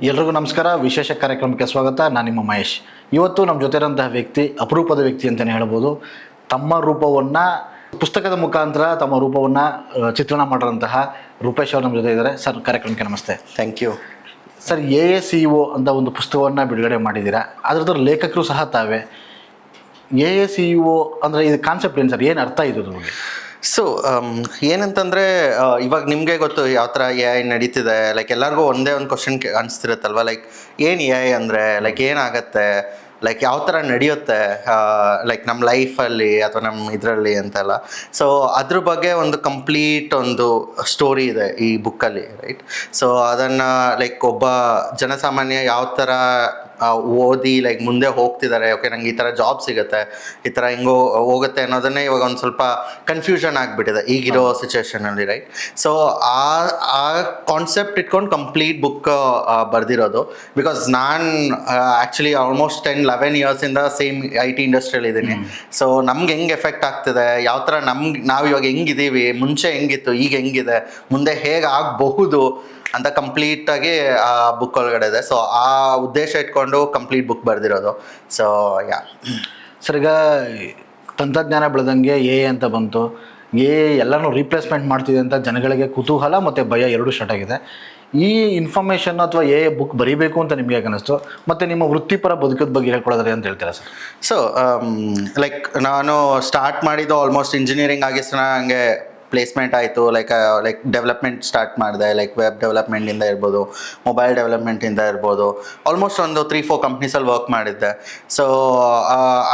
ಎಲ್ರಿಗೂ ನಮಸ್ಕಾರ. ವಿಶೇಷ ಕಾರ್ಯಕ್ರಮಕ್ಕೆ ಸ್ವಾಗತ. ನಾನು ನಿಮ್ಮ ಮಹೇಶ್. ಇವತ್ತು ನಮ್ಮ ಜೊತೆ ಇರೋಂತಹ ವ್ಯಕ್ತಿ ಅಪರೂಪದ ವ್ಯಕ್ತಿ ಅಂತಲೇ ಹೇಳ್ಬೋದು. ತಮ್ಮ ರೂಪವನ್ನು ಪುಸ್ತಕದ ಮುಖಾಂತರ ತಮ್ಮ ರೂಪವನ್ನು ಚಿತ್ರಣ ಮಾಡಿರೋಂತಹ ರೂಪೇಶ್ ಅವರು ನಮ್ಮ ಜೊತೆ ಇದ್ದಾರೆ. ಸರ್, ಕಾರ್ಯಕ್ರಮಕ್ಕೆ ನಮಸ್ತೆ. Thank you sir. AACEO ಅಂತ ಒಂದು ಪುಸ್ತಕವನ್ನು ಬಿಡುಗಡೆ ಮಾಡಿದ್ದೀರಾ. ಅದರದ್ದು ಲೇಖಕರು ಸಹ ತಾವೇ. AACEO ಅಂದರೆ ಇದು ಕಾನ್ಸೆಪ್ಟ್ ಏನು ಸರ್? ಏನು ಅರ್ಥ ಇದು ನಮಗೆ? ಸೊ ಏನಂತಂದರೆ ಇವಾಗ ನಿಮಗೆ ಗೊತ್ತು ಯಾವ ಥರ AI ನಡೀತಿದೆ. ಲೈಕ್ ಎಲ್ಲರಿಗೂ ಒಂದೇ ಒಂದು ಕ್ವಶನ್ ಅನಿಸ್ತಿರುತ್ತಲ್ವ, ಲೈಕ್ ಏನು AI ಅಂದರೆ ಲೈಕ್ ಏನಾಗತ್ತೆ, ಲೈಕ್ ಯಾವ ಥರ ನಡೆಯುತ್ತೆ ಲೈಕ್ ನಮ್ಮ ಲೈಫಲ್ಲಿ ಅಥವಾ ನಮ್ಮ ಇದರಲ್ಲಿ ಅಂತೆಲ್ಲ. ಸೊ ಅದ್ರ ಬಗ್ಗೆ ಒಂದು ಕಂಪ್ಲೀಟ್ ಒಂದು ಸ್ಟೋರಿ ಇದೆ ಈ ಬುಕ್ಕಲ್ಲಿ, ರೈಟ್? ಸೊ ಅದನ್ನು ಲೈಕ್ ಒಬ್ಬ ಜನಸಾಮಾನ್ಯ ಯಾವ ಥರ ಓದಿ ಲೈಕ್ ಮುಂದೆ ಹೋಗ್ತಿದ್ದಾರೆ. ಓಕೆ, ನಂಗೆ ಈ ಥರ ಜಾಬ್ ಸಿಗುತ್ತೆ, ಈ ಥರ ಹಿಂಗೋ ಹೋಗುತ್ತೆ ಅನ್ನೋದನ್ನೇ ಇವಾಗ ಒಂದು ಸ್ವಲ್ಪ ಕನ್ಫ್ಯೂಷನ್ ಆಗಿಬಿಟ್ಟಿದೆ ಈಗಿರೋ ಸಿಚುವೇಶನಲ್ಲಿ, ರೈಟ್? ಸೊ ಆ ಕಾನ್ಸೆಪ್ಟ್ ಇಟ್ಕೊಂಡು ಕಂಪ್ಲೀಟ್ ಬುಕ್ ಬರೆದಿರೋದು. ಬಿಕಾಸ್ ನಾನು ಆ್ಯಕ್ಚುಲಿ ಆಲ್ಮೋಸ್ಟ್ 10-11 ಇಯರ್ಸಿಂದ ಸೇಮ್ IT ಇಂಡಸ್ಟ್ರಿಯಲ್ಲಿ ಇದ್ದೀನಿ. ಸೊ ನಮ್ಗೆ ಹೆಂಗೆ ಎಫೆಕ್ಟ್ ಆಗ್ತಿದೆ, ಯಾವ ಥರ ನಾವು ಇವಾಗ ಹೆಂಗಿದ್ದೀವಿ, ಮುಂಚೆ ಹೆಂಗಿತ್ತು, ಈಗ ಹೆಂಗಿದೆ, ಮುಂದೆ ಹೇಗೆ ಆಗಬಹುದು ಅಂತ ಕಂಪ್ಲೀಟಾಗಿ ಆ ಬುಕ್ ಒಳಗಡೆ ಇದೆ. ಸೊ ಆ ಉದ್ದೇಶ ಇಟ್ಕೊಂಡು ಕಂಪ್ಲೀಟ್ ಬುಕ್ ಬರೆದಿರೋದು. ಸೊ ಯಾ ಸರ್, ಈಗ ತಂತ್ರಜ್ಞಾನ ಬೆಳೆದಂಗೆ AI ಅಂತ ಬಂತು. AI ಎಲ್ಲನೂ ರೀಪ್ಲೇಸ್ಮೆಂಟ್ ಮಾಡ್ತಿದೆ ಅಂತ ಜನಗಳಿಗೆ ಕುತೂಹಲ ಮತ್ತು ಭಯ ಎರಡೂ ಸ್ಟಾರ್ಟ್ ಆಗಿದೆ. ಈ ಇನ್ಫಾರ್ಮೇಷನ್ ಅಥವಾ AI ಬುಕ್ ಬರೀಬೇಕು ಅಂತ ನಿಮಗೆ ಹೇಗೆ ಅನ್ನಿಸ್ತು? ಮತ್ತು ನಿಮ್ಮ ವೃತ್ತಿಪರ ಬದುಕೋದ ಬಗ್ಗೆ ಹೇಳ್ಕೊಡೋದ್ರೆ ಅಂತ ಹೇಳ್ತೀರಾ ಸರ್? ಸೊ ಲೈಕ್ ನಾನು ಸ್ಟಾರ್ಟ್ ಮಾಡಿದ್ದು ಆಲ್ಮೋಸ್ಟ್ ಇಂಜಿನಿಯರಿಂಗ್ ಆಗಿಸ್ನ ಹಂಗೆ ಪ್ಲೇಸ್ಮೆಂಟ್ ಆಯಿತು. ಲೈಕ್ ಡೆವಲಪ್ಮೆಂಟ್ ಸ್ಟಾರ್ಟ್ ಮಾಡಿದೆ. ಲೈಕ್ ವೆಬ್ ಡೆವಲಪ್ಮೆಂಟಿಂದ ಇರ್ಬೋದು, ಮೊಬೈಲ್ ಡೆವಲಪ್ಮೆಂಟಿಂದ ಇರ್ಬೋದು, ಆಲ್ಮೋಸ್ಟ್ ಒಂದು 3-4 ಕಂಪ್ನೀಸಲ್ಲಿ ವರ್ಕ್ ಮಾಡಿದ್ದೆ. ಸೊ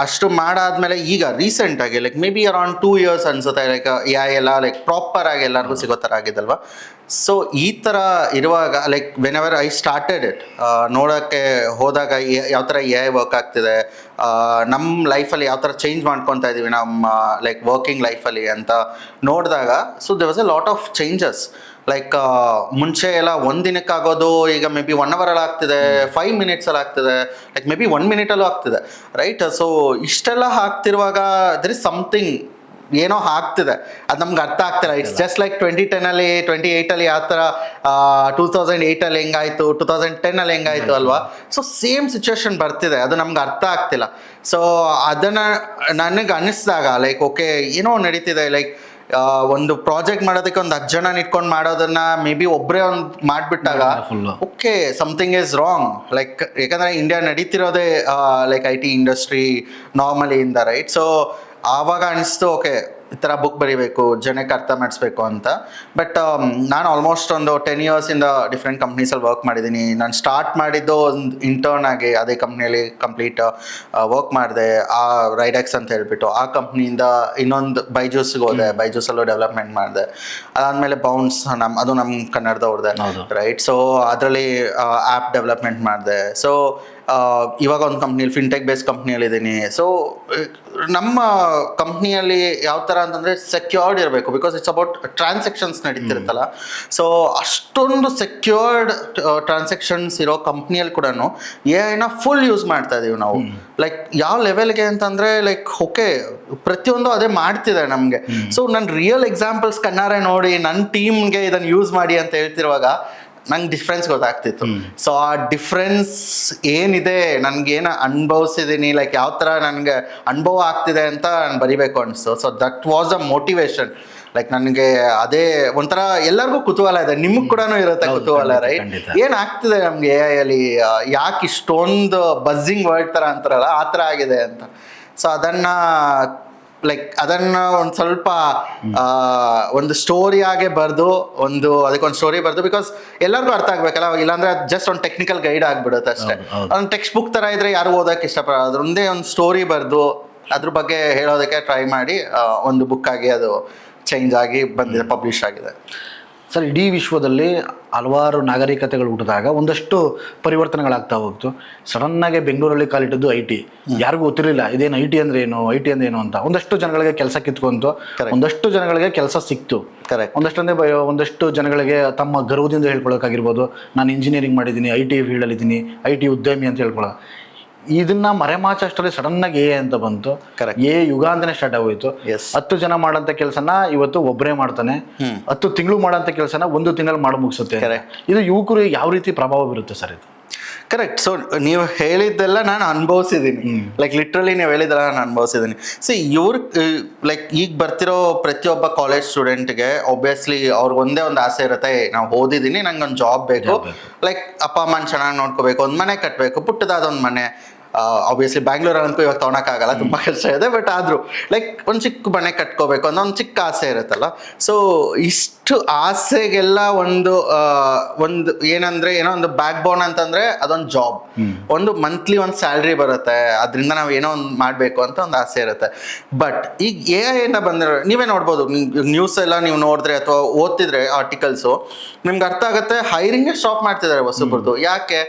ಅಷ್ಟು ಮಾಡಾದ್ಮೇಲೆ ಈಗ ರೀಸೆಂಟಾಗಿ like may be around 2 years ಅನಿಸುತ್ತೆ, ಲೈಕ್ AI ಎಲ್ಲ ಲೈಕ್ ಪ್ರಾಪರಾಗಿ ಎಲ್ಲರಿಗೂ ಸಿಗೋ ಥರ ಆಗಿದ್ದಲ್ವ. ಸೊ ಈ ಥರ ಇರುವಾಗ like when ever I started it ನೋಡೋಕ್ಕೆ ಹೋದಾಗ ಯಾವ ಥರ AI ವರ್ಕ್ ಆಗ್ತಿದೆ, ನಮ್ಮ ಲೈಫಲ್ಲಿ ಯಾವ ಥರ ಚೇಂಜ್ ಮಾಡ್ಕೊತಾ ಇದ್ದೀವಿ ನಮ್ಮ ಲೈಕ್ ವರ್ಕಿಂಗ್ ಲೈಫಲ್ಲಿ ಅಂತ ನೋಡಿದಾಗ, so there was a lot of changes. Like ಮುಂಚೆ ಎಲ್ಲ 1 ದಿನಕ್ಕಾಗೋದು ಈಗ ಮೇ ಬಿ 1 ಅವರಲ್ಲಿ ಆಗ್ತಿದೆ, 5 minutesಲ್ಲಿ ಆಗ್ತಿದೆ, ಲೈಕ್ ಮೇ ಬಿ 1 minute ಆಗ್ತಿದೆ, ರೈಟ್? ಸೊ ಇಷ್ಟೆಲ್ಲ ಆಗ್ತಿರುವಾಗ ದರ್ ಇಸ್ ಸಮಥಿಂಗ್ ಏನೋ ಆಗ್ತಿದೆ, ಅದು ನಮ್ಗೆ ಅರ್ಥ ಆಗ್ತಿಲ್ಲ. ಇಟ್ಸ್ ಜಸ್ಟ್ ಲೈಕ್ 2010ಅಲ್ಲಿ 2008ಅಲ್ಲಿ ಯಾವ ಥರ 2008ಅಲ್ಲಿ ಹೆಂಗಾಯಿತು, 2010ಅಲ್ಲಿ ಹೆಂಗಾಯಿತು ಅಲ್ವಾ? ಸೊ ಸೇಮ್ ಸಿಚುವೇಶನ್ ಬರ್ತಿದೆ, ಅದು ನಮ್ಗೆ ಅರ್ಥ ಆಗ್ತಿಲ್ಲ. ಸೊ ಅದನ್ನು ನನಗೆ ಅನ್ನಿಸ್ದಾಗ ಲೈಕ್ ಓಕೆ ಏನೋ ನಡೀತಿದೆ. ಲೈಕ್ ಒಂದು ಪ್ರಾಜೆಕ್ಟ್ ಮಾಡೋದಕ್ಕೆ ಒಂದು 10 ಜನ ಇಟ್ಕೊಂಡು ಮಾಡೋದನ್ನ ಮೇ ಬಿ ಒಬ್ಬರೇ ಒಂದು ಮಾಡಿಬಿಟ್ಟಾಗ okay something is wrong. Like ಯಾಕಂದರೆ ಇಂಡಿಯಾ ನಡೀತಿರೋದೇ ಲೈಕ್ IT ಇಂಡಸ್ಟ್ರಿ ನಾರ್ಮಲಿಯಿಂದ, ರೈಟ್? ಸೊ ಆವಾಗ ಅನಿಸ್ತು ಓಕೆ ಈ ಥರ ಬುಕ್ ಬರೀಬೇಕು, ಜನಕ್ಕೆ ಅರ್ಥ ಮಾಡಿಸ್ಬೇಕು ಅಂತ. ಬಟ್ ನಾನು ಆಲ್ಮೋಸ್ಟ್ ಒಂದು 10 yearsಯಿಂದ ಡಿಫ್ರೆಂಟ್ ಕಂಪ್ನೀಸಲ್ಲಿ ವರ್ಕ್ ಮಾಡಿದ್ದೀನಿ. ನಾನು ಸ್ಟಾರ್ಟ್ ಮಾಡಿದ್ದು ಒಂದು ಇಂಟರ್ನ್ ಆಗಿ ಅದೇ ಕಂಪ್ನಿಯಲ್ಲಿ ಕಂಪ್ಲೀಟ್ ವರ್ಕ್ ಮಾಡಿದೆ. ಆ ರೈಡೆಕ್ಸ್ ಅಂತ ಹೇಳ್ಬಿಟ್ಟು ಆ ಕಂಪ್ನಿಯಿಂದ ಇನ್ನೊಂದು ಬೈಜೂಸ್ಗೆ ಹೋದೆ, ಬೈಜೂಸಲ್ಲೂ ಡೆವಲಪ್ಮೆಂಟ್ ಮಾಡಿದೆ. ಅದಾದಮೇಲೆ ಬೌನ್ಸ್ ಅದು ನಮ್ಮ ಕನ್ನಡದವ್ರದ್ದೆ, ರೈಟ್? ಸೊ ಅದರಲ್ಲಿ ಆ್ಯಪ್ ಡೆವಲಪ್ಮೆಂಟ್ ಮಾಡಿದೆ. ಸೊ ಇವಾಗ ಒಂದು ಕಂಪ್ನಿಯಲ್ಲಿ ಫಿನ್ಟೆಕ್ ಬೇಸ್ ಕಂಪ್ನಿಯಲ್ಲಿದ್ದೀನಿ. ಸೊ ನಮ್ಮ ಕಂಪ್ನಿಯಲ್ಲಿ ಯಾವ ಥರ ಅಂತಂದರೆ ಸೆಕ್ಯೂರ್ಡ್ ಇರಬೇಕು, ಬಿಕಾಸ್ ಇಟ್ಸ್ ಅಬೌಟ್ ಟ್ರಾನ್ಸಾಕ್ಷನ್ಸ್ ನಡೀತಿರುತ್ತಲ್ಲ. ಸೊ ಅಷ್ಟೊಂದು ಸೆಕ್ಯೂರ್ಡ್ ಟ್ರಾನ್ಸಾಕ್ಷನ್ಸ್ ಇರೋ ಕಂಪ್ನಿಯಲ್ಲಿ ಕೂಡ AIನ ಫುಲ್ ಯೂಸ್ ಮಾಡ್ತಾ ಇದೀವಿ ನಾವು. ಲೈಕ್ ಯಾವ ಲೆವೆಲ್ಗೆ ಅಂತಂದರೆ ಲೈಕ್ ಓಕೆ ಪ್ರತಿಯೊಂದು ಅದೇ ಮಾಡ್ತಿದೆ ನಮಗೆ. ಸೊ ನನ್ನ ರಿಯಲ್ ಎಕ್ಸಾಂಪಲ್ಸ್ ಕಣ್ಣಾರೆ ನೋಡಿ ನನ್ನ ಟೀಮ್ಗೆ ಇದನ್ನು ಯೂಸ್ ಮಾಡಿ ಅಂತ ಹೇಳ್ತಿರುವಾಗ ನಂಗೆ ಡಿಫ್ರೆನ್ಸ್ ಗೊತ್ತಾಗ್ತಿತ್ತು. ಸೊ ಆ ಡಿಫ್ರೆನ್ಸ್ ಏನಿದೆ, ನನಗೇನು ಅನುಭವಿಸಿದ್ದೀನಿ, ಲೈಕ್ ಯಾವ ಥರ ನನಗೆ ಅನುಭವ ಆಗ್ತಿದೆ ಅಂತ ನಾನು ಬರಿಬೇಕು ಅನಿಸ್ತು. So that was a motivation. Like ನನಗೆ ಅದೇ ಒಂಥರ ಎಲ್ಲರಿಗೂ ಕುತೂಹಲ ಇದೆ, ನಿಮಗೆ ಕೂಡ ಇರುತ್ತೆ ಕುತೂಹಲ, ರೈಟ್? ಏನಾಗ್ತಿದೆ ನಮಗೆ AI ಯಾಕೆ ಇಷ್ಟೊಂದು ಬಜ್ಜಿಂಗ್ ವರ್ಡ್ ಥರ ಅಂತಾರಲ್ಲ ಆ ಥರ ಆಗಿದೆ ಅಂತ. ಸೊ ಅದನ್ನು ಒಂದು ಸ್ವಲ್ಪ ಒಂದು ಸ್ಟೋರಿಯಾಗೆ ಬರೆದು ಅದಕ್ಕೊಂದು ಸ್ಟೋರಿ ಬರೆದು, ಬಿಕಾಸ್ ಎಲ್ಲರಿಗೂ ಅರ್ಥ ಆಗ್ಬೇಕಲ್ಲ. ಇಲ್ಲಾಂದ್ರೆ ಜಸ್ಟ್ ಒಂದು ಟೆಕ್ನಿಕಲ್ ಗೈಡ್ ಆಗ್ಬಿಡುತ್ತೆ ಅಷ್ಟೇ. ಒಂದು ಟೆಕ್ಸ್ಟ್ ಬುಕ್ ಥರ ಇದ್ರೆ ಯಾರು ಓದೋಕ್ಕೆ ಇಷ್ಟಪಡೋದು. ಅದರೊಂದೇ ಒಂದು ಸ್ಟೋರಿ ಬರೆದು ಅದ್ರ ಬಗ್ಗೆ ಹೇಳೋದಕ್ಕೆ ಟ್ರೈ ಮಾಡಿ ಒಂದು ಬುಕ್ ಆಗಿ ಅದು ಚೇಂಜ್ ಆಗಿ ಬಂದಿದೆ, ಪಬ್ಲಿಷ್ ಆಗಿದೆ. ಸರ್, ಇಡೀ ವಿಶ್ವದಲ್ಲಿ ಹಲವಾರು ನಾಗರಿಕತೆಗಳು ಹುಟ್ಟಿದಾಗ ಒಂದಷ್ಟು ಪರಿವರ್ತನೆಗಳಾಗ್ತಾ ಹೋಗ್ತು. ಸಡನ್ನಾಗಿ ಬೆಂಗಳೂರಲ್ಲಿ ಕಾಲಿಟ್ಟಿದ್ದು IT. ಯಾರಿಗೂ ಗೊತ್ತಿರಲಿಲ್ಲ ಇದೇನು IT ಅಂದ್ರೆ ಏನು ಅಂತ. ಒಂದಷ್ಟು ಜನಗಳಿಗೆ ಕೆಲಸ ಕಿತ್ಕೊಂತು, ಒಂದಷ್ಟು ಜನಗಳಿಗೆ ಕೆಲಸ ಸಿಕ್ತು. ಒಂದಷ್ಟು ಜನಗಳಿಗೆ ತಮ್ಮ ಗರ್ವದಿಂದ ಹೇಳ್ಕೊಳಕ್ಕಾಗಿರ್ಬೋದು, ನಾನು ಇಂಜಿನಿಯರಿಂಗ್ ಮಾಡಿದ್ದೀನಿ, IT ಫೀಲ್ಡಲ್ಲಿ ಇದ್ದೀನಿ, IT ಉದ್ಯಮಿ ಅಂತ ಹೇಳ್ಕೊಳ್ಳೋ. ಇದನ್ನ ಮರೆಮಾಚಷ್ಟರಲ್ಲಿ ಸಡನ್ನಾಗಿ AI ಅಂತ ಬಂತು. AI ಯುಗ ಅಂತಾನೆ ಸ್ಟಾರ್ಟ್ ಆಗೋಯ್ತು. 10 ಜನ ಮಾಡೋಂಥ ಕೆಲಸನ ಇವತ್ತು ಒಬ್ಬರೇ ಮಾಡ್ತಾನೆ. 10 ತಿಂಗಳು ಮಾಡೋಂಥ ಕೆಲಸನ 1 ತಿಂಗಳಲ್ಲಿ ಮಾಡಿ ಮುಗಿಸುತ್ತೆ. ಇದು ಯುವಕರು ಯಾವ ರೀತಿ ಪ್ರಭಾವ ಬೀರುತ್ತೆ ಸರ್ ಇದು? ಕರೆಕ್ಟ್. ಸೊ ನೀವು ಹೇಳಿದ್ದೆಲ್ಲ ನಾನು ಅನುಭವಿಸಿದ್ದೀನಿ, ಲೈಕ್ ಲಿಟ್ರಲಿ ನೀವು ಹೇಳಿದ್ದೆಲ್ಲ ನಾನು ಅನುಭವಿಸಿದ್ದೀನಿ. ಸಿ ಇವ್ರ ಲೈಕ್ ಈಗ ಬರ್ತಿರೋ ಪ್ರತಿಯೊಬ್ಬ ಕಾಲೇಜ್ ಸ್ಟೂಡೆಂಟ್ಗೆ ಒಬ್ವಿಯಸ್ಲಿ ಅವ್ರಿಗೆ ಒಂದೇ ಒಂದು ಆಸೆ ಇರುತ್ತೆ, ನಾವು ಓದಿದ್ದೀನಿ, ನಂಗೆ ಒಂದು ಜಾಬ್ ಬೇಕು, ಲೈಕ್ ಅಪ್ಪ ಅಮ್ಮನ ಚೆನ್ನಾಗಿ ನೋಡ್ಕೋಬೇಕು, ಒಂದು ಮನೆ ಕಟ್ಟಬೇಕು, ಪುಟ್ಟದಾದ ಒಂದು ಮನೆ. ಆಬ್ವಿಯಸ್ಲಿ ಬ್ಯಾಂಗ್ಳೂರಲ್ಲಂತೂ ಇವಾಗ ತೊಗೊಳಕ್ಕಾಗಲ್ಲ, ತುಂಬ ಕಷ್ಟ ಇದೆ, ಬಟ್ ಆದರೂ ಲೈಕ್ ಒಂದು ಚಿಕ್ಕ ಮನೆ ಕಟ್ಕೋಬೇಕು ಅನ್ನೋ ಒಂದು ಚಿಕ್ಕ ಆಸೆ ಇರುತ್ತಲ್ಲ. ಸೊ ಇಷ್ಟು ಆಸೆಗೆಲ್ಲ ಒಂದು ಏನಂದ್ರೆ ಏನೋ ಒಂದು ಬ್ಯಾಕ್ ಬೋನ್ ಅಂತಂದ್ರೆ ಅದೊಂದು ಜಾಬ್, ಒಂದು ಮಂತ್ಲಿ ಒಂದು ಸ್ಯಾಲ್ರಿ ಬರುತ್ತೆ, ಅದರಿಂದ ನಾವು ಏನೋ ಒಂದು ಮಾಡಬೇಕು ಅಂತ ಒಂದು ಆಸೆ ಇರುತ್ತೆ. ಬಟ್ ಈಗ ಏನ ಬಂದಿರೋ ನೀವೇ ನೋಡ್ಬೋದು, ನ್ಯೂಸ್ ಎಲ್ಲ ನೀವು ನೋಡಿದ್ರೆ ಅಥವಾ ಓದ್ತಿದ್ರೆ ಆರ್ಟಿಕಲ್ಸು, ನಿಮ್ಗೆ ಅರ್ಥ ಆಗುತ್ತೆ ಹೈರಿಂಗೇ ಸ್ಟಾಪ್ ಮಾಡ್ತಿದ್ದಾರೆ ಹೊಸಬ್ರದ್ದು. ಯಾಕೆ?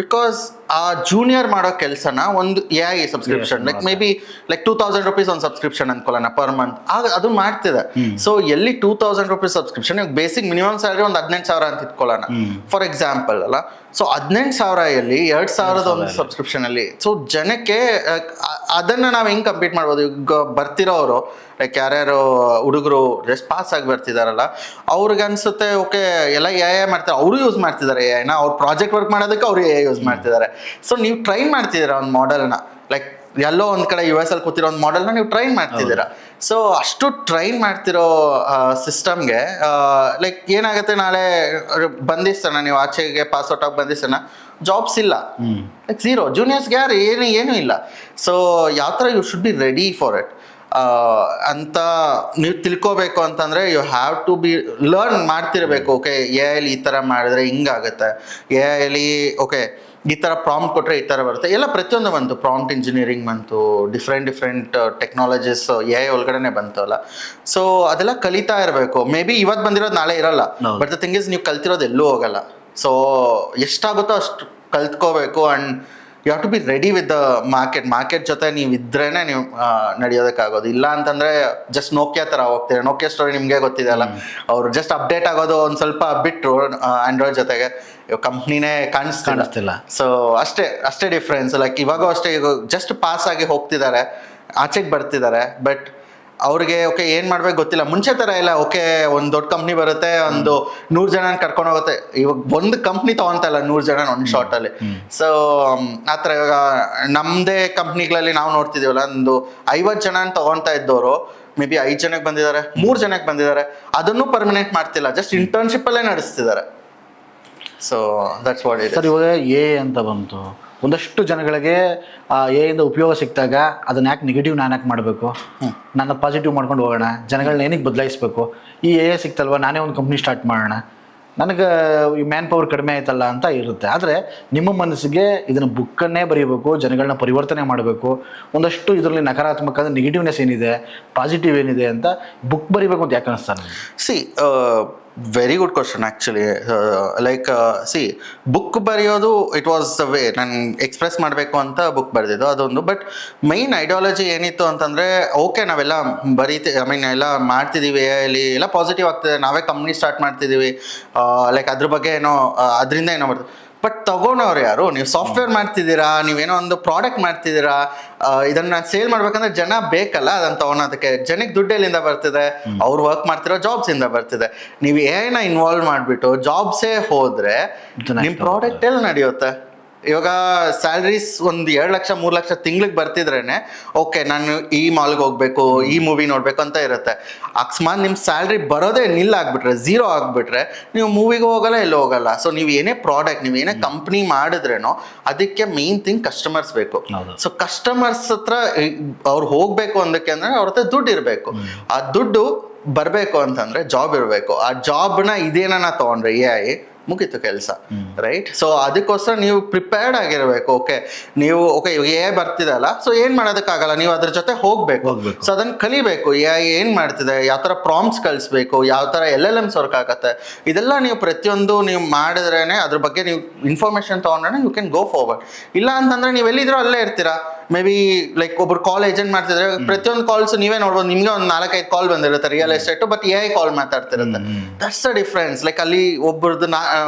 ಬಿಕಾಸ್ ಆ ಜೂನಿಯರ್ ಮಾಡೋ ಕೆಲಸನ ಒಂದು AI subscription like may be like 2000 rupees ಒಂದು ಸಬ್ಸ್ಕ್ರಿಪ್ಷನ್ ಅನ್ಕೊಳ್ಳೋಣ ಪರ್ ಮಂತ್, ಆಗ ಅದು ಮಾಡ್ತಿದೆ. ಸೊ ಎಲ್ಲಿ 2000 rupees subscription, basic minimum salary ಒಂದು 18,000 ಅಂತ ಇಟ್ಕೊಳ್ಳೋಣ ಫಾರ್ ಎಕ್ಸಾಂಪಲ್ ಅಲ್ಲ. ಸೊ 18,000 ಎಲ್ಲಿ 2,000 ಒಂದು ಸಬ್ಸ್ಕ್ರಿಪ್ಷನ್ ಅಲ್ಲಿ. ಸೊ ಜನಕ್ಕೆ ಅದನ್ನ ನಾವು ಹೆಂಗ್ ಕಂಪೀಟ್ ಮಾಡ್ಬೋದು? ಈಗ ಬರ್ತಿರೋರು ಲೈಕ್ ಯಾರ್ಯಾರು ಹುಡುಗರು ಜಸ್ಟ್ ಪಾಸ್ ಆಗಿ ಬರ್ತಿದಾರಲ್ಲ, ಅವ್ರಿಗೆ ಅನ್ಸುತ್ತೆ ಓಕೆ ಎಲ್ಲ AI ಮಾಡ್ತಾರೆ, ಅವರು ಯೂಸ್ ಮಾಡ್ತಿದ್ದಾರೆ AI ನ, ಅವ್ರ ಪ್ರಾಜೆಕ್ಟ್ ವರ್ಕ್ ಮಾಡೋದಕ್ಕೆ ಅವ್ರು AI ಯೂಸ್ ಮಾಡ್ತಿದ್ದಾರೆ. ಸೊ ನೀವು ಟ್ರೈನ್ ಮಾಡ್ತಿದ್ದೀರಾ ಒಂದು ಮಾಡೆಲ್ನ, ಲೈಕ್ ಎಲ್ಲೋ ಒಂದು ಕಡೆ US ಅಲ್ಲಿ ಕೂತಿರೋ ಒಂದು ಮಾಡೆಲ್ನ ನೀವು ಟ್ರೈನ್ ಮಾಡ್ತಿದ್ದೀರಾ. ಸೊ ಅಷ್ಟು ಟ್ರೈನ್ ಮಾಡ್ತಿರೋ ಸಿಸ್ಟಮ್ಗೆ ಲೈಕ್ ಏನಾಗುತ್ತೆ, ನಾಳೆ ಬಂದಿಸ್ತಾನ ನೀವು ಆಚೆಗೆ ಪಾಸ್ಔಟ್ ಆಗಿ ಬಂದಿಸ್ತಾನ, ಜಾಬ್ಸ್ ಇಲ್ಲ, ಲೈಕ್ ಝೀರೋ. ಜೂನಿಯರ್ಸ್ಗೆ ಯಾರು ಏನೂ ಇಲ್ಲ. ಸೊ ಯಾವ ಥರ you should be ready for it ಅಂತ ನೀವು ತಿಳ್ಕೋಬೇಕು ಅಂತಂದರೆ you have to be learn ಮಾಡ್ತಿರ್ಬೇಕು. ಓಕೆ AI ಈ ಥರ ಮಾಡಿದ್ರೆ ಹಿಂಗಾಗುತ್ತೆ, AI ಓಕೆ ಈ ಥರ ಪ್ರಾಂಪ್ಟ್ ಕೊಟ್ಟರೆ ಈ ಥರ ಬರುತ್ತೆ, ಎಲ್ಲ ಪ್ರತಿಯೊಂದು ಬಂತು. ಪ್ರಾಂಪ್ಟ್ ಇಂಜಿನಿಯರಿಂಗ್ ಬಂತು, ಡಿಫ್ರೆಂಟ್ ಟೆಕ್ನಾಲಜೀಸ್ AI ಒಳಗಡೆ ಬಂತು ಅಲ್ಲ. ಸೊ ಅದೆಲ್ಲ ಕಲಿತಾ ಇರಬೇಕು. ಮೇ ಬಿ ಇವತ್ತು ಬಂದಿರೋದು ನಾಳೆ ಇರಲ್ಲ, ಬಟ್ ದ ಥಿಂಗ್ ಇಸ್ ನೀವು ಕಲ್ತಿರೋದು ಎಲ್ಲೂ ಹೋಗಲ್ಲ. ಸೊ ಎಷ್ಟಾಗುತ್ತೋ ಅಷ್ಟು ಕಲ್ತ್ಕೋಬೇಕು. And you have to be ready with the market ಜೊತೆ ನೀವು ಇದ್ರೇನೆ ನೀವು ನಡೆಯೋದಕ್ಕಾಗೋದು. ಇಲ್ಲ ಅಂತಂದರೆ ಜಸ್ಟ್ ನೋಕಿಯಾ ಥರ ಹೋಗ್ತೀರಾ. ನೋಕಿಯಾ ಸ್ಟೋರಿ ನಿಮಗೆ ಗೊತ್ತಿದೆ ಅಲ್ಲ, ಅವರು ಜಸ್ಟ್ ಅಪ್ಡೇಟ್ ಆಗೋದು ಒಂದು ಸ್ವಲ್ಪ ಬಿಟ್ಟರು ಆ್ಯಂಡ್ರಾಯ್ಡ್ ಜೊತೆಗೆ, ಕಂಪ್ನಿನೇ ಕಾಣಿಸ್ತಿಲ್ಲ. ಸೊ ಅಷ್ಟೇ ಡಿಫ್ರೆನ್ಸ್. ಲೈಕ್ ಇವಾಗೂ ಅಷ್ಟೇ, ಈಗ ಜಸ್ಟ್ ಪಾಸ್ ಆಗಿ ಹೋಗ್ತಿದ್ದಾರೆ, ಆಚೆಗೆ ಬರ್ತಿದ್ದಾರೆ, ಬಟ್ ಅವ್ರಿಗೆ ಓಕೆ ಏನು ಮಾಡ್ಬೇಕು ಗೊತ್ತಿಲ್ಲ. ಮುಂಚೆ ಥರ ಇಲ್ಲ, ಓಕೆ ಒಂದು ದೊಡ್ಡ ಕಂಪ್ನಿ ಬರುತ್ತೆ, ಒಂದು 100 ಜನ ಕರ್ಕೊಂಡು ಹೋಗುತ್ತೆ. ಇವಾಗ ಒಂದು ಕಂಪ್ನಿ ತೊಗೊತಾ ಇಲ್ಲ 100 ಜನ ಒಂದು ಶಾರ್ಟಲ್ಲಿ. ಸೊ ಆ ಥರ ಇವಾಗ ನಮ್ಮದೇ ಕಂಪ್ನಿಗಳಲ್ಲಿ ನಾವು ನೋಡ್ತಿದ್ದೀವಲ್ಲ, ಒಂದು 50 ಜನ ತೊಗೊತಾ ಇದ್ದವರು ಮೇ ಬಿ 5 ಜನಕ್ಕೆ ಬಂದಿದ್ದಾರೆ, 3 ಜನಕ್ಕೆ ಬಂದಿದ್ದಾರೆ. ಅದನ್ನು ಪರ್ಮನೆಂಟ್ ಮಾಡ್ತಿಲ್ಲ, ಜಸ್ಟ್ ಇಂಟರ್ನ್ಶಿಪ್ಪಲ್ಲೇ ನಡೆಸ್ತಿದ್ದಾರೆ. So that's what it. Sir, ಇವಾಗ AI ಅಂತ ಬಂತು, ಒಂದಷ್ಟು ಜನಗಳಿಗೆ ಆ AI ಇಂದ ಉಪಯೋಗ ಸಿಕ್ಕಿದಾಗ ಅದನ್ನ ಯಾಕೆ ನೆಗೆಟಿವ್ ನಾನು ಯಾಕೆ ಮಾಡಬೇಕು, ನನ್ನ ಪಾಸಿಟಿವ್ ಮಾಡ್ಕೊಂಡು ಹೋಗೋಣ, ಜನಗಳನ್ನ ಏನಕ್ಕೆ ಬದಲಾಯಿಸಬೇಕು, ಈ AI ಸಿಕ್ತಲ್ವ ನಾನೇ ಒಂದು ಕಂಪ್ನಿ ಸ್ಟಾರ್ಟ್ ಮಾಡೋಣ, ನನಗೆ ಈ ಮ್ಯಾನ್ ಪವರ್ ಕಡಿಮೆ ಆಯ್ತಲ್ಲ ಅಂತ ಇರುತ್ತೆ. ಆದರೆ ನಿಮ್ಮ ಮನಸ್ಸಿಗೆ ಇದನ್ನು ಬುಕ್ಕನ್ನೇ ಬರೀಬೇಕು, ಜನಗಳನ್ನ ಪರಿವರ್ತನೆ ಮಾಡಬೇಕು, ಒಂದಷ್ಟು ಇದರಲ್ಲಿ ನಕಾರಾತ್ಮಕ ನೆಗೆಟಿವ್ನೆಸ್ ಏನಿದೆ, ಪಾಸಿಟಿವ್ ಏನಿದೆ ಅಂತ ಬುಕ್ ಬರೀಬೇಕು ಅಂತ ಯಾಕೆ ಅನಿಸ್ತಾರೆ? See very good question actually. Like see book ಬರೆಯೋದು ಇಟ್ ವಾಸ್ ದ ವೇ ನಾನು ಎಕ್ಸ್ಪ್ರೆಸ್ ಮಾಡಬೇಕು ಅಂತ ಬುಕ್ ಬರೆದಿದ್ದು ಅದೊಂದು. ಬಟ್ ಮೈನ್ ಐಡಿಯಾಲಜಿ ಏನಿತ್ತು ಅಂತಂದರೆ, ಓಕೆ ನಾವೆಲ್ಲ ಎಲ್ಲ ಮಾಡ್ತಿದ್ದೀವಿ, ಅಲ್ಲಿ ಎಲ್ಲ ಪಾಸಿಟಿವ್ ಆಗ್ತಿದೆ, ನಾವೇ ಕಂಪ್ನಿ ಸ್ಟಾರ್ಟ್ ಮಾಡ್ತಿದ್ದೀವಿ, ಲೈಕ್ ಅದ್ರ ಬಗ್ಗೆ ಏನೋ ಅದರಿಂದ ಏನೋ ಬರ್ತದೆ. ಬಟ್ ತಗೊಳೋರು ಯಾರು? ನೀವು ಸಾಫ್ಟ್ವೇರ್ ಮಾಡ್ತಿದ್ದೀರಾ, ನೀವೇನೋ ಒಂದು ಪ್ರಾಡಕ್ಟ್ ಮಾಡ್ತಿದ್ದೀರಾ, ಇದನ್ನು ನಾನು ಸೇಲ್ ಮಾಡ್ಬೇಕಂದ್ರೆ ಜನ ಬೇಕಲ್ಲ ಅದನ್ನು ತಗೊಳೋದಕ್ಕೆ. ಜನಕ್ಕೆ ದುಡ್ಡು ಎಲ್ಲಿಂದ ಬರ್ತಿದೆ? ಅವ್ರು ವರ್ಕ್ ಮಾಡ್ತಿರೋ ಜಾಬ್ಸಿಂದ ಬರ್ತಿದೆ. ನೀವು AI ಇನ್ವಾಲ್ವ್ ಮಾಡಿಬಿಟ್ಟು ಜಾಬ್ಸೇ ಹೋದರೆ ನಿಮ್ಮ ಪ್ರಾಡಕ್ಟ್ ಎಲ್ಲಿ ನಡೆಯುತ್ತೆ? ಇವಾಗ ಸ್ಯಾಲ್ರೀಸ್ ಒಂದು 2 ಲಕ್ಷ 3 ಲಕ್ಷ ತಿಂಗ್ಳಿಗೆ ಬರ್ತಿದ್ರೇನೆ ಓಕೆ ನಾನು ಈ ಮಾಲ್ಗೆ ಹೋಗ್ಬೇಕು, ಈ ಮೂವಿ ನೋಡಬೇಕು ಅಂತ ಇರುತ್ತೆ. ಅಕಸ್ಮಾತ್ ನಿಮ್ಮ ಸ್ಯಾಲ್ರಿ ಬರೋದೇ ಆಗ್ಬಿಟ್ರೆ, ಝೀರೋ ಆಗಿಬಿಟ್ರೆ ನೀವು ಮೂವಿಗೆ ಹೋಗಲ್ಲ, ಎಲ್ಲೂ ಹೋಗಲ್ಲ. ಸೊ ನೀವು ಏನೇ ಪ್ರಾಡಕ್ಟ್, ನೀವು ಏನೇ ಕಂಪ್ನಿ ಮಾಡಿದ್ರೇನೋ ಅದಕ್ಕೆ ಮೇನ್ ಥಿಂಗ್ ಕಸ್ಟಮರ್ಸ್ ಬೇಕು. ಸೊ ಕಸ್ಟಮರ್ಸ್ ಹತ್ರ ಅವ್ರು ಹೋಗಬೇಕು ಅಂದಕ್ಕೆ ಅಂದರೆ ಅವ್ರ ಹತ್ರ ದುಡ್ಡು ಇರಬೇಕು. ಆ ದುಡ್ಡು ಬರಬೇಕು ಅಂತಂದರೆ ಜಾಬ್ ಇರಬೇಕು. ಆ ಜಾಬ್ನ ಇದೇನ ತೊಗೊಂಡ್ರೆ AI ಮುಗೀತು ಕೆಲಸ, ರೈಟ್? ಸೊ ಅದಕ್ಕೋಸ್ಕರ ನೀವು ಪ್ರಿಪೇರ್ಡ್ ಆಗಿರಬೇಕು. ಓಕೆ ನೀವು ಓಕೆ AI ಬರ್ತಿದಲ್ಲ, ಸೊ ಏನು ಮಾಡೋದಕ್ಕಾಗಲ್ಲ, ನೀವು ಅದ್ರ ಜೊತೆ ಹೋಗಬೇಕು. ಸೊ ಅದನ್ನು ಕಲಿಬೇಕು. AI ಏನು ಮಾಡ್ತಿದೆ, ಯಾವ ಥರ ಪ್ರಾಂಪ್ಟ್ಸ್ ಕಳಿಸ್ಬೇಕು, ಯಾವ ಥರ LLMs ವರ್ಕ್ ಆಗತ್ತೆ, ಇದೆಲ್ಲ ನೀವು ಪ್ರತಿಯೊಂದು ನೀವು ಮಾಡಿದ್ರೇ ಅದ್ರ ಬಗ್ಗೆ ನೀವು ಇನ್ಫಾರ್ಮೇಷನ್ ತೊಗೊಂಡ್ರೆ ಯು ಕ್ಯಾನ್ ಗೋ ಫಾರ್ವರ್ಡ್. ಇಲ್ಲ ಅಂತಂದರೆ ನೀವು ಎಲ್ಲಿದ್ರೂ ಅಲ್ಲೇ ಇರ್ತೀರಾ. ಮೇ ಬಿ ಲೈಕ್ ಒಬ್ರು ಕಾಲ್ ಏಜೆಂಟ್ ಮಾಡ್ತಿದ್ರೆ ಪ್ರತಿಯೊಂದು ಕಾಲ್ಸ್ ನೀವೇ ನೋಡ್ಬೋದು, ನಿಮಗೆ ಒಂದು 4-5 ಕಾಲ್ ಬಂದಿರುತ್ತೆ real estate, but AI call ಮಾತಾಡ್ತಿರುತ್ತೆ. That's the difference. ಲೈಕ್ ಅಲ್ಲಿ ಒಬ್ಬರದ್ದು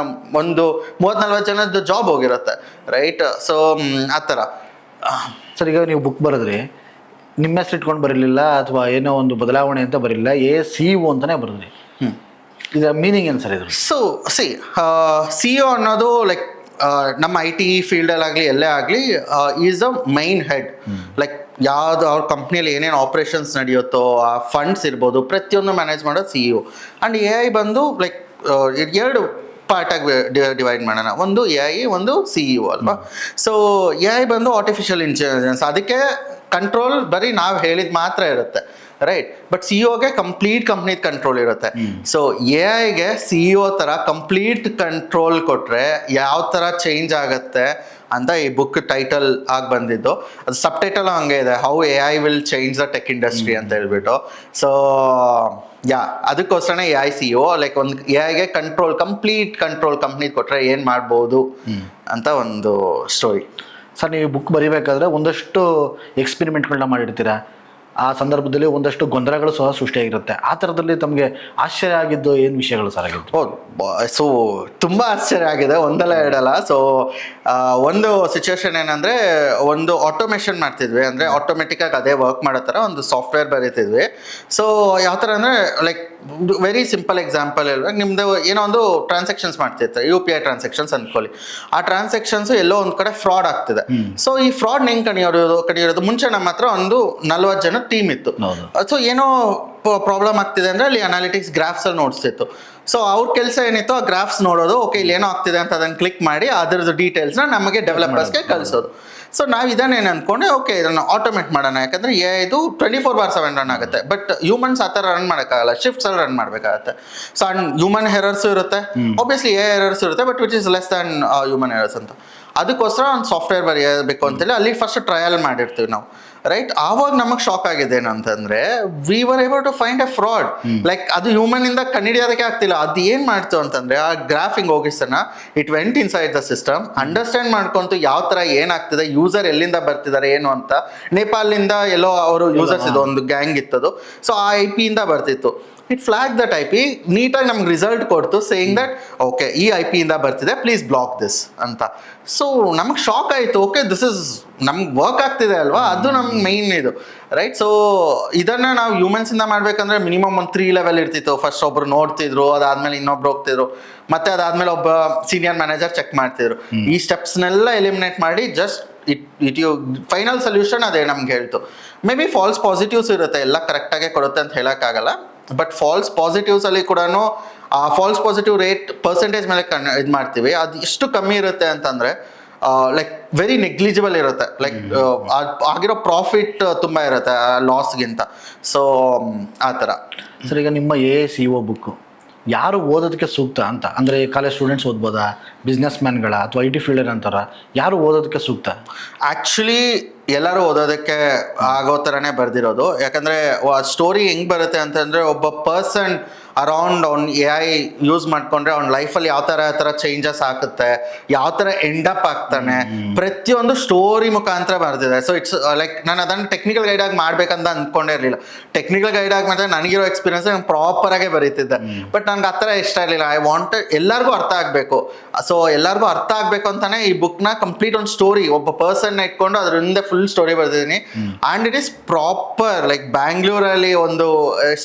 ಒಂದು 30-40 ಜನದ ಜಾಬ್ ಹೋಗಿರುತ್ತೆ, ರೈಟ್? ಸೊ ಆ ಥರ. ಸರ್, ಈಗ ನೀವು ಬುಕ್ ಬರೆದ್ರಿ, ನಿಮ್ಮ ಹೆಸರು ಇಟ್ಕೊಂಡು ಬರಲಿಲ್ಲ ಅಥವಾ ಏನೋ ಒಂದು ಬದಲಾವಣೆ ಅಂತ ಬರಲಿಲ್ಲ, CEO ಅಂತಾನೆ ಬರೆದ್ರಿ. ಇದರ ಮೀನಿಂಗ್ ಏನು ಸರ್ ಇದು? ಸೊ CEO ಅನ್ನೋದು ಲೈಕ್ ನಮ್ಮ ಐ ಟಿ ಫೀಲ್ಡಲ್ಲಾಗಲಿ ಎಲ್ಲೇ ಆಗಲಿ is a main head. Like ಯಾವುದು ಅವ್ರ ಕಂಪ್ನಿಯಲ್ಲಿ ಏನೇನು ಆಪ್ರೇಷನ್ಸ್ ನಡೆಯುತ್ತೋ, ಆ ಫಂಡ್ಸ್ ಇರ್ಬೋದು, ಪ್ರತಿಯೊಂದು ಮ್ಯಾನೇಜ್ ಮಾಡೋದು CEO. ಆ್ಯಂಡ್ AI ಬಂದು ಲೈಕ್ ಎರಡು ಪಾರ್ಟಾಗಿ ಡಿವೈಡ್ ಮಾಡೋಣ. ಒಂದು AI, ಒಂದು CEO ಅಲ್ವಾ. ಸೊ AI ಬಂದು ಆರ್ಟಿಫಿಷಿಯಲ್ ಇಂಟೆಲಿಜೆನ್ಸ್, ಅದಕ್ಕೆ ಕಂಟ್ರೋಲ್ ಬರೀ ನಾವು ಹೇಳಿದ ಮಾತ್ರ ಇರುತ್ತೆ, ರೈಟ್. ಬಟ್ CEOಗೆ ಕಂಪ್ಲೀಟ್ ಕಂಪ್ನಿದ ಕಂಟ್ರೋಲ್ ಇರುತ್ತೆ. ಸೊ AI CEO ಥರ ಕಂಪ್ಲೀಟ್ ಕಂಟ್ರೋಲ್ ಕೊಟ್ಟರೆ ಯಾವ ಥರ ಚೇಂಜ್ ಆಗುತ್ತೆ ಅಂತ ಈ ಬುಕ್ ಟೈಟಲ್ ಆಗಿ ಬಂದಿದ್ದು. ಅದು ಸಬ್ ಟೈಟಲ್ ಹಂಗೆ ಇದೆ, how AI will change the tech industry ಅಂತ ಹೇಳ್ಬಿಟ್ಟು. ಸೊ ಅದಕ್ಕೋಸ್ಕರನೇ AI CEO ಲೈಕ್ ಒಂದು AIಗೆ ಕಂಪ್ಲೀಟ್ ಕಂಟ್ರೋಲ್ ಕಂಪ್ನಿ ಕೊಟ್ಟರೆ ಏನು ಮಾಡ್ಬೋದು ಅಂತ ಒಂದು ಸ್ಟೋರಿ. ಸರ್, ನೀವು ಬುಕ್ ಬರೀಬೇಕಾದ್ರೆ ಒಂದಷ್ಟು ಎಕ್ಸ್ಪೆರಿಮೆಂಟ್ಗಳನ್ನ ಮಾಡಿರ್ತೀರಾ. ಆ ಸಂದರ್ಭದಲ್ಲಿ ಒಂದಷ್ಟು ಗೊಂದಲಗಳು ಸಹ ಸೃಷ್ಟಿಯಾಗಿರುತ್ತೆ. ಆ ಥರದಲ್ಲಿ ತಮಗೆ ಆಶ್ಚರ್ಯ ಆಗಿದ್ದು ಏನು ವಿಷಯಗಳು ಸರ್ ಆಗಿತ್ತು? ಸೊ ತುಂಬ ಆಶ್ಚರ್ಯ ಆಗಿದೆ, ಒಂದಲ್ಲ ಎರಡಲ್ಲ. ಸೊ ಒಂದು ಸಿಚುವೇಶನ್ ಏನಂದರೆ, ಒಂದು ಆಟೋಮೇಷನ್ ಮಾಡ್ತಿದ್ವಿ, ಅಂದರೆ ಆಟೋಮೆಟಿಕ್ಕಾಗಿ ಅದೇ ವರ್ಕ್ ಮಾಡೋ ಥರ ಒಂದು ಸಾಫ್ಟ್ವೇರ್ ಬರೀತಿದ್ವಿ. ಸೊ ಯಾವ ಥರ ಅಂದರೆ ಲೈಕ್ ವೆರಿ ಸಿಂಪಲ್ ಎಕ್ಸಾಂಪಲ್ ಹೇಳ್ಬೇಕು, ನಿಮ್ಮದು ಏನೋ ಒಂದು ಟ್ರಾನ್ಸಾಕ್ಷನ್ಸ್ ಮಾಡ್ತಿರ್ತಾರೆ, UPI ಟ್ರಾನ್ಸಾಕ್ಷನ್ಸ್ ಅಂದ್ಕೊಳ್ಳಿ. ಆ ಟ್ರಾನ್ಸಾಕ್ಷನ್ಸ್ ಎಲ್ಲೋ ಒಂದು ಕಡೆ ಫ್ರಾಡ್ ಆಗ್ತಿದೆ. ಸೊ ಈ ಫ್ರಾಡ್ ಹೆಂಗೆ ಕಡಿಯೋದು ಮುಂಚೆ ನಮ್ಮ ಹತ್ರ ಒಂದು 40 ಜನ ಟೀಮ್ ಇತ್ತು. ಸೊ ಏನೋ ಪ್ರಾಬ್ಲಮ್ ಆಗ್ತಿದೆ ಅಂದರೆ ಅಲ್ಲಿ ಅನಾಲಿಟಿಕ್ಸ್ ಗ್ರಾಫ್ಸ್ ಅಲ್ಲಿ ನೋಡ್ತಿತ್ತು. ಸೊ ಅವ್ರ ಕೆಲಸ ಏನಿತ್ತು, ಆ ಗ್ರಾಫ್ಸ್ ನೋಡೋದು, ಓಕೆ ಇಲ್ಲಿ ಏನೋ ಆಗ್ತಿದೆ ಅಂತ ಅದನ್ನು ಕ್ಲಿಕ್ ಮಾಡಿ ಅದರದ್ದು ಡೀಟೇಲ್ಸ್ನ ನಮಗೆ ಡೆವಲಪರ್ಸ್ಗೆ ಕಳಿಸೋದು. ಸೊ ನಾವು ಇದನ್ನೇನು ಅಂದ್ಕೊಂಡೆ, ಓಕೆ ಇದನ್ನು ಆಟೋಮೇಟ್ ಮಾಡೋಣ, ಯಾಕಂದರೆ ಇದು 24/7 ರನ್ ಆಗುತ್ತೆ. ಬಟ್ ಹ್ಯೂಮನ್ಸ್ ಆ ಥರ ರನ್ ಮಾಡೋಕ್ಕಾಗಲ್ಲ, ಶಿಫ್ಟ್ಸಲ್ಲಿ ರನ್ ಮಾಡಬೇಕಾಗತ್ತೆ. ಸೊ ಹ್ಯೂಮನ್ ಎರರ್ಸು ಇರುತ್ತೆ, ಆಬ್ವಿಯಸ್ಲಿ AI ಎರರ್ಸ್ ಇರುತ್ತೆ, but which is less than human errors ಅಂತ. ಅದಕ್ಕೋಸ್ಕರ ಒಂದು ಸಾಫ್ಟ್ವೇರ್ ಬರೆಯಬೇಕು ಅಂತೇಳಿ ಅಲ್ಲಿ ಫಸ್ಟ್ ಟ್ರಯಲ್ ಮಾಡಿರ್ತೀವಿ ನಾವು, ರೈಟ್. ಆವಾಗ ನಮಗೆ ಶಾಕ್ ಆಗಿದೆ ಏನಂತಂದ್ರೆ, we were able to find a fraud. Like ಅದು ಹ್ಯೂಮನ್ ಇಂದ ಕಂಡುಹಿಡಿಯೋದಕ್ಕೆ ಆಗ್ತಿಲ್ಲ. ಅದು ಏನ್ ಮಾಡ್ತು ಅಂತಂದ್ರೆ, ಆ ಗ್ರಾಫಿಂಗ್ ಹೋಗಿಸ್ತನ it went inside the system, understand ಮಾಡ್ಕೊಂತು ಯಾವ ತರ ಏನಾಗ್ತಿದೆ, ಯೂಸರ್ ಎಲ್ಲಿಂದ ಬರ್ತಿದ್ದಾರೆ ಏನು ಅಂತ. ನೇಪಾಳದಿಂದ ಎಲ್ಲೋ ಅವರು ಯೂಸರ್ಸ್ ಇದು ಒಂದು ಗ್ಯಾಂಗ್ ಇತ್ತದು. ಸೊ ಆ IP ಇಂದ ಬರ್ತಿತ್ತು. ಇಟ್ ಫ್ಲಾಗ್ ದಟ್ IP, ನೀಟಾಗಿ ನಮ್ಗೆ ರಿಸಲ್ಟ್ ಕೊಡ್ತು, ಸೇಯಿಂಗ್ ದಟ್ ಓಕೆ ಈ IP ಇಂದ ಬರ್ತಿದೆ, ಪ್ಲೀಸ್ ಬ್ಲಾಕ್ ದಿಸ್ ಅಂತ. ಸೊ ನಮಗೆ ಶಾಕ್ ಆಯಿತು, ಓಕೆ ದಿಸ್ ಇಸ್ ನಮ್ಗೆ ವರ್ಕ್ ಆಗ್ತಿದೆ ಅಲ್ವಾ, ಅದು ನಮ್ಗೆ ಮೈನ್ ಇದು, ರೈಟ್. ಸೊ ಇದನ್ನು ನಾವು ಹ್ಯೂಮನ್ಸಿಂದ ಮಾಡಬೇಕಂದ್ರೆ ಮಿನಿಮಮ್ ಒಂದು 3 ಲೆವೆಲ್ ಇರ್ತಿತ್ತು. ಫಸ್ಟ್ ಒಬ್ರು ನೋಡ್ತಿದ್ರು, ಅದಾದ್ಮೇಲೆ ಇನ್ನೊಬ್ರು ಹೋಗ್ತಿದ್ರು, ಮತ್ತೆ ಅದಾದ್ಮೇಲೆ ಒಬ್ಬ ಸೀನಿಯರ್ ಮ್ಯಾನೇಜರ್ ಚೆಕ್ ಮಾಡ್ತಿದ್ರು. ಈ ಸ್ಟೆಪ್ಸ್ನೆಲ್ಲ ಎಲಿಮಿನೇಟ್ ಮಾಡಿ just it you final solution ಅದೇ ನಮ್ಗೆ ಹೇಳ್ತು. ಮೇ ಬಿ ಫಾಲ್ಸ್ ಪಾಸಿಟಿವ್ಸ್ ಇರುತ್ತೆ, ಎಲ್ಲ ಕರೆಕ್ಟಾಗೆ ಕೊಡುತ್ತೆ ಅಂತ ಹೇಳೋಕ್ಕಾಗಲ್ಲ. ಬಟ್ ಫಾಲ್ಸ್ ಪಾಸಿಟಿವ್ಸ್ ಅಲ್ಲಿ ಕೂಡ ಆ ಫಾಲ್ಸ್ ಪಾಸಿಟಿವ್ ರೇಟ್ ಪರ್ಸೆಂಟೇಜ್ ಮೇಲೆ ಇದು ಮಾಡ್ತೀವಿ. ಅದು ಎಷ್ಟು ಕಮ್ಮಿ ಇರುತ್ತೆ ಅಂತಂದರೆ ಲೈಕ್ ವೆರಿ ನೆಗ್ಲಿಜಿಬಲ್ ಇರುತ್ತೆ. ಲೈಕ್ ಆಗಿರೋ ಪ್ರಾಫಿಟ್ ತುಂಬ ಇರುತ್ತೆ ಲಾಸ್ಗಿಂತ. ಸೊ ಆ ಥರ. ಸರ್, ಈಗ ನಿಮ್ಮ AI CEO ಬುಕ್ಕು ಯಾರು ಓದೋದಕ್ಕೆ ಸೂಕ್ತ ಅಂತ? ಅಂದರೆ ಕಾಲೇಜ್ ಸ್ಟೂಡೆಂಟ್ಸ್ ಓದ್ಬೋದಾ, ಬಿಸ್ನೆಸ್ ಮ್ಯಾನ್ಗಳ, ಅಥವಾ IT ಫೀಲ್ಡರ್ ಅಂತಾರ, ಯಾರು ಓದೋದಕ್ಕೆ ಸೂಕ್ತ? ಆ್ಯಕ್ಚುಲಿ ಎಲ್ಲರೂ ಓದೋದಕ್ಕೆ ಆಗೋ ಥರನೇ ಬರೆದಿರೋದು. ಯಾಕಂದರೆ ಸ್ಟೋರಿ ಹೆಂಗೆ ಬರುತ್ತೆ ಅಂತಂದರೆ, ಒಬ್ಬ ಪರ್ಸನ್ ಅರೌಂಡ್ ಅವ್ನು AI ಯೂಸ್ ಮಾಡಿಕೊಂಡ್ರೆ ಅವ್ನ ಲೈಫಲ್ಲಿ ಯಾವ ಥರ ಚೇಂಜಸ್ ಆಗುತ್ತೆ, ಯಾವ ಥರ ಎಂಡಪ್ ಆಗ್ತಾನೆ, ಪ್ರತಿಯೊಂದು ಸ್ಟೋರಿ ಮುಖಾಂತರ ಬರೆದಿದೆ. ಸೊ ಇಟ್ಸ್ ಲೈಕ್ ನಾನು ಅದನ್ನು ಟೆಕ್ನಿಕಲ್ ಗೈಡಾಗಿ ಮಾಡ್ಬೇಕಂತ ಅಂದ್ಕೊಂಡೇ ಇರಲಿಲ್ಲ. ಟೆಕ್ನಿಕಲ್ ಗೈಡಾಗಿ ಮಾಡಿದ್ರೆ ನನಗಿರೋ ಎಕ್ಸ್ಪೀರಿಯನ್ಸ್ ನಾನು ಪ್ರಾಪರಾಗೆ ಬರೀತಿದ್ದೆ. ಬಟ್ ನನಗೆ ಆ ಥರ ಇಷ್ಟ ಇರಲಿಲ್ಲ. ಐ ವಾಂಟೆಡ್ ಎಲ್ಲರಿಗೂ ಅರ್ಥ ಆಗಬೇಕು. ಸೊ ಎಲ್ಲರಿಗೂ ಅರ್ಥ ಆಗಬೇಕು ಅಂತಾನೆ ಈ ಬುಕ್ನ ಕಂಪ್ಲೀಟ್ ಒಂದು ಸ್ಟೋರಿ, ಒಬ್ಬ ಪರ್ಸನ್ನ ಇಟ್ಕೊಂಡು ಅದರಿಂದ ಫುಲ್ ಸ್ಟೋರಿ ಬರೆದಿದ್ದೀನಿ. And it is proper like ಬ್ಯಾಂಗ್ಳೂರಲ್ಲಿ ಒಂದು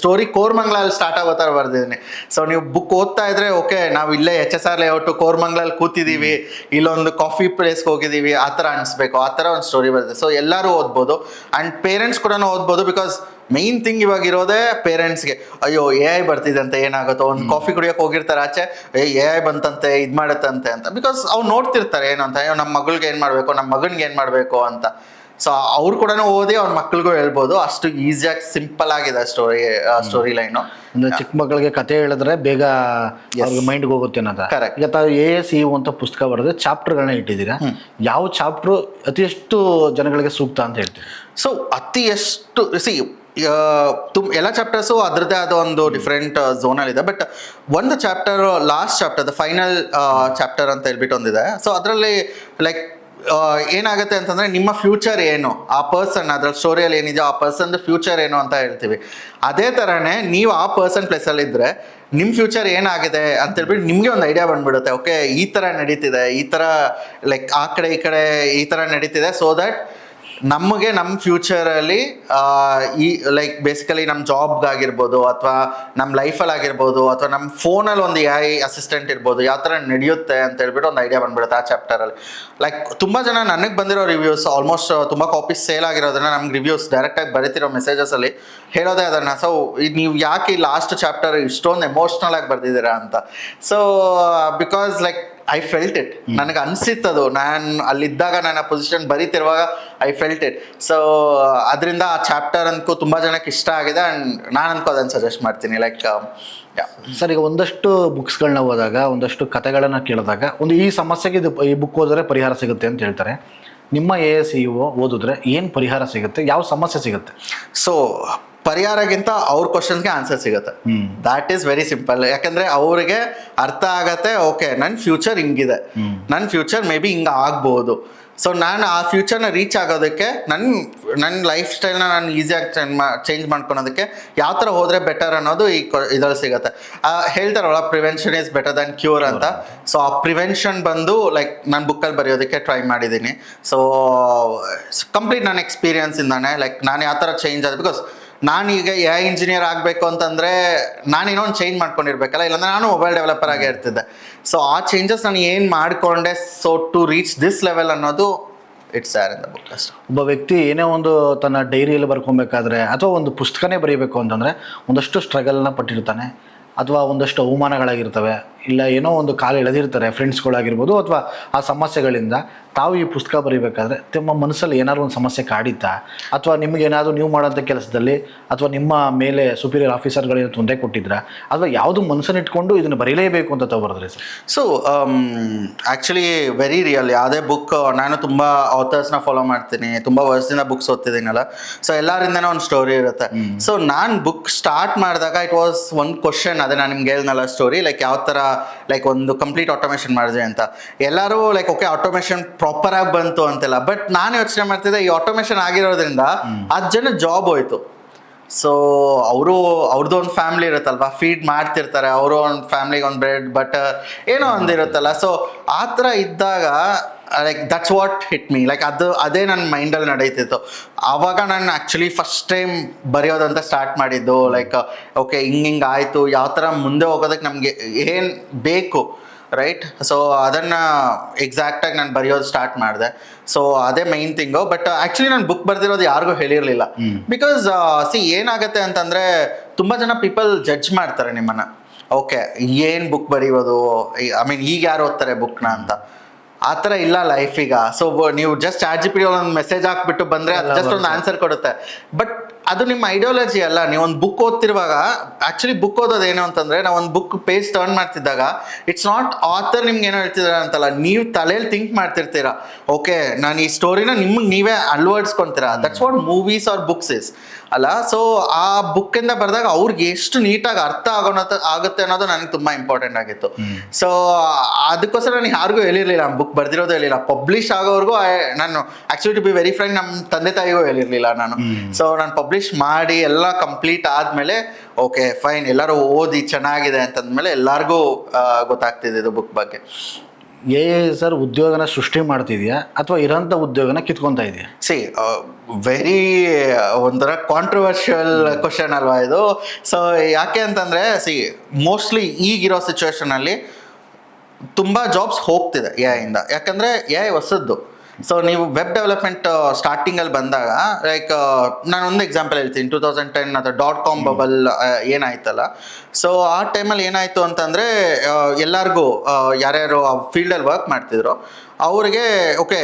ಸ್ಟೋರಿ ಕೋರ್ಮಂಗ್ಲಲ್ಲಿ ಸ್ಟಾರ್ಟ್ ಆಗೋ ಥರ ಬರ್ದಿದ್ದೀನಿ. ಸೊ ನೀವು ಬುಕ್ ಓದ್ತಾ ಇದ್ರೆ, ಓಕೆ ನಾವು ಇಲ್ಲೇ HSR ಲೇಔಟ್ ಕೋರ್ಮಂಗ್ಲಲ್ಲಿ ಕೂತಿದ್ದೀವಿ, ಇಲ್ಲೊಂದು ಕಾಫಿ ಪ್ಲೇಸ್ಗೆ ಹೋಗಿದ್ದೀವಿ, ಆ ಥರ ಅನಿಸ್ಬೇಕು. ಆ ಥರ ಒಂದು ಸ್ಟೋರಿ ಬರ್ತದೆ. ಸೊ ಎಲ್ಲರೂ ಓದ್ಬೋದು, ಆ್ಯಂಡ್ ಪೇರೆಂಟ್ಸ್ ಕೂಡ ಓದ್ಬೋದು. ಬಿಕಾಸ್ ಮೈನ್ ಥಿಂಗ್ ಇವಾಗ ಇರೋದೇ ಪೇರೆಂಟ್ಸ್ಗೆ, ಅಯ್ಯೋ AI ಬರ್ತಿದಂತೆ ಏನಾಗುತ್ತೋ, ಒಂದು ಕಾಫಿ ಕುಡಿಯೋಕೆ ಹೋಗಿರ್ತಾರೆ ಆಚೆ, AI ಬಂತಂತೆ ಇದು ಮಾಡುತ್ತಂತೆ ಅಂತ. ಬಿಕಾಸ್ ಅವ್ರು ನೋಡ್ತಿರ್ತಾರೆ ಏನು ಅಂತ, ಅಯ್ಯೋ ನಮ್ಮ ಮಗಳಿಗೆ ಏನು ಮಾಡಬೇಕು, ನಮ್ಮ ಮಗನಿಗೆ ಏನು ಮಾಡಬೇಕು ಅಂತ. ಸೊ ಅವ್ರು ಕೂಡ ಓದಿ ಅವ್ರ ಮಕ್ಳಿಗೂ ಹೇಳ್ಬೋದು. ಅಷ್ಟು ಈಸಿಯಾಗಿ ಸಿಂಪಲ್ ಆಗಿದೆ ಸ್ಟೋರಿ ಲೈನು. ಅಂದ್ರೆ ಚಿಕ್ಕ ಮಕ್ಕಳಿಗೆ ಕತೆ ಹೇಳಿದ್ರೆ ಬೇಗ ಅವ್ರಿಗೆ ಮೈಂಡ್ಗೆ ಹೋಗುತ್ತೆ ಅನ್ನೋದ. ಕರೆಕ್ಟ್. ಈಗ ತಾವು AI CEO ಅಂತ ಪುಸ್ತಕ ಬರೆದ್ರೆ ಚಾಪ್ಟರ್ಗಳನ್ನ ಇಟ್ಟಿದ್ದೀರಾ, ಯಾವ ಚಾಪ್ಟರ್ ಅತಿ ಎಷ್ಟು ಜನಗಳಿಗೆ ಸೂಕ್ತ ಅಂತ ಹೇಳ್ತೀವಿ? ಸೊ ಅತಿ ಎಷ್ಟು ಎಲ್ಲ ಚಾಪ್ಟರ್ಸು ಅದರದ್ದೇ ಆದ ಒಂದು ಡಿಫ್ರೆಂಟ್ ಝೋನಲ್ಲಿ ಇದೆ. ಬಟ್ ಒಂದು chapter, last chapter, the final chapter ಅಂತ ಹೇಳ್ಬಿಟ್ಟು ಒಂದಿದೆ. ಸೊ ಅದರಲ್ಲಿ ಲೈಕ್ ಏನಾಗುತ್ತೆ ಅಂತಂದರೆ, ನಿಮ್ಮ ಫ್ಯೂಚರ್ ಏನು, ಆ ಪರ್ಸನ್ ಅದರ ಸ್ಟೋರಿಯಲ್ಲಿ ಏನಿದೆಯೋ ಆ ಪರ್ಸನ್ದು ಫ್ಯೂಚರ್ ಏನು ಅಂತ ಹೇಳ್ತೀವಿ. ಅದೇ ಥರನೇ ನೀವು ಆ ಪರ್ಸನ್ ಪ್ಲೇಸಲ್ಲಿದ್ದರೆ ನಿಮ್ಮ ಫ್ಯೂಚರ್ ಏನಾಗಿದೆ ಅಂತೇಳ್ಬಿಟ್ಟು ನಿಮಗೆ ಒಂದು ಐಡಿಯಾ ಬಂದ್ಬಿಡುತ್ತೆ. ಓಕೆ ಈ ಥರ ನಡೀತಿದೆ, ಈ ಥರ ಲೈಕ್ ಆ ಕಡೆ ಈ ಕಡೆ ಈ ಥರ ನಡೀತಿದೆ. ಸೊ ದಟ್ ನಮಗೆ ನಮ್ಮ ಫ್ಯೂಚರಲ್ಲಿ ಈ ಲೈಕ್ ಬೇಸಿಕಲಿ ನಮ್ಮ ಜಾಬ್ಗಾಗಿರ್ಬೋದು ಅಥವಾ ನಮ್ಮ ಲೈಫಲ್ಲಿ ಆಗಿರ್ಬೋದು ಅಥವಾ ನಮ್ಮ ಫೋನಲ್ಲಿ ಒಂದು AI ಅಸಿಸ್ಟೆಂಟ್ ಇರ್ಬೋದು, ಯಾವ ಥರ ನಡೆಯುತ್ತೆ ಅಂತ ಹೇಳ್ಬಿಟ್ಟು ಒಂದು ಐಡಿಯಾ ಬಂದ್ಬಿಡುತ್ತೆ ಆ ಚಾಪ್ಟರಲ್ಲಿ. ಲೈಕ್ ತುಂಬ ಜನ ನನಗೆ ಬಂದಿರೋ ರಿವ್ಯೂಸ್ ಆಲ್ಮೋಸ್ಟ್ ತುಂಬ ಕಾಪೀಸ್ ಸೇಲ್ ಆಗಿರೋದನ್ನ ನಮ್ಗೆ ರಿವ್ಯೂಸ್ ಡೈರೆಕ್ಟಾಗಿ ಬರೀತಿರೋ ಮೆಸೇಜಸಲ್ಲಿ ಹೇಳೋದೇ ಅದನ್ನು. ಸೊ ನೀವು ಯಾಕೆ ಈ ಲಾಸ್ಟ್ ಚಾಪ್ಟರ್ ಇಷ್ಟೊಂದು ಎಮೋಷ್ನಲ್ ಆಗಿ ಬರ್ದಿದ್ದೀರಾ ಅಂತ. So because like I felt it, ನನಗೆ ಅನಿಸಿತ್ತದು, ನಾನು ಅಲ್ಲಿದ್ದಾಗ ನಾನು ಆ ಪೊಸಿಷನ್ ಬರೀತಿರುವಾಗ ಐ ಫೆಲ್ಟ್ ಇಟ್. ಸೊ ಅದರಿಂದ ಆ ಚಾಪ್ಟರ್ ಅನ್ಕೋ ತುಂಬ ಜನಕ್ಕೆ ಇಷ್ಟ ಆಗಿದೆ ಆ್ಯಂಡ್ ನಾನು ಅನ್ಕೋ ಅದನ್ನು ಸಜೆಸ್ಟ್ ಮಾಡ್ತೀನಿ. ಲೈಕ್ ಸರ್, ಈಗ ಒಂದಷ್ಟು ಬುಕ್ಸ್ಗಳನ್ನ ಓದಾಗ, ಒಂದಷ್ಟು ಕಥೆಗಳನ್ನು ಕೇಳಿದಾಗ ಈ ಸಮಸ್ಯೆಗೆ ಈ ಬುಕ್ ಓದಿದ್ರೆ ಪರಿಹಾರ ಸಿಗುತ್ತೆ ಅಂತ ಹೇಳ್ತಾರೆ. ನಿಮ್ಮ ASEO ಓದಿದ್ರೆ ಏನು ಪರಿಹಾರ ಸಿಗುತ್ತೆ, ಯಾವ ಸಮಸ್ಯೆ ಸಿಗುತ್ತೆ? ಸೊ ಪರಿಹಾರಕ್ಕಿಂತ ಅವ್ರ ಕ್ವಶನ್ಸ್ಗೆ ಆನ್ಸರ್ ಸಿಗುತ್ತೆ. That is very simple. ಯಾಕಂದ್ರೆ ಅವ್ರಿಗೆ ಅರ್ಥ ಆಗತ್ತೆ, ಓಕೆ ನನ್ನ ಫ್ಯೂಚರ್ ಹಿಂಗಿದೆ, ನನ್ನ ಫ್ಯೂಚರ್ ಮೇ ಬಿ ಹಿಂಗೆ ಆಗ್ಬೋದು. ಸೊ ನಾನು ಆ ಫ್ಯೂಚರ್ನ ರೀಚ್ ಆಗೋದಕ್ಕೆ ನನ್ನ ಲೈಫ್ ಸ್ಟೈಲ್ನ ನಾನು ಈಸಿಯಾಗಿ ಚೇಂಜ್ ಮಾಡ್ಕೊಳೋದಕ್ಕೆ ಯಾವ ಥರ ಹೋದರೆ ಬೆಟರ್ ಅನ್ನೋದು ಇದ್ರಲ್ಲಿ ಸಿಗುತ್ತೆ. ಹೇಳ್ತಾರಲ್ಲ, prevention is better than cure ಅಂತ. ಸೊ ಆ ಪ್ರಿವೆನ್ಷನ್ ಬಂದು ಲೈಕ್ ನಾನು ಬುಕ್ಕಲ್ಲಿ ಬರೆಯೋದಕ್ಕೆ ಟ್ರೈ ಮಾಡಿದ್ದೀನಿ. ಸೊ ಕಂಪ್ಲೀಟ್ ನನ್ನ ಎಕ್ಸ್ಪೀರಿಯನ್ಸಿಂದಾನೆ ಲೈಕ್ ನಾನು ಯಾವ ಥರ ಚೇಂಜ್ ಆದ, ಬಿಕಾಸ್ ನಾನೀಗ AI ಇಂಜಿನಿಯರ್ ಆಗಬೇಕು ಅಂತಂದರೆ ನಾನು ಇನ್ನೊಂದು ಚೇಂಜ್ ಮಾಡ್ಕೊಂಡಿರ್ಬೇಕಲ್ಲ, ಇಲ್ಲಾಂದ್ರೆ ನಾನು ಮೊಬೈಲ್ ಡೆವಲಪರ್ ಆಗೇ ಇರ್ತಿದ್ದೆ. ಸೊ ಆ ಚೇಂಜಸ್ ನಾನು ಏನು ಮಾಡಿಕೊಂಡೆ, so to reach this level ಅನ್ನೋದು it's are in the book ಅಷ್ಟೇ. ಒಬ್ಬ ವ್ಯಕ್ತಿ ಏನೇ ಒಂದು ತನ್ನ ಡೈರಿಯಲ್ಲಿ ಬರ್ಕೊಬೇಕಾದ್ರೆ ಅಥವಾ ಒಂದು ಪುಸ್ತಕನೇ ಬರೀಬೇಕು ಅಂತಂದರೆ ಒಂದಷ್ಟು ಸ್ಟ್ರಗಲ್ನ ಪಟ್ಟಿರ್ತಾನೆ, ಅಥವಾ ಒಂದಷ್ಟು ಅವಮಾನಗಳಾಗಿರ್ತವೆ, ಇಲ್ಲ ಏನೋ ಒಂದು ಕಾಲು ಎಳೆದಿರ್ತಾರೆ ಫ್ರೆಂಡ್ಸ್ಗಳಾಗಿರ್ಬೋದು, ಅಥವಾ ಆ ಸಮಸ್ಯೆಗಳಿಂದ ತಾವು ಈ ಪುಸ್ತಕ ಬರೀಬೇಕಾದ್ರೆ ನಿಮ್ಮ ಮನಸ್ಸಲ್ಲಿ ಏನಾದ್ರು ಒಂದು ಸಮಸ್ಯೆ ಕಾಡಿತ್ತಾ, ಅಥವಾ ನಿಮಗೇನಾದರೂ ನೀವು ಮಾಡೋಂಥ ಕೆಲಸದಲ್ಲಿ ಅಥವಾ ನಿಮ್ಮ ಮೇಲೆ ಸುಪೀರಿಯರ್ ಆಫೀಸರ್ಗಳೇನು ತೊಂದರೆ ಕೊಟ್ಟಿದ್ರಾ, ಅಥವಾ ಯಾವುದು ಮನಸ್ಸನ್ನು ಇಟ್ಕೊಂಡು ಇದನ್ನು ಬರೀಲೇಬೇಕು ಅಂತ ತಾವು ಬರೆದ್ರಿ sir? So actually very real. ಯಾವುದೇ ಬುಕ್, ನಾನು ತುಂಬ ಆಥರ್ಸ್ನ ಫಾಲೋ ಮಾಡ್ತೀನಿ, ತುಂಬ ವರ್ಷದಿಂದ ಬುಕ್ಸ್ ಓದ್ತಿದ್ದೀನಲ್ಲ, ಸೊ ಎಲ್ಲರಿಂದನೇ ಒಂದು ಸ್ಟೋರಿ ಇರುತ್ತೆ. ಸೊ ನಾನು ಬುಕ್ ಸ್ಟಾರ್ಟ್ ಮಾಡಿದಾಗ ಇಟ್ ವಾಸ್ ಒಂದು ಕ್ವಶನ್, ಅದೇ ನಾನು ನಿಮ್ಗೆ ಹೇಳಿದ್ನಲ್ಲ ಸ್ಟೋರಿ, ಲೈಕ್ ಯಾವ ಥರ ಲೈಕ್ ಒಂದು ಕಂಪ್ಲೀಟ್ ಆಟೋಮೇಷನ್ ಮಾಡಿದೆ ಅಂತ. ಎಲ್ಲರೂ ಲೈಕ್ ಓಕೆ ಆಟೋಮೇಷನ್ ಪ್ರಾಪರ್ ಆಗಿ ಬಂತು ಅಂತೆಲ್ಲ, ಬಟ್ ನಾನು ಯೋಚನೆ ಮಾಡ್ತಿದ್ದೆ ಈ ಆಟೋಮೇಷನ್ ಆಗಿರೋದ್ರಿಂದ 10 ಜನ ಜಾಬ್ ಹೋಯ್ತು. ಸೊ ಅವ್ರದ್ದು ಒಂದು ಫ್ಯಾಮಿಲಿ ಇರುತ್ತಲ್ವಾ, ಫೀಡ್ ಮಾಡ್ತಿರ್ತಾರೆ, ಅವರು ಒಂದು ಫ್ಯಾಮಿಲಿಗೆ ಒಂದು ಬ್ರೆಡ್ ಬಟರ್ ಏನೋ ಒಂದಿರುತ್ತಲ್ಲ. ಸೊ ಆ ಥರ ಇದ್ದಾಗ like that's what hit me, like ಅದೇ ನನ್ನ ಮೈಂಡಲ್ಲಿ ನಡೀತಿತ್ತು. ಆವಾಗ ನಾನು ಆ್ಯಕ್ಚುಲಿ ಫಸ್ಟ್ ಟೈಮ್ ಬರೆಯೋದಂತ ಸ್ಟಾರ್ಟ್ ಮಾಡಿದ್ದು. ಲೈಕ್ ಓಕೆ ಹಿಂಗೆ ಆಯಿತು, ಯಾವ ಥರ ಮುಂದೆ ಹೋಗೋದಕ್ಕೆ ನಮಗೆ ಏನು ಬೇಕು, ರೈಟ್? ಸೊ ಅದನ್ನು ಎಕ್ಸಾಕ್ಟಾಗಿ ನಾನು ಬರೆಯೋದು ಸ್ಟಾರ್ಟ್ ಮಾಡಿದೆ. ಸೊ ಅದೇ ಮೈನ್ ಥಿಂಗು. ಬಟ್ ಆ್ಯಕ್ಚುಲಿ ನಾನು ಬುಕ್ ಬರ್ದಿರೋದು ಯಾರಿಗೂ ಹೇಳಿರಲಿಲ್ಲ. ಬಿಕಾಸ್ ಏನಾಗುತ್ತೆ ಅಂತಂದರೆ ತುಂಬ ಜನ ಪೀಪಲ್ ಜಡ್ಜ್ ಮಾಡ್ತಾರೆ ನಿಮ್ಮನ್ನು. ಓಕೆ ಏನು ಬುಕ್ ಬರೆಯೋದು, ಐ ಮೀನ್ ಈಗ ಯಾರು ಓದ್ತಾರೆ ಬುಕ್ನ ಅಂತ. ಆ ಥರ ಇಲ್ಲ ಲೈಫೀಗ. ಸೊ ನೀವು ಜಸ್ಟ್ ChatGPT ಒಂದು ಮೆಸೇಜ್ ಹಾಕ್ಬಿಟ್ಟು ಬಂದರೆ ಅದು ಜಸ್ಟ್ ಒಂದು ಆನ್ಸರ್ ಕೊಡುತ್ತೆ. ಬಟ್ ಅದು ನಿಮ್ಮ ಐಡಿಯಾಲಜಿ ಅಲ್ಲ. ನೀವು ಒಂದು ಬುಕ್ ಓದ್ತಿರುವಾಗ ಆ್ಯಕ್ಚುಲಿ ಬುಕ್ ಓದೋದು ಏನು ಅಂತಂದರೆ, ನಾವು ಒಂದು ಬುಕ್ ಪೇಜ್ ಟರ್ನ್ ಮಾಡ್ತಿದ್ದಾಗ ಇಟ್ಸ್ ನಾಟ್ ಆಥರ್ ನಿಮ್ಗೆ ಏನೋ ಹೇಳ್ತಿದ್ದಾರೆ ಅಂತಲ್ಲ, ನೀವು ತಲೆಯಲ್ಲಿ ಥಿಂಕ್ ಮಾಡ್ತಿರ್ತೀರ. ಓಕೆ ನಾನು ಈ ಸ್ಟೋರಿನ ನಿಮ್ಗೆ ನೀವೇ ಅಳವಡಿಸ್ಕೊತೀರಾ. That's what movies are books is ಅಲ್ಲ. ಸೊ ಆ ಬುಕ್ಕಿಂದ ಬರೆದಾಗ ಅವ್ರಿಗೆ ಎಷ್ಟು ನೀಟಾಗಿ ಅರ್ಥ ಆಗುತ್ತೆ ಅನ್ನೋದು ನನಗೆ ತುಂಬ ಇಂಪಾರ್ಟೆಂಟ್ ಆಗಿತ್ತು. ಸೊ ಅದಕ್ಕೋಸ್ಕರ ನಾನು ಯಾರಿಗೂ ಹೇಳಿರಲಿಲ್ಲ, ಬುಕ್ ಬರ್ದಿರೋದು ಹೇಳಿಲ್ಲ. ಪಬ್ಲಿಷ್ ಆಗೋವರೆಗೂ ನಾನು actually to be very frank ನಮ್ಮ ತಂದೆ ತಾಯಿಗೂ ಹೇಳಿರಲಿಲ್ಲ ನಾನು. ಸೊ ನಾನು ಪಬ್ಲಿಷ್ ಮಾಡಿ ಎಲ್ಲ ಕಂಪ್ಲೀಟ್ ಆದಮೇಲೆ ಓಕೆ ಫೈನ್ ಎಲ್ಲರೂ ಓದಿ ಚೆನ್ನಾಗಿದೆ ಅಂತಂದ್ಮೇಲೆ ಎಲ್ಲರಿಗೂ ಗೊತ್ತಾಗ್ತಿದ್ದು ಬುಕ್ ಬಗ್ಗೆ. ಸರ್ ಉದ್ಯೋಗನ ಸೃಷ್ಟಿ ಮಾಡ್ತಿದ್ಯಾ ಅಥವಾ ಇರೋಂಥ ಉದ್ಯೋಗನ ಕಿತ್ಕೊತಾ ಇದೆಯಾ? ಸಿ ವೆರಿ ಒಂಥರ ಕಾಂಟ್ರವರ್ಷಿಯಲ್ ಕ್ವಶನ್ ಅಲ್ವಾ ಇದು. ಸೊ ಯಾಕೆ ಅಂತಂದರೆ ಮೋಸ್ಟ್ಲಿ ಈಗಿರೋ ಸಿಚುವೇಶನಲ್ಲಿ ತುಂಬ ಜಾಬ್ಸ್ ಹೋಗ್ತಿದೆ AI ಇಂದ. ಯಾಕಂದರೆ AI ಹೊಸದ್ದು. ಸೊ ನೀವು ವೆಬ್ ಡೆವಲಪ್ಮೆಂಟ್ ಸ್ಟಾರ್ಟಿಂಗಲ್ಲಿ ಬಂದಾಗ ಲೈಕ್ ನಾನು ಒಂದು ಎಕ್ಸಾಂಪಲ್ ಹೇಳ್ತೀನಿ. 2010 ಅಥವಾ .com ಬಬಲ್ ಏನಾಯ್ತಲ್ಲ, ಸೊ ಆ ಟೈಮಲ್ಲಿ ಏನಾಯಿತು ಅಂತಂದರೆ ಎಲ್ಲರಿಗೂ ಯಾರ್ಯಾರು ಆ ಫೀಲ್ಡಲ್ಲಿ ವರ್ಕ್ ಮಾಡ್ತಿದ್ರು ಅವ್ರಿಗೆ ಓಕೆ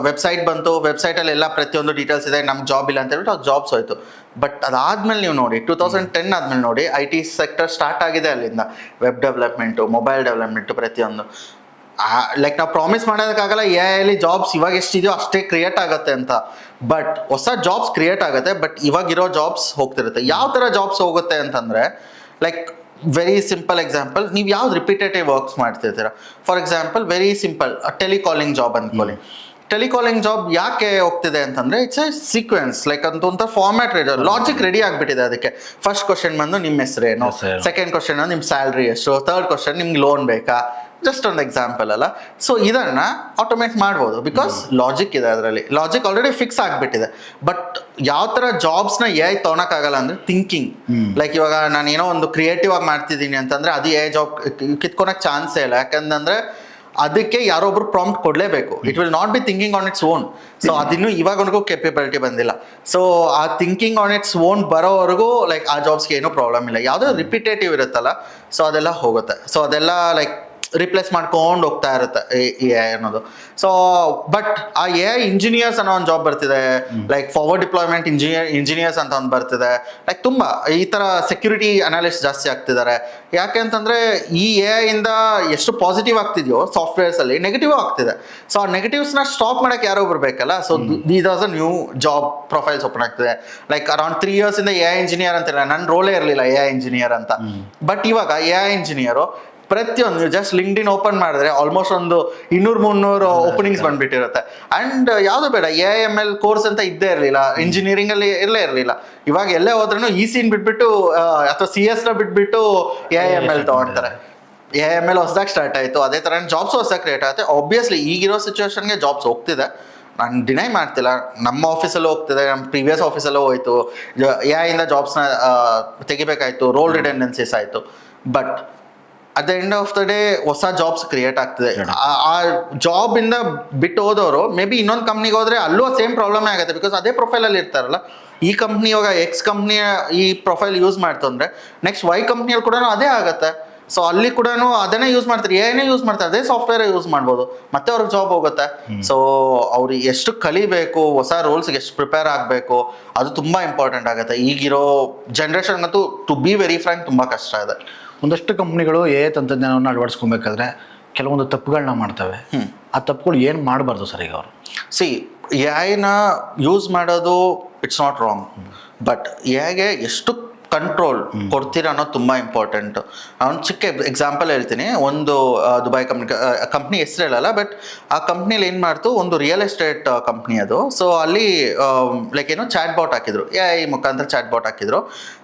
ವೆಬ್ಸೈಟ್ ಬಂತು, ವೆಬ್ಸೈಟಲ್ಲಿ ಎಲ್ಲ ಪ್ರತಿಯೊಂದು ಡೀಟೇಲ್ಸ್ ಇದೆ, ನಮ್ಗೆ ಜಾಬ್ ಇಲ್ಲ ಅಂತ ಹೇಳ್ಬಿಟ್ಟು ಅದು ಜಾಬ್ಸ್ ಹೋಯ್ತು. ಬಟ್ ಅದಾದಮೇಲೆ ನೀವು ನೋಡಿ 2010 ಆದಮೇಲೆ ನೋಡಿ IT ಸೆಕ್ಟರ್ ಸ್ಟಾರ್ಟ್ ಆಗಿದೆ. ಅಲ್ಲಿಂದ ವೆಬ್ ಡೆವಲಪ್ಮೆಂಟು, ಮೊಬೈಲ್ ಡೆವಲಪ್ಮೆಂಟು ಪ್ರತಿಯೊಂದು. ಲೈಕ್ ನಾವು ಪ್ರಾಮಿಸ್ ಮಾಡೋದಕ್ಕಾಗಲ್ಲ AI ಜಾಬ್ಸ್ ಇವಾಗ ಎಷ್ಟಿದೆಯೋ ಅಷ್ಟೇ ಕ್ರಿಯೇಟ್ ಆಗುತ್ತೆ ಅಂತ. ಬಟ್ ಹೊಸ ಜಾಬ್ಸ್ ಕ್ರಿಯೇಟ್ ಆಗುತ್ತೆ, ಬಟ್ ಇವಾಗಿರೋ ಜಾಬ್ಸ್ ಹೋಗ್ತಿರುತ್ತೆ. ಯಾವ ಥರ ಜಾಬ್ಸ್ ಹೋಗುತ್ತೆ ಅಂತಂದರೆ ಲೈಕ್ ವೆರಿ ಸಿಂಪಲ್ ಎಕ್ಸಾಂಪಲ್, ನೀವು ಯಾವ್ದು ರಿಪಿಟೇಟಿವ್ ವರ್ಕ್ಸ್ ಮಾಡ್ತಿರ್ತೀರ. For example very simple telecalling job ಅಂದ್ಕೊಳ್ಳಿ. ಟೆಲಿಕಾಲಿಂಗ್ ಜಾಬ್ ಯಾಕೆ ಹೋಗ್ತಿದೆ ಅಂತಂದರೆ ಇಟ್ಸ್ ಎ ಸೀಕ್ವೆನ್ಸ್, ಲೈಕ್ ಅಂತ ಫಾರ್ಮ್ಯಾಟ್ ರೆಡಿ, ಲಾಜಿಕ್ ರೆಡಿ ಆಗಿಬಿಟ್ಟಿದೆ. ಅದಕ್ಕೆ ಫಸ್ಟ್ ಕ್ವಶನ್ ಬಂದು ನಿಮ್ಮ ಹೆಸರೇನು, ಸೆಕೆಂಡ್ ಕ್ವಶನ್ ನಿಮ್ಮ ಸ್ಯಾಲ್ರಿ ಎಷ್ಟು, ಥರ್ಡ್ ಕ್ವಶನ್ ನಿಮ್ಗೆ ಲೋನ್ ಬೇಕಾ, ಜಸ್ಟ್ ಒಂದು ಎಕ್ಸಾಂಪಲ್ ಅಲ್ಲ. ಸೊ ಇದನ್ನ ಆಟೋಮೇಟ್ ಮಾಡ್ಬೋದು ಬಿಕಾಸ್ ಲಾಜಿಕ್ ಇದೆ ಅದರಲ್ಲಿ, ಲಾಜಿಕ್ ಆಲ್ರೆಡಿ ಫಿಕ್ಸ್ ಆಗಿಬಿಟ್ಟಿದೆ. ಬಟ್ ಯಾವ ಥರ ಜಾಬ್ಸ್ನ AI ತೊಗೊಳಕ್ಕಾಗಲ್ಲ ಅಂದರೆ ಥಿಂಕಿಂಗ್. ಲೈಕ್ ಇವಾಗ ನಾನು ಏನೋ ಒಂದು ಕ್ರಿಯೇಟಿವ್ ಆಗಿ ಮಾಡ್ತಿದ್ದೀನಿ ಅಂತಂದರೆ ಅದು AI ಜಾಬ್ ಕಿತ್ಕೊಳಕ್ಕೆ ಚಾನ್ಸೇ ಇಲ್ಲ. ಯಾಕಂತಂದರೆ ಅದಕ್ಕೆ ಯಾರೊಬ್ರು ಪ್ರಾಂಪ್ಟ್ ಕೊಡಲೇಬೇಕು. It will not be thinking on its own. So ಅದಿನ್ನೂ ಇವಾಗವರೆಗೂ ಕೆಪಬಿಲಿಟಿ ಬಂದಿಲ್ಲ. ಸೊ ಆ ಥಿಂಕಿಂಗ್ ಆನ್ ಇಟ್ಸ್ ಓನ್ ಬರೋವರೆಗೂ ಲೈಕ್ ಆ ಜಾಬ್ಸ್ಗೆ ಏನೂ ಪ್ರಾಬ್ಲಮ್ ಇಲ್ಲ. ಯಾವುದೋ ರಿಪಿಟೇಟಿವ್ ಇರುತ್ತಲ್ಲ, ಸೊ ಅದೆಲ್ಲ ಹೋಗುತ್ತೆ. ಸೊ ಅದೆಲ್ಲ ಲೈಕ್ ರಿಪ್ಲೇಸ್ ಮಾಡ್ಕೊಂಡು ಹೋಗ್ತಾ ಇರುತ್ತೆ AI ಅನ್ನೋದು. ಸೊ ಬಟ್ ಆ AI ಇಂಜಿನಿಯರ್ಸ್ ಅನ್ನೋ ಒಂದು ಜಾಬ್ ಬರ್ತಿದೆ, ಲೈಕ್ ಫಾರ್ವರ್ಡ್ ಡಿಪ್ಲಾಯ್ಮೆಂಟ್ ಇಂಜಿನಿಯರ್ಸ್ ಅಂತ ಒಂದು ಬರ್ತಿದೆ. ಲೈಕ್ ತುಂಬ ಈ ಥರ ಸೆಕ್ಯೂರಿಟಿ ಅನಾಲಿಸ್ಟ್ ಜಾಸ್ತಿ ಆಗ್ತಿದ್ದಾರೆ. ಯಾಕೆ ಅಂತಂದರೆ ಈ AI ಇಂದ ಎಷ್ಟು ಪಾಸಿಟಿವ್ ಆಗ್ತಿದೆಯೋ ಸಾಫ್ಟ್ವೇರ್ಸಲ್ಲಿ ನೆಗೆಟಿವ್ ಆಗ್ತಿದೆ. ಸೊ ಆ ನೆಗೆಟಿವ್ಸ್ನ ಸ್ಟಾಪ್ ಮಾಡೋಕ್ಕೆ ಯಾರೋ ಬರಬೇಕಲ್ಲ. So these as a new job profiles open ಆಗ್ತಿದೆ. ಲೈಕ್ ಅರೌಂಡ್ 3 years ಇಂದ AI ಇಂಜಿನಿಯರ್ ಅಂತಿಲ್ಲ, ನನ್ನ ರೋಲೇ ಇರಲಿಲ್ಲ AI ಇಂಜಿನಿಯರ್ ಅಂತ. ಬಟ್ ಇವಾಗ AI ಇಂಜಿನಿಯರು ಪ್ರತಿಯೊಂದು ನೀವು ಜಸ್ಟ್ ಲಿಂಕ್ಡ್ಇನ್ ಓಪನ್ ಮಾಡಿದ್ರೆ ಆಲ್ಮೋಸ್ಟ್ ಒಂದು 200-300 ಓಪನಿಂಗ್ಸ್ ಬಂದ್ಬಿಟ್ಟಿರುತ್ತೆ. ಆ್ಯಂಡ್ ಯಾವುದು ಬೇಡ, AI/ML ಕೋರ್ಸ್ ಅಂತ ಇದ್ದೇ ಇರಲಿಲ್ಲ, ಇಂಜಿನಿಯರಿಂಗಲ್ಲಿ ಇರಲಿಲ್ಲ. ಇವಾಗ ಎಲ್ಲೇ ಹೋದ್ರೂ EC ಬಿಟ್ಬಿಟ್ಟು ಅಥವಾ CS ಬಿಟ್ಬಿಟ್ಟು AI/ML ತೊಗೊಳ್ತಾರೆ. AI/ML ಹೊಸದಾಗಿ ಸ್ಟಾರ್ಟ್ ಆಯಿತು, ಅದೇ ಥರ ಜಾಬ್ಸ್ ಹೊಸದಾಗಿ ಕ್ರಿಯೇಟ್ ಆಗುತ್ತೆ. ಆಬ್ವಿಯಸ್ಲಿ ಈಗಿರೋ ಸಿಚುವೇಶನ್ಗೆ ಜಾಬ್ಸ್ ಹೋಗ್ತಿದೆ, ನಾನು ಡಿನೈ ಮಾಡ್ತಿಲ್ಲ. ನಮ್ಮ ಆಫೀಸಲ್ಲೂ ಹೋಗ್ತಿದೆ, ನಮ್ಮ ಪ್ರೀವಿಯಸ್ ಆಫೀಸಲ್ಲೂ ಹೋಯ್ತು. AI ಇಂದ ಜಾಬ್ಸ್ನ ತೆಗಿಬೇಕಾಯ್ತು, ರೋಲ್ ರಿಡೆಂಡೆನ್ಸೀಸ್ ಆಯಿತು. But at the end of the day ಹೊಸ ಜಾಬ್ಸ್ ಕ್ರಿಯೇಟ್ ಆಗ್ತಿದೆ. ಆ ಜಾಬಿಂದ ಬಿಟ್ಟು ಹೋದವರು ಮೇ ಬಿ ಇನ್ನೊಂದು ಕಂಪ್ನಿಗೆ ಹೋದರೆ ಅಲ್ಲೂ ಸೇಮ್ ಪ್ರಾಬ್ಲಮೇ ಆಗುತ್ತೆ. ಬಿಕಾಸ್ ಅದೇ ಪ್ರೊಫೈಲಲ್ಲಿ ಇರ್ತಾರಲ್ಲ. ಈ ಕಂಪ್ನಿ ಇವಾಗ X ಕಂಪ್ನಿಯ ಈ ಪ್ರೊಫೈಲ್ ಯೂಸ್ ಮಾಡ್ತು ಅಂದರೆ ನೆಕ್ಸ್ಟ್ Y ಕಂಪ್ನಿಯಲ್ಲಿ ಕೂಡ ಅದೇ ಆಗುತ್ತೆ. ಸೊ ಅಲ್ಲಿ ಕೂಡ ಅದನ್ನೇ ಯೂಸ್ ಮಾಡ್ತಾರೆ, ಏನೇ ಯೂಸ್ ಮಾಡ್ತಾರೆ, ಅದೇ ಸಾಫ್ಟ್ವೇರ್ ಯೂಸ್ ಮಾಡ್ಬೋದು, ಮತ್ತೆ ಅವ್ರಿಗೆ ಜಾಬ್ ಹೋಗುತ್ತೆ. ಸೊ ಅವ್ರು ಎಷ್ಟು ಕಲಿಬೇಕು, ಹೊಸ ರೋಲ್ಸ್ಗೆ ಎಷ್ಟು ಪ್ರಿಪೇರ್ ಆಗಬೇಕು, ಅದು ತುಂಬ ಇಂಪಾರ್ಟೆಂಟ್ ಆಗುತ್ತೆ. ಈಗಿರೋ ಜನ್ರೇಷನ್ಗಂತೂ ಟು ಬಿ ವೆರಿ ಫ್ರ್ಯಾಂಕ್ ತುಂಬ ಕಷ್ಟ ಇದೆ. ಒಂದಷ್ಟು ಕಂಪ್ನಿಗಳು AI ತಂತ್ರಜ್ಞಾನವನ್ನು ಅಳವಡಿಸ್ಕೊಬೇಕಾದ್ರೆ ಕೆಲವೊಂದು ತಪ್ಪುಗಳನ್ನ ಮಾಡ್ತವೆ. ಆ ತಪ್ಪುಗಳು ಏನು ಮಾಡಬಾರ್ದು ಸರ್ ಈಗ ಅವರು? ಸಿ AIನ ಯೂಸ್ ಮಾಡೋದು ಇಟ್ಸ್ ನಾಟ್ ರಾಂಗ್, ಬಟ್ AIಗೆ ಎಷ್ಟು ಕಂಟ್ರೋಲ್ ಕೊಡ್ತೀರ ಅನ್ನೋದು ತುಂಬ ಇಂಪಾರ್ಟೆಂಟ್. ನಾನು ಚಿಕ್ಕ ಎಕ್ಸಾಂಪಲ್ ಹೇಳ್ತೀನಿ. ಒಂದು ದುಬೈ ಕಂಪ್ನಿ ಹೆಸರು ಹೇಳಲ್ಲ, ಬಟ್ ಆ ಕಂಪ್ನಿಲಿ ಏನು ಮಾಡ್ತು, ಒಂದು ರಿಯಲ್ ಎಸ್ಟೇಟ್ ಕಂಪ್ನಿ ಅದು. ಸೊ ಅಲ್ಲಿ ಲೈಕ್ ಏನೋ ಚಾಟ್ ಬಾಟ್ ಹಾಕಿದ್ರು, AI ಮುಖಾಂತರ ಚಾಟ್ ಬಾಟ್ ಹಾಕಿದ್ರು.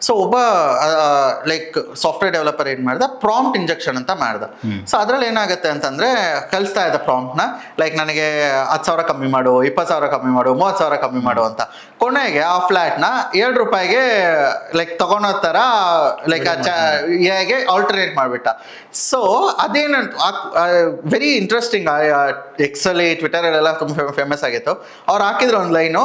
ಸೊ ಒಬ್ಬ ಲೈಕ್ ಸಾಫ್ಟ್ವೇರ್ ಡೆವಲಪರ್ ಏನು ಮಾಡ್ದ, ಪ್ರಾಂಪ್ಟ್ ಇಂಜೆಕ್ಷನ್ ಅಂತ ಮಾಡ್ದ. ಸೊ ಅದ್ರಲ್ಲಿ ಏನಾಗುತ್ತೆ ಅಂತಂದರೆ ಕಳಿಸ್ತಾ ಇದ್ದ ಪ್ರಾಂಪ್ಟ್ನ, ಲೈಕ್ ನನಗೆ 10,000 ಕಮ್ಮಿ ಮಾಡು, 20,000 ಕಮ್ಮಿ ಮಾಡು, 30,000 ಕಮ್ಮಿ ಮಾಡು ಅಂತ. ಕೊನೆಗೆ ಆ ಫ್ಲ್ಯಾಟ್ನ $7 ಲೈಕ್ ತಗೊಂಡೋ ಥರ ಲೈಕ್ AIಗೆ ಆಲ್ಟರ್ನೇಟ್ ಮಾಡಿಬಿಟ್ಟ. ಸೊ ಅದೇನಂತ ವೆರಿ ಇಂಟ್ರೆಸ್ಟಿಂಗ್. ಎಕ್ಸಲ್ಲಿ ಟ್ವಿಟರಲ್ಲೆಲ್ಲ ತುಂಬ ಫೇಮಸ್ ಆಗಿತ್ತು. ಅವ್ರು ಹಾಕಿದ್ರು ಒಂದು line,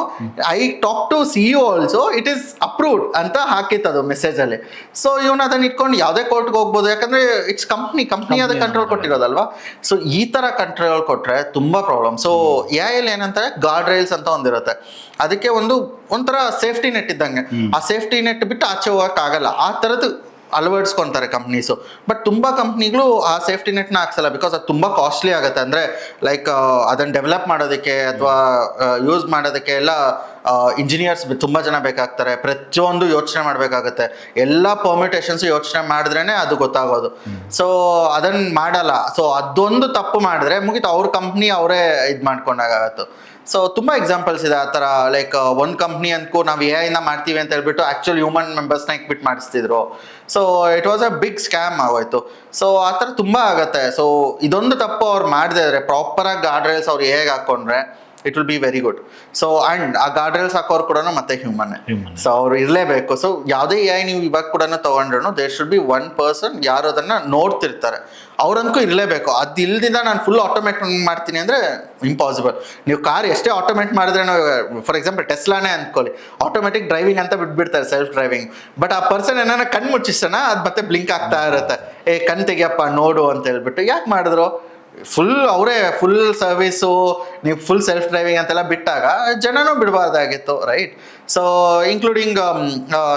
I talk to CEO also, it is approved ಅಂತ ಹಾಕಿತ್ತು ಅದು ಮೆಸೇಜಲ್ಲಿ. ಸೊ ಇವನು ಅದನ್ನ ಇಟ್ಕೊಂಡು ಯಾವುದೇ ಕೋರ್ಟ್ಗೆ ಹೋಗ್ಬೋದು, ಯಾಕಂದರೆ ಇಟ್ಸ್ ಕಂಪ್ನಿ ಅದ ಕಂಟ್ರೋಲ್ ಕೊಟ್ಟಿರೋದಲ್ವಾ. ಸೊ ಈ ಥರ ಕಂಟ್ರೋಲ್ ಕೊಟ್ಟರೆ ತುಂಬ ಪ್ರಾಬ್ಲಮ್. ಸೊ AIಯಲ್ಲಿ ಏನಂತಾರೆ, ಗಾರ್ಡ್ ರೈಲ್ಸ್ ಅಂತ ಒಂದಿರುತ್ತೆ, ಅದಕ್ಕೆ ಒಂಥರ ಸೇಫ್ಟಿ ನೆಟ್ ಇದ್ದಂಗೆ. ಆ ಸೇಫ್ಟಿ ನೆಟ್ ಬಿಟ್ಟು ಆಚೆ ಹೋಗೋಕ್ಕಾಗಲ್ಲ, ಆ ಥರದ್ದು ಅಳವಡಿಸ್ಕೊತಾರೆ ಕಂಪ್ನೀಸು. ಬಟ್ ತುಂಬ ಕಂಪ್ನಿಗಳು ಆ ಸೇಫ್ಟಿ ನೆಟ್ನ ಹಾಕ್ಸಲ್ಲ, ಬಿಕಾಸ್ ಅದು ತುಂಬ ಕಾಸ್ಟ್ಲಿ ಆಗುತ್ತೆ. ಅಂದರೆ ಲೈಕ್ ಅದನ್ನು ಡೆವಲಪ್ ಮಾಡೋದಕ್ಕೆ ಅಥವಾ ಯೂಸ್ ಮಾಡೋದಕ್ಕೆ ಎಲ್ಲ ಇಂಜಿನಿಯರ್ಸ್ ತುಂಬ ಜನ ಬೇಕಾಗ್ತಾರೆ. ಪ್ರತಿಯೊಂದು ಯೋಚನೆ ಮಾಡಬೇಕಾಗುತ್ತೆ, ಎಲ್ಲ ಪರ್ಮಿಟೇಷನ್ಸು ಯೋಚನೆ ಮಾಡಿದ್ರೇ ಅದು ಗೊತ್ತಾಗೋದು. ಸೊ ಅದನ್ನು ಮಾಡಲ್ಲ. ಸೊ ಅದೊಂದು ತಪ್ಪು ಮಾಡಿದ್ರೆ ಮುಗಿತು, ಅವ್ರ ಕಂಪ್ನಿ ಅವರೇ ಇದು ಮಾಡ್ಕೊಂಡಾಗತ್ತು. ಸೊ ತುಂಬ ಎಕ್ಸಾಂಪಲ್ಸ್ ಇದೆ ಆ ಥರ. ಲೈಕ್ ಒಂದು ಕಂಪ್ನಿ ಅಂದ್ಕೂ ನಾವು AI ಮಾಡ್ತೀವಿ ಅಂತ ಹೇಳ್ಬಿಟ್ಟು ಆ್ಯಕ್ಚುಲಿ ಹ್ಯೂಮನ್ ಮೆಂಬರ್ಸ್ನ ಇಕ್ಬಿಟ್ಟು ಮಾಡಿಸ್ತಿದ್ರು. So it was a big scam ಆಗೋಯ್ತು. ಸೊ ಆ ಥರ ತುಂಬ ಆಗುತ್ತೆ. ಸೊ ಇದೊಂದು ತಪ್ಪು ಅವ್ರು ಮಾಡದೇ ಇದ್ರೆ, ಪ್ರಾಪರಾಗಿ ಗಾರ್ಡ್ ರೈಲ್ಸ್ ಅವ್ರು ಹೇಗೆ ಹಾಕ್ಕೊಂಡ್ರೆ it will be very good. So and ಆ ಗಾರ್ಡ್ ರೈಲ್ಸ್ ಹಾಕೋರು ಕೂಡ ಮತ್ತೆ ಹ್ಯೂಮನ್ನೇ. ಸೊ ಅವ್ರು ಇರಲೇಬೇಕು. ಸೊ ಯಾವುದೇ AI ನೀವು ಇವಾಗ ಕೂಡ ತೊಗೊಂಡ್ರು there should be one person ಯಾರು ಅದನ್ನು ನೋಡ್ತಿರ್ತಾರೆ, ಅವ್ರಂತೂ ಇರಲೇಬೇಕು. ಅದು ಇಲ್ದಿಂದ ನಾನು ಫುಲ್ ಆಟೋಮೇಟ್ ಮಾಡ್ತೀನಿ ಅಂದರೆ ಇಂಪಾಸಿಬಲ್. ನೀವು ಕಾರ್ ಎಷ್ಟೇ ಆಟೋಮೇಟ್ ಮಾಡಿದ್ರೆ, ಫಾರ್ ಎಕ್ಸಾಂಪಲ್ ಟೆಸ್ಲಾನೇ ಅಂದ್ಕೊಳ್ಳಿ, ಆಟೋಮೆಟಿಕ್ ಡ್ರೈವಿಂಗ್ ಅಂತ ಬಿಟ್ಬಿಡ್ತಾರೆ, ಸೆಲ್ಫ್ ಡ್ರೈವಿಂಗ್. ಬಟ್ ಆ ಪರ್ಸನ್ ಏನಾರ ಕಣ್ಣು ಮುಚ್ಚಿಸ್ತಾನ, ಅದು ಮತ್ತೆ ಬ್ಲಿಂಕ್ ಆಗ್ತಾ ಇರುತ್ತೆ, ಕಣ್ ತೆಗಿಯಪ್ಪ ನೋಡು ಅಂತ ಹೇಳ್ಬಿಟ್ಟು. ಯಾಕೆ ಮಾಡಿದ್ರು? ಫುಲ್ ಅವರೇ ಫುಲ್ ಸರ್ವಿಸು, ನೀವು ಫುಲ್ ಸೆಲ್ಫ್ ಡ್ರೈವಿಂಗ್ ಅಂತೆಲ್ಲ ಬಿಟ್ಟಾಗ ಜನನೂ ಬಿಡಬಾರ್ದಾಗಿತ್ತು, ರೈಟ್? ಸೊ ಇನ್ಕ್ಲೂಡಿಂಗ್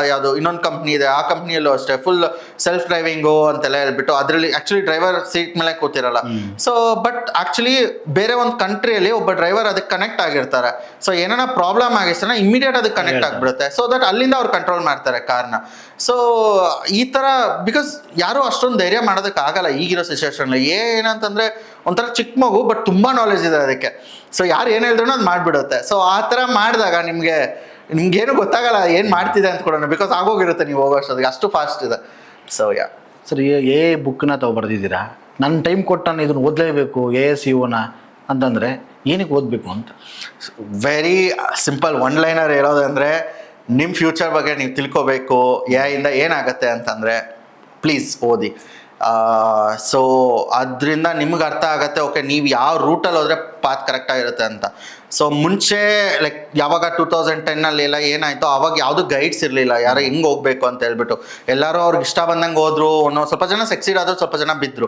ಯಾವುದು ಇನ್ನೊಂದು ಕಂಪ್ನಿ ಇದೆ, ಆ ಕಂಪ್ನಿಯಲ್ಲೂ ಅಷ್ಟೇ ಫುಲ್ ಸೆಲ್ಫ್ ಡ್ರೈವಿಂಗು ಅಂತೆಲ್ಲ ಹೇಳ್ಬಿಟ್ಟು ಅದರಲ್ಲಿ ಆ್ಯಕ್ಚುಲಿ ಡ್ರೈವರ್ ಸೀಟ್ ಮೇಲೆ ಕೂತಿರಲ್ಲ. ಸೊ ಬಟ್ ಆ್ಯಕ್ಚುಲಿ ಬೇರೆ ಒಂದು ಕಂಟ್ರಿಯಲ್ಲಿ ಒಬ್ಬ ಡ್ರೈವರ್ ಅದಕ್ಕೆ ಕನೆಕ್ಟ್ ಆಗಿರ್ತಾರೆ. ಸೊ ಏನಾರ ಪ್ರಾಬ್ಲಮ್ ಆಗಿರ್ತಾನೆ ಇಮಿಡಿಯೇಟ್ ಅದಕ್ಕೆ ಕನೆಕ್ಟ್ ಆಗಿಬಿಡುತ್ತೆ. ಸೊ ದಟ್ ಅಲ್ಲಿಂದ ಅವ್ರು ಕಂಟ್ರೋಲ್ ಮಾಡ್ತಾರೆ ಕಾರ್ನ. ಸೊ ಈ ಥರ ಬಿಕಾಸ್ ಯಾರೂ ಅಷ್ಟೊಂದು ಧೈರ್ಯ ಮಾಡೋದಕ್ಕಾಗಲ್ಲ ಈಗಿರೋ ಸಿಚುವೇಶನಲ್ಲಿ. ಏನಂತಂದರೆ ಒಂಥರ ಚಿಕ್ಕ ಮಗು, ಬಟ್ ತುಂಬ ನಾಲೆಜ್ ಇದೆ ಅದಕ್ಕೆ. ಸೊ ಯಾರು ಏನು ಹೇಳಿದ್ರು ಅದು ಮಾಡಿಬಿಡುತ್ತೆ. ಸೊ ಆ ಥರ ಮಾಡಿದಾಗ ನಿಮ್ಗೇನು ಗೊತ್ತಾಗಲ್ಲ ಏನು ಮಾಡ್ತಿದೆ ಅಂತ ಕೂಡ, ಬಿಕಾಸ್ ಆಗೋಗಿರುತ್ತೆ ನೀವು ಹೋಗೋ ಅಷ್ಟೊತ್ತಿಗೆ, ಅಷ್ಟು ಫಾಸ್ಟ್ ಇದೆ. ಸೊ ಯಾ ಸರ್, AI ಬುಕ್ನ ತಾವು ಬರೆದಿದ್ದೀರಾ, ನನ್ನ ಟೈಮ್ ಕೊಟ್ಟು ನಾನು ಇದನ್ನು ಓದಲೇಬೇಕು AS ಅಂತಂದರೆ ಏನಕ್ಕೆ ಓದಬೇಕು ಅಂತ? ವೆರಿ ಸಿಂಪಲ್ ಒನ್ ಲೈನರ್ ಹೇಳೋದಂದರೆ, ನಿಮ್ಮ ಫ್ಯೂಚರ್ ಬಗ್ಗೆ ನೀವು ತಿಳ್ಕೊಬೇಕು, ಇಂದ ಏನಾಗುತ್ತೆ ಅಂತಂದರೆ ಪ್ಲೀಸ್ ಓದಿ. ಸೊ ಅದರಿಂದ ನಿಮ್ಗೆ ಅರ್ಥ ಆಗುತ್ತೆ, ಓಕೆ ನೀವು ಯಾವ ರೂಟಲ್ಲಿ ಹೋದರೆ ಪಾತ್ ಕರೆಕ್ಟಾಗಿರುತ್ತೆ ಅಂತ. ಸೊ ಮುಂಚೆ ಲೈಕ್ ಯಾವಾಗ 2010 ಎಲ್ಲ ಏನಾಯಿತು, ಅವಾಗ ಯಾವುದು ಗೈಡ್ಸ್ ಇರಲಿಲ್ಲ, ಯಾರು ಹೆಂಗೆ ಹೋಗ್ಬೇಕು ಅಂತ ಹೇಳ್ಬಿಟ್ಟು. ಎಲ್ಲರೂ ಅವ್ರಿಗೆ ಇಷ್ಟ ಬಂದಂಗೆ ಹೋದ್ರು, ಸ್ವಲ್ಪ ಜನ ಸಕ್ಸೀಡ್ ಆದರು, ಸ್ವಲ್ಪ ಜನ ಬಿದ್ದರು.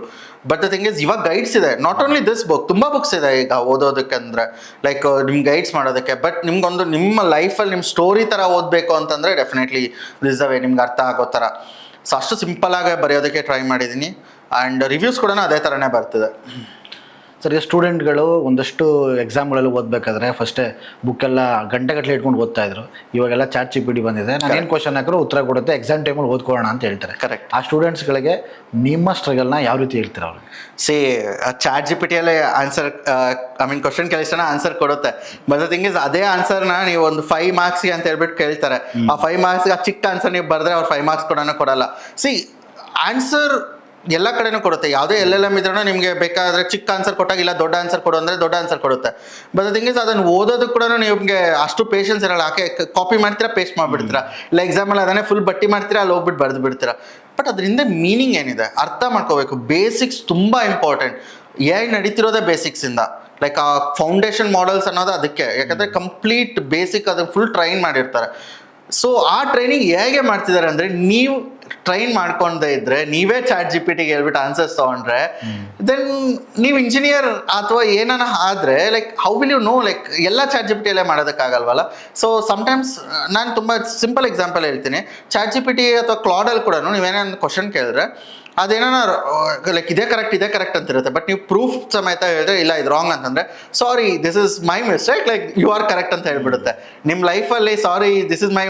ಬಟ್ ದ ಥಿಂಗ್ ಇಸ್, ಇವಾಗ ಗೈಡ್ಸ್ ಇದೆ, ನಾಟ್ ಓನ್ಲಿ ದಿಸ್ ಬುಕ್, ತುಂಬ ಬುಕ್ಸ್ ಇದೆ ಈಗ ಓದೋದಕ್ಕೆ, ಅಂದರೆ ಲೈಕ್ ನಿಮ್ಗೆ ಗೈಡ್ಸ್ ಮಾಡೋದಕ್ಕೆ. ಬಟ್ ನಿಮ್ಗೊಂದು ನಿಮ್ಮ ಲೈಫಲ್ಲಿ ನಿಮ್ಮ ಸ್ಟೋರಿ ಥರ ಓದಬೇಕು ಅಂತಂದರೆ ಡೆಫಿನೆಟ್ಲಿ ದಿಸ್ ದ ವೇ, ನಿಮ್ಗೆ ಅರ್ಥ ಆಗೋ ಥರ. ಸೊ ಅಷ್ಟು ಸಿಂಪಲಾಗಿ ಬರೆಯೋದಕ್ಕೆ ಟ್ರೈ ಮಾಡಿದ್ದೀನಿ. ಆ್ಯಂಡ್ ರಿವ್ಯೂಸ್ ಕೂಡ ಅದೇ ಥರನೇ ಬರ್ತಿದೆ. ಸರ್, ಈಗ ಸ್ಟೂಡೆಂಟ್ಗಳು ಒಂದಷ್ಟು ಎಕ್ಸಾಮ್ಗಳಲ್ಲಿ ಓದಬೇಕಾದ್ರೆ ಫಸ್ಟೇ ಬುಕ್ಕೆಲ್ಲ ಗಂಟೆಗಟ್ಟಲೆ ಇಟ್ಕೊಂಡು ಓದ್ತಾ ಇದ್ರು. ಇವಾಗೆಲ್ಲ ChatGPT ಬಂದಿದೆ, ನಾನು ಏನು ಕ್ವಶನ್ ಹಾಕಿದ್ರು ಉತ್ತರ ಕೊಡುತ್ತೆ, ಎಕ್ಸಾಮ್ ಟೈಮಲ್ಲಿ ಓದ್ಕೊಳ್ಳೋಣ ಅಂತ ಹೇಳ್ತಾರೆ. ಕರೆಕ್ಟ್. ಆ ಸ್ಟೂಡೆಂಟ್ಸ್ಗಳಿಗೆ ನಿಮ್ಮ ಸ್ಟ್ರಗಲ್ನ ಯಾವ ರೀತಿ ಹೇಳ್ತೀರ ಅವ್ರಿಗೆ? ChatGPTಯಲ್ಲೇ ಆನ್ಸರ್, ಕ್ವಶನ್ ಕೇಳಿಸ್ತಾನೆ ಆನ್ಸರ್ ಕೊಡುತ್ತೆ. ಬಟ್ ದ ಥಿಂಗ್ ಇಸ್, ಅದೇ ಆನ್ಸರ್ನ ನೀವು ಒಂದು 5 ಮಾರ್ಕ್ಸ್ಗೆ ಅಂತ ಹೇಳ್ಬಿಟ್ಟು ಕೇಳ್ತಾರೆ. ಆ 5 ಮಾರ್ಕ್ಸ್ಗೆ ಆ ಚಿಕ್ಕ ಆನ್ಸರ್ ನೀವು ಬರೆದ್ರೆ ಅವ್ರು 5 ಮಾರ್ಕ್ಸ್ ಕೊಡಲ್ಲ. ಆನ್ಸರ್ ಎಲ್ಲ ಕಡೆನೂ ಕೊಡುತ್ತೆ. ಯಾವುದೇ LLM ಇದ್ರೂ ನಿಮಗೆ ಬೇಕಾದರೆ ಚಿಕ್ಕ ಆನ್ಸರ್ ಕೊಟ್ಟಾಗ, ಇಲ್ಲ ದೊಡ್ಡ ಆನ್ಸರ್ ಕೊಡು ಅಂದರೆ ದೊಡ್ಡ ಆನ್ಸರ್ ಕೊಡುತ್ತೆ. ಬಟ್ ದ ಥಿಂಗ್ ಇಸ್, ಅದನ್ನು ಓದೋದು ಕೂಡ ನಿಮಗೆ ಅಷ್ಟು ಪೇಷನ್ಸ್ ಇರಲ್ಲ. ಕಾಪಿ ಮಾಡ್ತೀರಾ, ಪೇಸ್ಟ್ ಮಾಡಿಬಿಡ್ತೀರಾ, ಇಲ್ಲ ಎಕ್ಸಾಮಲ್ಲಿ ಅದನ್ನೇ ಫುಲ್ ಬಟ್ಟಿ ಮಾಡ್ತೀರಾ, ಅಲ್ಲಿ ಹೋಗ್ಬಿಟ್ಟು ಬರೆದು ಬಿಡ್ತೀರಾ. ಬಟ್ ಅದರಿಂದ ಮೀನಿಂಗ್ ಏನಿದೆ ಅರ್ಥ ಮಾಡ್ಕೋಬೇಕು. ಬೇಸಿಕ್ಸ್ ತುಂಬ ಇಂಪಾರ್ಟೆಂಟ್. ನಡೀತಿರೋದೇ ಬೇಸಿಕ್ಸಿಂದ. ಲೈಕ್ ಆ ಫೌಂಡೇಶನ್ ಮಾಡೆಲ್ಸ್ ಅನ್ನೋದು ಅದಕ್ಕೆ, ಯಾಕಂದರೆ ಕಂಪ್ಲೀಟ್ ಬೇಸಿಕ್ ಅದು ಫುಲ್ ಟ್ರೈನ್ ಮಾಡಿರ್ತಾರೆ. ಸೊ ಆ ಟ್ರೈನಿಂಗ್ ಹೇಗೆ ಮಾಡ್ತಿದ್ದಾರೆ ಅಂದರೆ, ನೀವು ಟ್ರೈನ್ ಮಾಡ್ಕೊಂಡೇ ಇದ್ರೆ, ನೀವೇ ChatGPTಗೆ ಹೇಳ್ಬಿಟ್ಟು ಆನ್ಸರ್ಸ್ ತೊಗೊಂಡ್ರೆ, ದೆನ್ ನೀವು ಇಂಜಿನಿಯರ್ ಅಥವಾ ಏನಾನ ಆದರೆ like how will you know, like ಎಲ್ಲ ChatGPTಯಲ್ಲೇ ಮಾಡೋದಕ್ಕಾಗಲ್ವಲ್ಲ. ಸೊ ಸಮ್ಟೈಮ್ಸ್ ನಾನು ತುಂಬ ಸಿಂಪಲ್ ಎಕ್ಸಾಂಪಲ್ ಹೇಳ್ತೀನಿ. ChatGPT ಅಥವಾ ಕ್ಲಾಡಲ್ಲಿ ಕೂಡ ನೀವೇನೋ ಕ್ವಶನ್ ಕೇಳಿದ್ರೆ ಅದೇನೋ ಲೈಕ್ ಇದೇ ಕರೆಕ್ಟ್ ಅಂತಿರುತ್ತೆ. ಬಟ್ ನೀವು ಪ್ರೂಫ್ ಸಮೇತ ಹೇಳಿದ್ರೆ, ಇಲ್ಲ ಇದು ರಾಂಗ್ ಅಂತಂದರೆ, sorry this is my mistake, like you are correct ಅಂತ ಹೇಳ್ಬಿಡುತ್ತೆ. ನಿಮ್ಮ ಲೈಫಲ್ಲಿ sorry this is my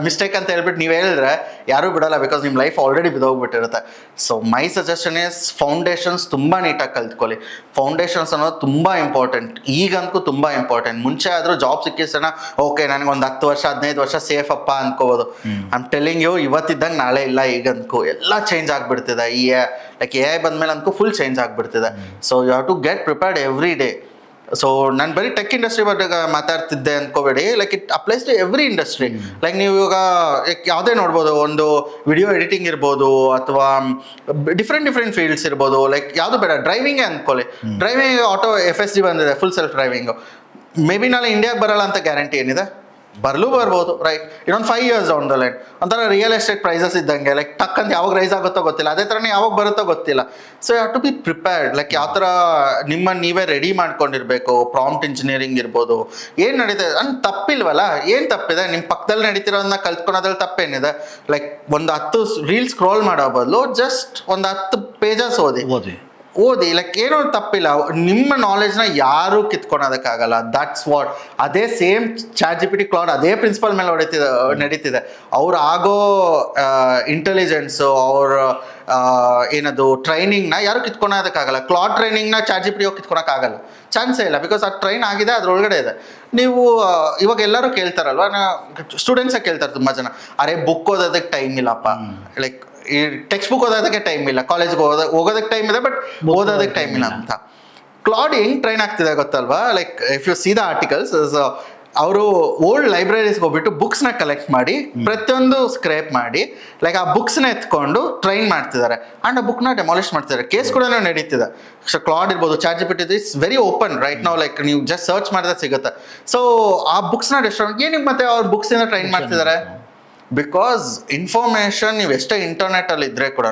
mistake ಅಂತ ಹೇಳ್ಬಿಟ್ಟು ನೀವು ಹೇಳಿದ್ರೆ ಯಾರೂ ಬಿಡಲ್ಲ, ಬಿಕಾಸ್ ನಿಮ್ಮ ಲೈಫ್ ಆಲ್ರೆಡಿ ಬಿದ್ದೋಗ್ಬಿಟ್ಟಿರುತ್ತೆ. So my suggestion is, foundations ತುಂಬ ನೀಟಾಗಿ ಕಲ್ತ್ಕೊಳ್ಳಿ. ಫೌಂಡೇಶನ್ಸ್ ಅನ್ನೋದು ತುಂಬ ಇಂಪಾರ್ಟೆಂಟ್, ಈಗಂತೂ ತುಂಬ ಇಂಪಾರ್ಟೆಂಟ್. ಮುಂಚೆ ಆದರೂ ಜಾಬ್ ಸಿಕ್ಕಿಸೋಣ, ಓಕೆ ನನಗೊಂದು 10 ವರ್ಷ 15 ವರ್ಷ ಸೇಫ್ ಅಪ್ಪ ಅನ್ಕೋಬೋದು. ಐ ಆಮ್ ಟೆಲ್ಲಿಂಗ್ ಯು, ಇವತ್ತಿದ್ದಂಗೆ ನಾಳೆ ಇಲ್ಲ. ಈಗಂತೂ ಎಲ್ಲ ಚೇಂಜ್ ಆಗಿಬಿಡ್ತಿದೆ. ಲೈಕ್ AI ಬಂದಮೇಲೆ ಅಂತೂ ಫುಲ್ ಚೇಂಜ್ ಆಗಿಬಿಡ್ತಿದೆ. So you have to get prepared every day. So ನಾನು ಬರೀ ಟೆಕ್ ಇಂಡಸ್ಟ್ರಿ ಬಗ್ಗೆ ಮಾತಾಡ್ತಿದ್ದೆ ಅಂದ್ಕೋಬೇಡಿ. Like it applies to every industry. Like ನೀವು ಇವಾಗ ಯಾವುದೇ ನೋಡ್ಬೋದು, ಒಂದು ವಿಡಿಯೋ ಎಡಿಟಿಂಗ್ ಇರ್ಬೋದು, ಅಥವಾ ಡಿಫ್ರೆಂಟ್ ಫೀಲ್ಡ್ಸ್ ಇರ್ಬೋದು. ಲೈಕ್ ಯಾವುದು ಬೇಡ, ಡ್ರೈವಿಂಗೇ ಅಂದ್ಕೊಳ್ಳಿ. ಡ್ರೈವಿಂಗ್ ಆಟೋ FSD ಬಂದಿದೆ, full self driving. May be ನಾಳೆ ಇಂಡಿಯಾಗೆ ಬರಲ್ಲ ಅಂತ ಗ್ಯಾರಂಟಿ ಏನಿದೆ? ಬರ್ಬೋದು, ರೈಟ್? ಇನ್ನೊಂದು 5 years ಡೌನ್ ದ ಲೈನ್. ಒಂಥರ ರಿಯಲ್ ಎಸ್ಟೇಟ್ ಪ್ರೈಸಸ್ ಇದ್ದಂಗೆ, ಲೈಕ್ ಟಕ್ ಅಂತ ಯಾವಾಗ ರೈಸ್ ಆಗುತ್ತೋ ಗೊತ್ತಿಲ್ಲ, ಅದೇ ಥರನೇ ಯಾವಾಗ ಬರುತ್ತೋ ಗೊತ್ತಿಲ್ಲ. So you have to be prepared. Like ಯಾವ ಥರ ನಿಮ್ಮನ್ನು ನೀವೇ ರೆಡಿ ಮಾಡ್ಕೊಂಡಿರ್ಬೇಕು. ಪ್ರಾಂಪ್ಟ್ ಇಂಜಿನಿಯರಿಂಗ್ ಇರ್ಬೋದು, ಏನು ನಡೀತದೆ ಅಂತ ತಪ್ಪಿಲ್ವಲ್ಲ? ಏನು ತಪ್ಪಿದೆ? ನಿಮ್ಮ ಪಕ್ಕದಲ್ಲಿ ನಡೀತಿರೋದನ್ನ ಕಲ್ತ್ಕೊಳೋದ್ರಲ್ಲಿ ತಪ್ಪೇನಿದೆ? ಲೈಕ್ ಒಂದು 10 ರೀಲ್ಸ್ ಸ್ಕ್ರೋಲ್ ಮಾಡೋ ಬದಲು ಜಸ್ಟ್ ಒಂದು 10 pages ಓದಿ. ಲೈಕ್ ಏನೋ ತಪ್ಪಿಲ್ಲ. ನಿಮ್ಮ ನಾಲೆಜ್ನ ಯಾರೂ ಕಿತ್ಕೊಳೋದಕ್ಕಾಗಲ್ಲ. That's what. ಅದೇ ಸೇಮ್ ChatGPT ಕ್ಲೌಡ್ ಅದೇ ಪ್ರಿನ್ಸಿಪಲ್ ಮೇಲೆ ನಡೀತಿದೆ. ಅವ್ರು ಆಗೋ ಇಂಟೆಲಿಜೆನ್ಸು, ಅವ್ರ ಏನದು ಟ್ರೈನಿಂಗ್ನ ಯಾರು ಕಿತ್ಕೊಳೋದಕ್ಕಾಗಲ್ಲ. ಕ್ಲೌಡ್ ಟ್ರೈನಿಂಗ್ನ ChatGPT ಹೋಗಿ ಕಿತ್ಕೊಳಕ್ಕಾಗಲ್ಲ, ಚಾನ್ಸೇ ಇಲ್ಲ. ಬಿಕಾಸ್ ಅದು ಟ್ರೈನ್ ಆಗಿದೆ, ಅದ್ರೊಳಗಡೆ ಇದೆ. ನೀವು ಇವಾಗ ಎಲ್ಲರೂ ಕೇಳ್ತಾರಲ್ವ, ಸ್ಟೂಡೆಂಟ್ಸೇ ಕೇಳ್ತಾರೆ ತುಂಬ ಜನ, ಅರೆ ಬುಕ್ ಓದೋದಕ್ಕೆ ಟೈಮ್ ಇಲ್ಲಪ್ಪ, ಲೈಕ್ ಈ ಟೆಕ್ಸ್ಟ್ ಬುಕ್ ಓದೋದಕ್ಕೆ ಟೈಮ್ ಇಲ್ಲ, ಕಾಲೇಜ್ಗೆ ಹೋಗೋದಕ್ಕೆ ಟೈಮ್ ಇದೆ, ಬಟ್ ಓದೋದಕ್ಕೆ ಟೈಮ್ ಇಲ್ಲ ಅಂತ. ಕ್ಲಾಡ್ ಹೆಂಗೆ ಟ್ರೈನ್ ಆಗ್ತಿದೆ ಗೊತ್ತಲ್ವಾ? Like if U C the articles, ಅವರು ಓಲ್ಡ್ ಲೈಬ್ರರೀಸ್ಗೆ ಹೋಗ್ಬಿಟ್ಟು ಬುಕ್ಸ್ನ ಕಲೆಕ್ಟ್ ಮಾಡಿ, ಪ್ರತಿಯೊಂದು ಸ್ಕ್ರೇಪ್ ಮಾಡಿ, ಲೈಕ್ ಆ ಬುಕ್ಸ್ನ ಎತ್ಕೊಂಡು ಟ್ರೈನ್ ಮಾಡ್ತಿದ್ದಾರೆ. ಆ್ಯಂಡ್ ಆ ಬುಕ್ನ ಡೆಮಾಲಿಷ್ ಮಾಡ್ತಿದ್ದಾರೆ. ಕೇಸ್ ಕೂಡ ನಡೀತಿದೆ. ಸೊ ಕ್ಲಾಡ್ ಇರ್ಬೋದು, ChatGPT is very open right ನಾವು. ಲೈಕ್ ನೀವು ಜಸ್ಟ್ ಸರ್ಚ್ ಮಾಡಿದ್ರೆ ಸಿಗುತ್ತೆ. ಸೊ ಆ ಬುಕ್ಸ್ನ ಡೆಸ್ಟ್ರಾಯ್ ಏನಕ್ಕೆ ಮತ್ತೆ ಅವ್ರ ಬುಕ್ಸಿಂದ ಟ್ರೈನ್ ಮಾಡ್ತಿದ್ದಾರೆ? ಬಿಕಾಸ್ ಇನ್ಫಾರ್ಮೇಷನ್ ನೀವು ಎಷ್ಟೇ ಇಂಟರ್ನೆಟಲ್ಲಿ ಇದ್ದರೆ ಕೂಡ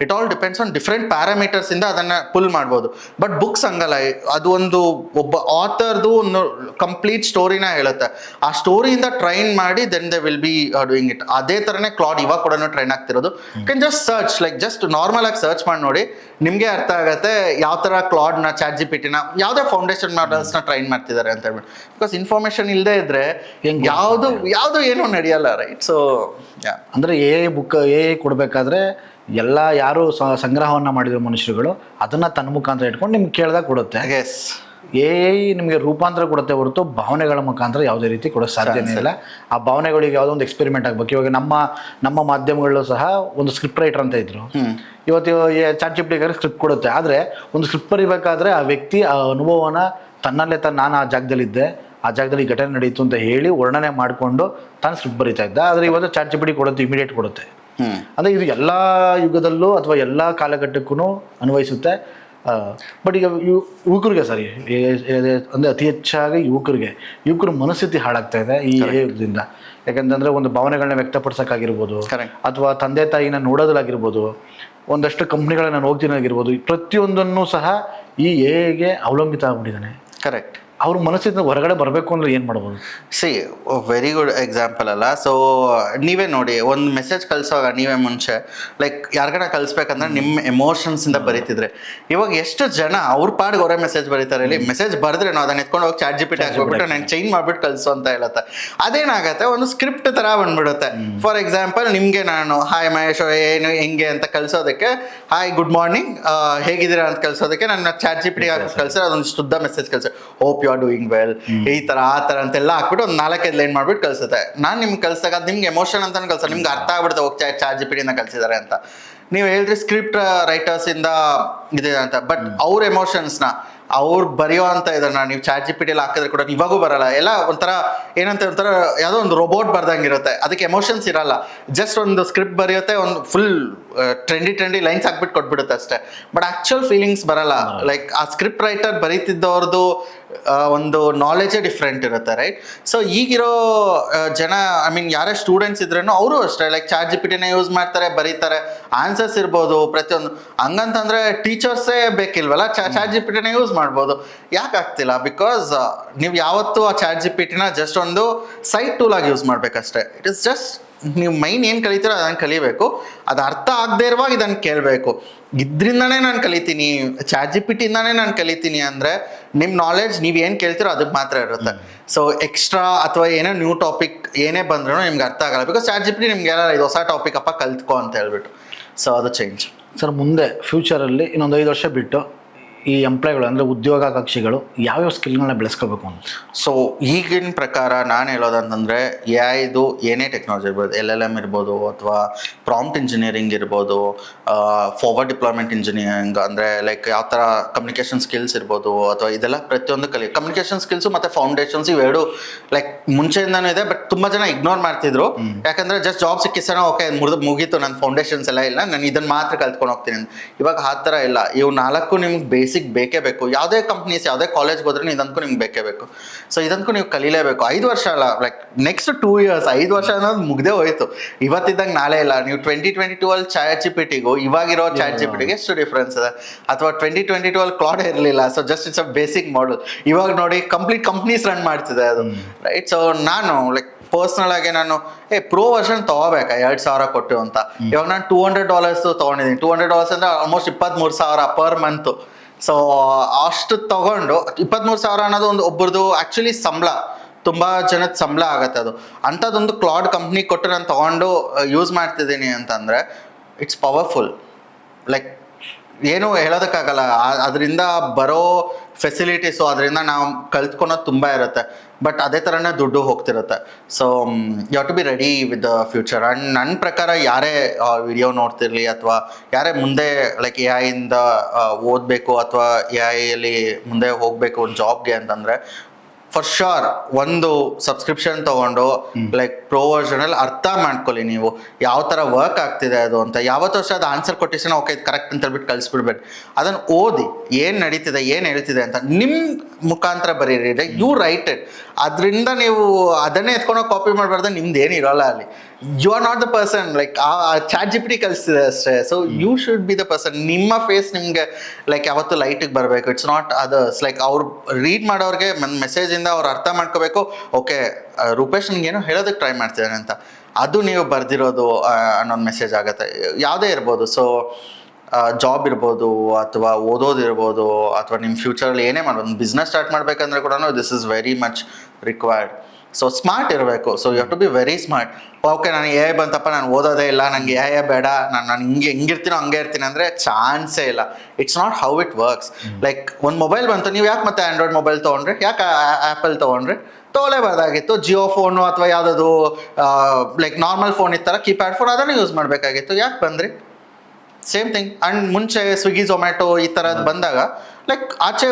it all depends on different ಪ್ಯಾರಾಮೀಟರ್ಸಿಂದ ಅದನ್ನು ಪುಲ್ ಮಾಡ್ಬೋದು. ಬಟ್ ಬುಕ್ಸ್ ಹಂಗಲ್ಲ. ಅದು ಒಬ್ಬ ಆಥರ್ದು ಒಂದು ಕಂಪ್ಲೀಟ್ ಸ್ಟೋರಿನ ಹೇಳುತ್ತೆ. ಆ ಸ್ಟೋರಿಯಿಂದ ಟ್ರೈನ್ ಮಾಡಿ then they will be doing it. ಅದೇ ಥರನೇ ಕ್ಲಾಡ್ ಇವಾಗ ಕೂಡ ಟ್ರೈನ್ ಆಗ್ತಿರೋದು. Can just search, like just normal ಆಗಿ ಸರ್ಚ್ ಮಾಡಿ ನೋಡಿ, ನಿಮಗೆ ಅರ್ಥ ಆಗುತ್ತೆ ಯಾವ ಥರ ಕ್ಲಾಡ್ನ ChatGPTನ ಯಾವುದೇ ಫೌಂಡೇಶನ್ ಮಾಡೆಲ್ಸ್ನ ಟ್ರೈನ್ ಮಾಡ್ತಿದ್ದಾರೆ ಅಂತ ಹೇಳ್ಬಿಟ್ಟು. ಬಿಕಾಸ್ ಇನ್ಫಾರ್ಮೇಷನ್ ಇಲ್ಲದೆ ಇದ್ದರೆ ಯಾವುದು ಏನೂ ನಡೆಯಲ್ಲ, ರೈಟ್? ಸೊ ಅಂದರೆ AI ಕೊಡಬೇಕಾದ್ರೆ ಎಲ್ಲ ಯಾರು ಸಂಗ್ರಹವನ್ನು ಮಾಡಿರೋ ಮನುಷ್ಯರುಗಳು ಅದನ್ನು ತನ್ನ ಮುಖಾಂತರ ಇಟ್ಕೊಂಡು ನಿಮ್ಗೆ ಕೇಳಿದಾಗ ಕೊಡುತ್ತೆ. ಎಸ್. ನಿಮಗೆ ರೂಪಾಂತರ ಕೊಡುತ್ತೆ ಹೊರತು ಭಾವನೆಗಳ ಮುಖಾಂತರ ಯಾವುದೇ ರೀತಿ ಕೊಡೋ ಸಾಧ್ಯನೇ ಇಲ್ಲ. ಆ ಭಾವನೆಗಳಿಗೆ ಯಾವುದೋ ಒಂದು ಎಕ್ಸ್ಪೆರಿಮೆಂಟ್ ಆಗಬೇಕು. ಇವಾಗ ನಮ್ಮ ಮಾಧ್ಯಮಗಳಲ್ಲೂ ಸಹ ಒಂದು ಸ್ಕ್ರಿಪ್ಟ್ ರೈಟರ್ ಅಂತ ಇದ್ರು. ಇವತ್ತು ChatGPT ಸ್ಕ್ರಿಪ್ಟ್ ಕೊಡುತ್ತೆ. ಆದರೆ ಒಂದು ಸ್ಕ್ರಿಪ್ಟ್ ಬರಿಬೇಕಾದ್ರೆ ಆ ವ್ಯಕ್ತಿ ಆ ಅನುಭವನ ತನ್ನಲ್ಲೇ ನಾನು ಆ ಜಾಗದಲ್ಲಿದ್ದೆ, ಆ ಜಾಗದಲ್ಲಿ ಘಟನೆ ನಡೀತು ಅಂತ ಹೇಳಿ ವರ್ಣನೆ ಮಾಡಿಕೊಂಡು ತಾನು ಸ್ಕ್ರಿಪ್ಟ್ ಬರಿತಾ ಇದ್ದ. ಆದರೆ ಇವತ್ತು ChatGPT ಕೊಡುತ್ತೆ, ಇಮಿಡಿಯೇಟ್ ಕೊಡುತ್ತೆ. ಅಂದರೆ ಇದು ಎಲ್ಲ ಯುಗದಲ್ಲೂ ಅಥವಾ ಎಲ್ಲ ಕಾಲಘಟ್ಟಕ್ಕೂ ಅನ್ವಯಿಸುತ್ತೆ. ಬಟ್ ಈಗ ಯುವಕರಿಗೆ ಸರಿ ಅಂದರೆ ಅತಿ ಹೆಚ್ಚಾಗಿ ಯುವಕರ ಮನಸ್ಥಿತಿ ಹಾಳಾಗ್ತಾ ಇದೆ ಈ ಯುಗದಿಂದ. ಯಾಕಂತಂದರೆ ಒಂದು ಭಾವನೆಗಳನ್ನ ವ್ಯಕ್ತಪಡಿಸೋಕ್ಕಾಗಿರ್ಬೋದು, ಅಥವಾ ತಂದೆ ತಾಯಿನ ನೋಡೋದಾಗಿರ್ಬೋದು, ಒಂದಷ್ಟು ಕಂಪ್ನಿಗಳನ್ನ ನೋಡ್ತೀನಾಗಿರ್ಬೋದು, ಪ್ರತಿಯೊಂದನ್ನು ಸಹ ಈ ಎಗೆ ಅವಲಂಬಿತ ಆಗ್ಬಿಟ್ಟಿದ್ದಾನೆ. ಕರೆಕ್ಟ್. ಅವ್ರ ಮನಸ್ಸಿಂದ ಹೊರಗಡೆ ಬರಬೇಕು ಅಂದ್ರೆ ಏನು ಮಾಡ್ಬೋದು? ಸಿ ವೆರಿ ಗುಡ್ ಎಕ್ಸಾಂಪಲ್ ಅಲ್ಲ. ಸೊ ನೀವೇ ನೋಡಿ, ಒಂದು ಮೆಸೇಜ್ ಕಳಿಸುವಾಗ ನೀವೇ ಮುಂಚೆ ಲೈಕ್ ಯಾರ್ಗಡೆ ಕಳಿಸ್ಬೇಕಂದ್ರೆ ನಿಮ್ಮ ಎಮೋಷನ್ಸಿಂದ ಬರೀತಿದ್ರೆ, ಇವಾಗ ಎಷ್ಟು ಜನ ಅವ್ರ ಪಾಡ್ಗೆ ಅವರೇ ಮೆಸೇಜ್ ಬರೀತಾರೆ. ಇಲ್ಲಿ ಮೆಸೇಜ್ ಬರೆದ್ರೆ ನಾವು ಅದನ್ನ ಎತ್ಕೊಂಡು ಹೋಗಿ ChatGPT ಹಾಕ್ಬಿಟ್ಟು ನಾನು ಚೇಂಜ್ ಮಾಡ್ಬಿಟ್ಟು ಕಳಿಸು ಅಂತ ಹೇಳುತ್ತೆ. ಅದೇನಾಗತ್ತೆ, ಒಂದು ಸ್ಕ್ರಿಪ್ಟ್ ಥರ ಬಂದ್ಬಿಡುತ್ತೆ. ಫಾರ್ ಎಕ್ಸಾಂಪಲ್ ನಿಮಗೆ ನಾನು ಹಾಯ್ ಮಹೇಶ್ ಏನು ಹೆಂಗೆ ಅಂತ ಕಳಿಸೋದಕ್ಕೆ, ಹಾಯ್ ಗುಡ್ ಮಾರ್ನಿಂಗ್ ಹೇಗಿದ್ದೀರಾ ಅಂತ ಕಳಿಸೋದಕ್ಕೆ ನಾನು ChatGPT ಹಾಕಿ ಕಳಿಸಿದ್ರೆ ಅದೊಂದು ಶುದ್ಧ ಮೆಸೇಜ್ ಕಳಿಸಿ, hope you are doing well, ಈ ಥರ ಆ ಥರ ಅಂತೆಲ್ಲ ಹಾಕ್ಬಿಟ್ಟು ಒಂದು 4-5 ಲೈನ್ ಮಾಡ್ಬಿಟ್ಟು ಕಳಿಸುತ್ತೆ. ನಾನು ನಿಮ್ಗೆ ಕಳ್ಸಾಗ ಅದು ನಿಮ್ಗೆ ಎಮೋಷನ್ ಅಂತಾನೆ ಕಳ್ಸ, ನಿಮ್ಗೆ ಅರ್ಥ ಆಗ್ಬಿಡುತ್ತೆ ಹೋಗಿ ChatGPT ಕಳಿಸಿದ್ದಾರೆ ಅಂತ. ನೀವು ಹೇಳ್ರಿ ಸ್ಕ್ರಿಪ್ಟ್ ರೈಟರ್ಸಿಂದ ಇದೆ ಅಂತ, ಬಟ್ ಅವ್ರ ಎಮೋಷನ್ಸ್ನ ಅವ್ರು ಬರೆಯೋ ಅಂತ ಇದನ್ನ ನೀವು ChatGPT ಹಾಕಿದ್ರೆ ಕೂಡ ಇವಾಗೂ ಬರಲ್ಲ. ಎಲ್ಲ ಒಂಥರ ಒಂಥರ ಯಾವುದೋ ಒಂದು ರೋಬೋಟ್ ಬರ್ದಂಗಿರುತ್ತೆ, ಅದಕ್ಕೆ ಎಮೋಷನ್ಸ್ ಇರಲ್ಲ. ಜಸ್ಟ್ ಒಂದು ಸ್ಕ್ರಿಪ್ಟ್ ಬರೆಯುತ್ತೆ, ಒಂದು ಫುಲ್ ಟ್ರೆಂಡಿ ಲೈನ್ಸ್ ಹಾಕ್ಬಿಟ್ಟು ಕೊಟ್ಬಿಡುತ್ತೆ ಅಷ್ಟೇ. ಬಟ್ ಆಕ್ಚುಯಲ್ ಫೀಲಿಂಗ್ಸ್ ಬರಲ್ಲ. ಲೈಕ್ ಆ ಸ್ಕ್ರಿಪ್ಟ್ ರೈಟರ್ ಬರೀತಿದ್ದವ್ರದ್ದು ಒಂದು ನಾಲೆಜೇ ಡಿಫ್ರೆಂಟ್ ಇರುತ್ತೆ, ರೈಟ್? ಸೊ ಈಗಿರೋ ಜನ, ಐ ಮೀನ್ ಯಾರೇ ಸ್ಟೂಡೆಂಟ್ಸ್ ಇದ್ರೂ ಅವರು ಅಷ್ಟೇ ಲೈಕ್ ChatGPTನೇ ಯೂಸ್ ಮಾಡ್ತಾರೆ, ಬರೀತಾರೆ. ಆನ್ಸರ್ಸ್ ಇರ್ಬೋದು ಪ್ರತಿಯೊಂದು. ಹಂಗಂತಂದ್ರೆ ಟೀಚರ್ಸೇ ಬೇಕಿಲ್ವಲ್ಲ, ChatGPTನೇ ಯೂಸ್ ಮಾಡ್ಬೋದು. ಯಾಕೆ ಆಗ್ತಿಲ್ಲ? ಬಿಕಾಸ್ ನೀವು ಯಾವತ್ತೂ ಆ ChatGPTನ ಜಸ್ಟ್ ಒಂದು ಸೈಡ್ ಟೂಲ್ ಆಗಿ ಯೂಸ್ ಮಾಡ್ಬೇಕಷ್ಟೇ. ಇಟ್ ಇಸ್ ಜಸ್ಟ್ ನೀವು ಮೈನ್ ಏನು ಕಲಿತೀರೋ ಅದನ್ನು ಕಲಿಬೇಕು. ಅದು ಅರ್ಥ ಆಗದೆ ಇರುವಾಗ ಇದನ್ನು ಕೇಳಬೇಕು. ಇದರಿಂದನೇ ನಾನು ಕಲಿತೀನಿ, ChatGPTಯಿಂದಾನೇ ನಾನು ಕಲಿತೀನಿ ಅಂದರೆ ನಿಮ್ಮ ನಾಲೆಡ್ಜ್ ನೀವು ಏನು ಕೇಳ್ತೀರೋ ಅದಕ್ಕೆ ಮಾತ್ರ ಇರುತ್ತೆ. ಸೊ ಎಕ್ಸ್ಟ್ರಾ ಅಥವಾ ಏನೋ ನ್ಯೂ ಟಾಪಿಕ್ ಏನೇ ಬಂದ್ರೂ ನಿಮ್ಗೆ ಅರ್ಥ ಆಗಲ್ಲ. ಬಿಕಾಸ್ ChatGPT ನಿಮ್ಗೆ ಎಲ್ಲ ಇದು ಹೊಸ ಟಾಪಿಕ್ ಅಪ್ಪ ಕಲ್ತ್ಕೊ ಅಂತ ಹೇಳ್ಬಿಟ್ಟು. ಸೊ ಅದು ಚೇಂಜ್. ಸರ್, ಮುಂದೆ ಫ್ಯೂಚರಲ್ಲಿ ಇನ್ನೊಂದು 5 ವರ್ಷ ಬಿಟ್ಟು ಈ ಎಂಪ್ಲಾಯ್ಗಳು ಅಂದರೆ ಉದ್ಯೋಗಾಕಾಂಕ್ಷಿಗಳು ಯಾವ್ಯಾವ ಸ್ಕಿಲ್ಗಳನ್ನ ಬೆಳೆಸ್ಕೋಬೇಕು ಅಂತ? ಸೊ ಈಗಿನ ಪ್ರಕಾರ ನಾನು ಹೇಳೋದಂತಂದರೆ ಇದು ಏನೇ ಟೆಕ್ನಾಲಜಿ ಇರ್ಬೋದು, LLM ಇರ್ಬೋದು, ಅಥವಾ ಪ್ರಾಂಪ್ಟ್ ಇಂಜಿನಿಯರಿಂಗ್ ಇರ್ಬೋದು, ಫಾರ್ವರ್ಡ್ ಡಿಪ್ಲಾಯ್ಮೆಂಟ್ ಇಂಜಿನಿಯರಿಂಗ್ ಅಂದರೆ ಲೈಕ್ ಯಾವ ಥರ ಕಮ್ಯುನಿಕೇಷನ್ ಸ್ಕಿಲ್ಸ್ ಇರ್ಬೋದು, ಅಥವಾ ಇದೆಲ್ಲ ಪ್ರತಿಯೊಂದು ಕಮ್ಯುನಿಕೇಷನ್ ಸ್ಕಿಲ್ಸು ಮತ್ತು ಫೌಂಡೇಶನ್ಸ್ ಇವೆರಡು ಲೈಕ್ ಮುಂಚೆಯಿಂದನೂ ಇದೆ. ಬಟ್ ತುಂಬ ಜನ ಇಗ್ನೋರ್ ಮಾಡ್ತಿದ್ರು. ಯಾಕಂದರೆ ಜಸ್ಟ್ ಜಾಬ್ ಸಿಕ್ಕಿಸೋಣ, ಓಕೆ ಮುಗೀತು, ನನ್ನ ಫೌಂಡೇಶನ್ಸ್ ಎಲ್ಲ ಇಲ್ಲ, ನಾನು ಇದನ್ನು ಮಾತ್ರ ಕಲ್ತ್ಕೊಂಡು ಹೋಗ್ತೀನಿ ಅಂತ. ಇವಾಗ ಆ ಥರ ಇಲ್ಲ. ಇವು 4 ನಿಮ್ಗೆ ಬೇಸಿಕ್ ಬೇಕೇ ಬೇಕು. ಯಾವುದೇ ಕಂಪ್ನೀಸ್ ಯಾವುದೇ ಕಾಲೇಜ್ಗೆ ಹೋದ್ರೆ ಇದಂತೂ ನಿಮ್ಗೆ ಬೇಕೇ ಬೇಕು. ಸೊ ಇದಂತೂ ನೀವು ಕಲೀಲೇಬೇಕು. 5 ವರ್ಷ ಅಲ್ಲ, ಲೈಕ್ ನೆಕ್ಸ್ಟ್ 2 years, 5 ವರ್ಷ ಅನ್ನೋದು ಮುಗ್ದೇ ಹೋಯ್ತು. ಇವತ್ತಿದ್ದಂಗೆ ನಾಳೆ ಇಲ್ಲ. ನೀವು 2022 ChatGPTಗೂ ಇವಾಗಿರೋ ChatGPTಗೆ ಎಷ್ಟು ಡಿಫ್ರೆನ್ಸ್ ಇದೆ? ಅಥವಾ 2022 ಕ್ಲಾಡ್ ಇರಲಿಲ್ಲ. So just it's a basic ಮಾಡಲ್. ಇವಾಗ ನೋಡಿ ಕಂಪ್ಲೀಟ್ ಕಂಪ್ನೀಸ್ ರನ್ ಮಾಡ್ತಿದೆ ಅದು, ರೈಟ್? ಸೊ ನಾನು ಲೈಕ್ ಪರ್ಸ್ನಲ್ ಆಗಿ ನಾನು ಪ್ರೋ ವರ್ಷನ್ ತಗೋಬೇಕಾ 2,000 ಕೊಟ್ಟು ಅಂತ. ಇವಾಗ ನಾನು $200 ತೊಗೊಂಡಿದ್ದೀನಿ. $200 ಅಂದರೆ ಆಲ್ಮೋಸ್ಟ್ 23,000 ಪರ್ ಮಂತು. ಸೊ ಅಷ್ಟು ತಗೊಂಡು 23,000 ಅನ್ನೋದು ಒಬ್ಬರದು ಆ್ಯಕ್ಚುಲಿ ಸಂಬಳ, ತುಂಬ ಜನದ ಸಂಬಳ ಆಗತ್ತೆ ಅದು. ಅಂಥದ್ದೊಂದು ಕ್ಲಾಡ್ ಕಂಪ್ನಿ ಕೊಟ್ಟು ನಾನು ತೊಗೊಂಡು ಯೂಸ್ ಮಾಡ್ತಿದ್ದೀನಿ ಅಂತಂದರೆ ಇಟ್ಸ್ ಪವರ್ಫುಲ್. ಲೈಕ್ ಏನೂ ಹೇಳೋದಕ್ಕಾಗಲ್ಲ. ಅದರಿಂದ ಬರೋ ಫೆಸಿಲಿಟೀಸು, ಅದರಿಂದ ನಾವು ಕಲ್ತ್ಕೊಳೋದು ತುಂಬ ಇರುತ್ತೆ. ಬಟ್ ಅದೇ ಥರನೇ ದುಡ್ಡು ಹೋಗ್ತಿರುತ್ತೆ. So you have to be ready with the future. And ನನ್ನ ಪ್ರಕಾರ ಯಾರೇ ವಿಡಿಯೋ ನೋಡ್ತಿರಲಿ, ಅಥವಾ ಯಾರೇ ಮುಂದೆ ಲೈಕ್ AI ಇಂದ ಓದಬೇಕು, ಅಥವಾ AI ಮುಂದೆ ಹೋಗಬೇಕು ಒಂದು ಜಾಬ್ಗೆ ಅಂತಂದರೆ ಫಾರ್ ಶೋರ್ ಒಂದು ಸಬ್ಸ್ಕ್ರಿಪ್ಷನ್ ತೊಗೊಂಡು ಲೈಕ್ ಪ್ರೋ ವರ್ಷನಲ್ಲಿ ಅರ್ಥ ಮಾಡ್ಕೊಳ್ಳಿ ನೀವು ಯಾವ ಥರ ವರ್ಕ್ ಆಗ್ತಿದೆ ಅದು ಅಂತ. ಯಾವತ್ತು ವರ್ಷ ಅದು ಆನ್ಸರ್ ಕೊಟ್ಟಿಸಿನ ಓಕೆ ಇದು ಕರೆಕ್ಟ್ ಅಂತ ಹೇಳ್ಬಿಟ್ಟು ಕಳಿಸ್ಬಿಡ್ಬೇಡಿ. ಅದನ್ನು ಓದಿ ಏನು ನಡೀತಿದೆ, ಏನು ಹೇಳ್ತಿದೆ ಅಂತ ನಿಮ್ಮ ಮುಖಾಂತರ ಬರೀರಿ. Like you write it. ಅದರಿಂದ ನೀವು ಅದನ್ನೇ ಎತ್ಕೊಂಡೋಗಿ ಕಾಪಿ ಮಾಡಬಾರ್ದು. ನಿಮ್ದು ಏನು ಇರೋಲ್ಲ ಅಲ್ಲಿ. You are not the person. Like ಆ ChatGPT ಕಲಿಸ್ತಿದೆ ಅಷ್ಟೇ. So you should be the person. ನಿಮ್ಮ ಫೇಸ್ ನಿಮಗೆ ಲೈಕ್ ಯಾವತ್ತು ಲೈಟಿಗೆ ಬರಬೇಕು. It's not others. ಲೈಕ್ ಅವ್ರು ರೀಡ್ ಮಾಡೋರಿಗೆ ಮೆಸೇಜಿಂದ ಅವ್ರು ಅರ್ಥ ಮಾಡ್ಕೋಬೇಕು, ಓಕೆ ರೂಪೇಶ್ ನನಗೇನೋ ಹೇಳೋದಕ್ಕೆ ಟ್ರೈ ಮಾಡ್ತಿದ್ದಾನೆ ಅಂತ. ಅದು ನೀವು ಬರೆದಿರೋದು ಅನ್ನೊಂದು ಮೆಸೇಜ್ ಆಗುತ್ತೆ. ಯಾವುದೇ ಇರ್ಬೋದು. ಸೊ ಜಾಬ್ ಇರ್ಬೋದು, ಅಥವಾ ಓದೋದಿರ್ಬೋದು, ಅಥವಾ ನಿಮ್ಮ ಫ್ಯೂಚರಲ್ಲಿ ಏನೇ ಮಾಡ್ಬೋದು. ಒಂದು ಬಿಸ್ನೆಸ್ ಸ್ಟಾರ್ಟ್ ಮಾಡಬೇಕಂದ್ರೆ ಕೂಡ this is very much required. So smart ಇರಬೇಕು. So you have to be very smart. Okay ನಾನು ಎ ಬಂತಪ್ಪ, ನಾನು ಓದೋದೇ ಇಲ್ಲ, ನನಗೆ ಎ ಬೇಡ, ನಾನು ಹೆಂಗಿರ್ತೀನೋ ಹಂಗೆ ಇರ್ತೀನಿ ಅಂದರೆ ಚಾನ್ಸೇ ಇಲ್ಲ. It's not how it works. Like ಒಂದು ಮೊಬೈಲ್ ಬಂತು, ನೀವು ಯಾಕೆ ಮತ್ತೆ ಆ್ಯಂಡ್ರಾಯ್ಡ್ ಮೊಬೈಲ್ ತೊಗೊಂಡ್ರೆ, ಯಾಕೆ ಆ್ಯಪಲ್ ತೊಗೊಂಡ್ರೆ? ತೊಗೊಳ್ಳೇಬಾರ್ದಾಗಿತ್ತು. ಜಿಯೋ ಫೋನು ಅಥವಾ ಯಾವುದಾದ್ರು ಲೈಕ್ ನಾರ್ಮಲ್ ಫೋನ್ ಇತ್ತಲ್ಲ, ಕೀಪ್ಯಾಡ್ ಫೋನ್, ಅದನ್ನು ಯೂಸ್ ಮಾಡಬೇಕಾಗಿತ್ತು. ಯಾಕೆ ಬಂದ್ರಿ? Same thing. ಆ್ಯಂಡ್ ಮುಂಚೆ ಸ್ವಿಗ್ಗಿ ಝೊಮ್ಯಾಟೊ ಈ ಥರದ್ದು ಬಂದಾಗ ಲೈಕ್ ಆಚೆ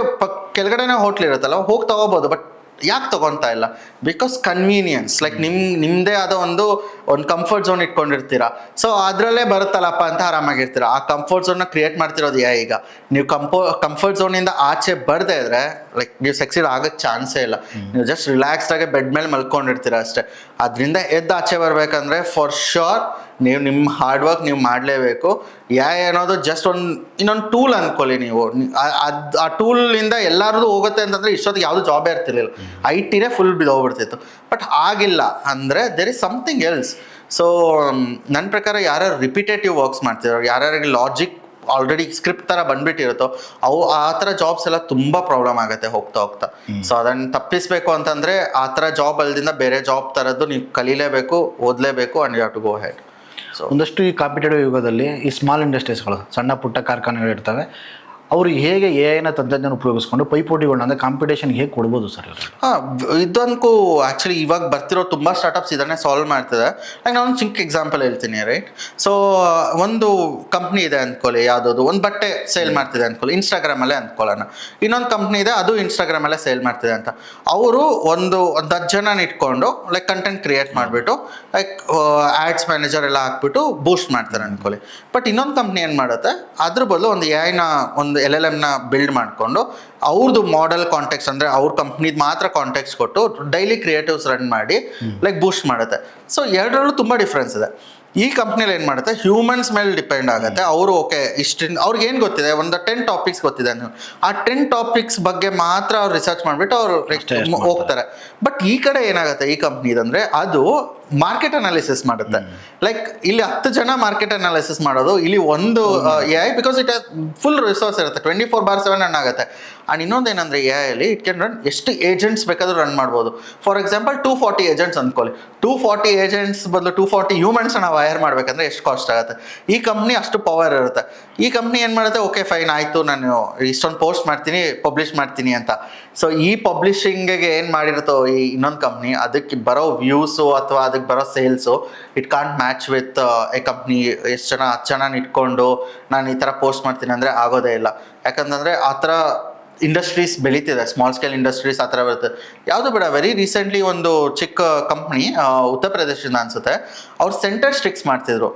ಕೆಳಗಡೆನೇ ಹೋಟ್ಲ್ ಇರುತ್ತಲ್ಲ, ಹೋಗಿ ತೊಗೋಬೋದು. ಬಟ್ ಯಾಕೆ ತೊಗೊತಾ ಇಲ್ಲ? Because convenience. ಲೈಕ್ ನಿಮ್ಮದೇ ಆದ ಒಂದು ಕಂಫರ್ಟ್ ಝೋನ್ ಇಟ್ಕೊಂಡಿರ್ತೀರಾ. ಸೊ ಅದರಲ್ಲೇ ಬರುತ್ತಲ್ಲಪ್ಪ ಅಂತ ಆರಾಮಾಗಿರ್ತೀರ. ಆ ಕಂಫರ್ಟ್ ಝೋನ್ನ ಕ್ರಿಯೇಟ್ ಮಾಡ್ತಿರೋದು ಈಗ ನೀವು ಕಂಫರ್ಟ್ ಝೋನಿಂದ ಆಚೆ ಬರ್ದೇ ಇದ್ರೆ ಲೈಕ್ ನೀವು ಸಕ್ಸೀಡ್ ಆಗೋಕ್ಕೆ ಚಾನ್ಸೇ ಇಲ್ಲ. ನೀವು ಜಸ್ಟ್ ರಿಲ್ಯಾಕ್ಸ್ಡಾಗೆ ಬೆಡ್ ಮೇಲೆ ಮಲ್ಕೊಂಡಿರ್ತೀರ ಅಷ್ಟೇ. ಅದರಿಂದ ಎದ್ದು ಆಚೆ ಬರ್ಬೇಕಂದ್ರೆ ಫಾರ್ ಶ್ಯೂರ್ ನೀವು ನಿಮ್ಮ ಹಾರ್ಡ್ ವರ್ಕ್ ನೀವು ಮಾಡಲೇಬೇಕು. ಅನ್ನೋದು ಜಸ್ಟ್ ಇನ್ನೊಂದು ಟೂಲ್ ಅಂದ್ಕೊಳ್ಳಿ ನೀವು. ಆ ಟೂಲಿಂದ ಎಲ್ಲರದು ಹೋಗುತ್ತೆ ಅಂತಂದರೆ ಇಷ್ಟೊತ್ತಿಗೆ ಯಾವುದು ಜಾಬೇ ಇರ್ತಿರ್ಲಿಲ್ಲ, IT ಫುಲ್ ಬಿದ್ದೋಗ್ಬಿಡ್ತಿತ್ತು. ಬಟ್ ಆಗಿಲ್ಲ ಅಂದರೆ there is something else. So ನನ್ನ ಪ್ರಕಾರ ಯಾರ್ಯಾರು ರಿಪಿಟೇಟಿವ್ ವರ್ಕ್ಸ್ ಮಾಡ್ತಿರೋ, ಯಾರ್ಯಾರಿಗೆ ಲಾಜಿಕ್ ಆಲ್ರೆಡಿ ಸ್ಕ್ರಿಪ್ಟ್ ಥರ ಬಂದ್ಬಿಟ್ಟಿರುತ್ತೋ ಆ ಥರ ಜಾಬ್ಸ್ ಎಲ್ಲ ತುಂಬ ಪ್ರಾಬ್ಲಮ್ ಆಗುತ್ತೆ ಹೋಗ್ತಾ ಹೋಗ್ತಾ. ಸೊ ಅದನ್ನು ತಪ್ಪಿಸ್ಬೇಕು ಅಂತಂದರೆ ಆ ಥರ ಜಾಬ್ ಅಲ್ದಿಂದ ಬೇರೆ ಜಾಬ್ ಥರದ್ದು ನೀವು ಕಲೀಲೇಬೇಕು, ಓದಲೇಬೇಕು, and you have to go head. So ಒಂದಷ್ಟು ಈ ಕಾಂಪಿಟೇಟಿವ್ ಯುಗದಲ್ಲಿ ಈ ಸ್ಮಾಲ್ ಇಂಡಸ್ಟ್ರೀಸ್ಗಳು, ಸಣ್ಣ ಪುಟ್ಟ ಕಾರ್ಖಾನೆಗಳು ಇರ್ತವೆ, ಅವರು ಹೇಗೆ ಎಐನ ತಂತ್ರಜ್ಞಾನ ಉಪಯೋಗಿಸ್ಕೊಂಡು ಪೈಪೋಟಿಗಳನ್ನ ಅಂದರೆ ಕಾಂಪಿಟೇಷನ್ ಹೇಗೆ ಕೊಡ್ಬೋದು ಸರ್? ಇದೊಂದು ಆ್ಯಕ್ಚುಲಿ ಇವಾಗ ಬರ್ತಿರೋ ತುಂಬ ಸ್ಟಾರ್ಟಪ್ಸ್ ಇದನ್ನೇ ಸಾಲ್ವ್ ಮಾಡ್ತಿದೆ. ಲೈಕ್ ನಾನು ಒಂದು ಚಿಕ್ಕ ಎಕ್ಸಾಂಪಲ್ ಹೇಳ್ತೀನಿ, ರೈಟ್? ಸೊ ಒಂದು ಕಂಪ್ನಿ ಇದೆ ಅಂದ್ಕೊಳ್ಳಿ, ಯಾವುದದು ಒಂದು ಬಟ್ಟೆ ಸೇಲ್ ಮಾಡ್ತಿದೆ ಅಂದ್ಕೊಳ್ಳಿ, ಇನ್ಸ್ಟಾಗ್ರಾಮಲ್ಲೇ ಅಂದ್ಕೊಳ್ಳೋಣ. ಇನ್ನೊಂದು ಕಂಪ್ನಿ ಇದೆ, ಅದು ಇನ್ಸ್ಟಾಗ್ರಾಮಲ್ಲೇ ಸೇಲ್ ಮಾಡ್ತಿದೆ ಅಂತ. ಅವರು ಒಂದು 10 ಜನ ಇಟ್ಕೊಂಡು ಲೈಕ್ ಕಂಟೆಂಟ್ ಕ್ರಿಯೇಟ್ ಮಾಡಿಬಿಟ್ಟು ಲೈಕ್ ಆ್ಯಡ್ಸ್ ಮ್ಯಾನೇಜರ್ ಎಲ್ಲ ಹಾಕ್ಬಿಟ್ಟು ಬೂಸ್ಟ್ ಮಾಡ್ತಾರೆ ಅಂದ್ಕೊಳ್ಳಿ. ಬಟ್ ಇನ್ನೊಂದು ಕಂಪ್ನಿ ಏನು ಮಾಡುತ್ತೆ, ಅದ್ರ ಬದಲು ಒಂದು ಒಂದು LLMನ ಬಿಲ್ಡ್ ಮಾಡಿಕೊಂಡು ಅವ್ರದ್ದು ಮಾಡೆಲ್ ಕಾಂಟೆಕ್ಸ್ಟ್ ಅಂದರೆ ಅವ್ರ ಕಂಪ್ನಿದು ಮಾತ್ರ ಕಾಂಟೆಕ್ಸ್ಟ್ ಕೊಟ್ಟು ಡೈಲಿ ಕ್ರಿಯೇಟಿವ್ಸ್ ರನ್ ಮಾಡಿ ಲೈಕ್ ಬೂಸ್ಟ್ ಮಾಡುತ್ತೆ. ಸೊ ಎರಡರಲ್ಲೂ ತುಂಬ ಡಿಫ್ರೆನ್ಸ್ ಇದೆ. ಈ ಕಂಪ್ನಿಲಿ ಏನು ಮಾಡುತ್ತೆ, ಹ್ಯೂಮನ್ಸ್ ಮೇಲೆ ಡಿಪೆಂಡ್ ಆಗುತ್ತೆ. ಅವರು ಓಕೆ ಅವ್ರಿಗೆ ಏನು ಗೊತ್ತಿದೆ, ಒಂದು 10 ಟಾಪಿಕ್ಸ್ ಗೊತ್ತಿದೆ, ನೀವು ಆ 10 ಟಾಪಿಕ್ಸ್ ಬಗ್ಗೆ ಮಾತ್ರ ಅವ್ರು ರಿಸರ್ಚ್ ಮಾಡಿಬಿಟ್ಟು ಅವರು ಹೋಗ್ತಾರೆ. ಬಟ್ ಈ ಕಡೆ ಏನಾಗುತ್ತೆ ಈ ಕಂಪ್ನಿದಂದರೆ ಅದು ಮಾರ್ಕೆಟ್ ಅನಾಲಿಸಿಸ್ ಮಾಡುತ್ತೆ. ಲೈಕ್ ಇಲ್ಲಿ 10 ಜನ ಮಾರ್ಕೆಟ್ ಅನಾಲಿಸಿಸ್ ಮಾಡೋದು, ಇಲ್ಲಿ ಒಂದು AI, because it full resource ಇರುತ್ತೆ, 24/7 ರನ್ ಆಗುತ್ತೆ. ಆ್ಯಂಡ್ ಇನ್ನೊಂದು ಏನಂದರೆ AI ಇಟ್ ಕ್ಯಾನ್ ರನ್ ಎಷ್ಟು ಏಜೆಂಟ್ಸ್ ಬೇಕಾದರೂ ರನ್ ಮಾಡ್ಬೋದು. ಫಾರ್ ಎಕ್ಸಾಂಪಲ್ 240 ಏಜೆಂಟ್ಸ್ ಅಂದ್ಕೊಳ್ಳಿ. 240 ಏಜೆಂಟ್ಸ್ ಬದಲು 240 ಹ್ಯೂಮನ್ಸ್ ನಾವು ಹೈರ್ ಮಾಡಬೇಕಂದ್ರೆ ಎಷ್ಟು ಕಾಸ್ಟ್ ಆಗುತ್ತೆ? ಈ ಕಂಪ್ನಿ ಅಷ್ಟು ಪವರ್ ಇರುತ್ತೆ. ಈ ಕಂಪ್ನಿ ಏನು ಮಾಡುತ್ತೆ, ಓಕೆ ಫೈನ್ ಆಯಿತು, ನಾನು ಇಷ್ಟೊಂದು ಪೋಸ್ಟ್ ಮಾಡ್ತೀನಿ, ಪಬ್ಲಿಷ್ ಮಾಡ್ತೀನಿ ಅಂತ. ಸೊ ಈ ಪಬ್ಲಿಷಿಂಗಿಗೆ ಏನು ಮಾಡಿರುತ್ತೋ ಈ ಇನ್ನೊಂದು ಕಂಪ್ನಿ, ಅದಕ್ಕೆ ಬರೋ ವ್ಯೂಸು ಅಥವಾ ಅದಕ್ಕೆ ಬರೋ sales it can't match with A company. ಎಷ್ಟು ಜನ 10 ಜನ ಇಟ್ಕೊಂಡು ನಾನು ಈ ಥರ ಪೋಸ್ಟ್ ಮಾಡ್ತೀನಿ ಅಂದರೆ ಆಗೋದೇ ಇಲ್ಲ. ಯಾಕಂತಂದರೆ ಆ ಥರ ಇಂಡಸ್ಟ್ರೀಸ್ ಬೆಳೀತಿದೆ, ಸ್ಮಾಲ್ ಸ್ಕೇಲ್ ಇಂಡಸ್ಟ್ರೀಸ್ ಆ ಥರ ಬರುತ್ತೆ. ಯಾವುದು ಬೇಡ, ವೆರಿ ರೀಸೆಂಟ್ಲಿ ಒಂದು ಚಿಕ್ಕ ಕಂಪ್ನಿ ಉತ್ತರ ಪ್ರದೇಶದಿಂದ ಅನಿಸುತ್ತೆ, ಅವ್ರು ಸೆಂಟರ್ ಸ್ಟಿಕ್ಸ್ ಮಾಡ್ತಿದ್ರು.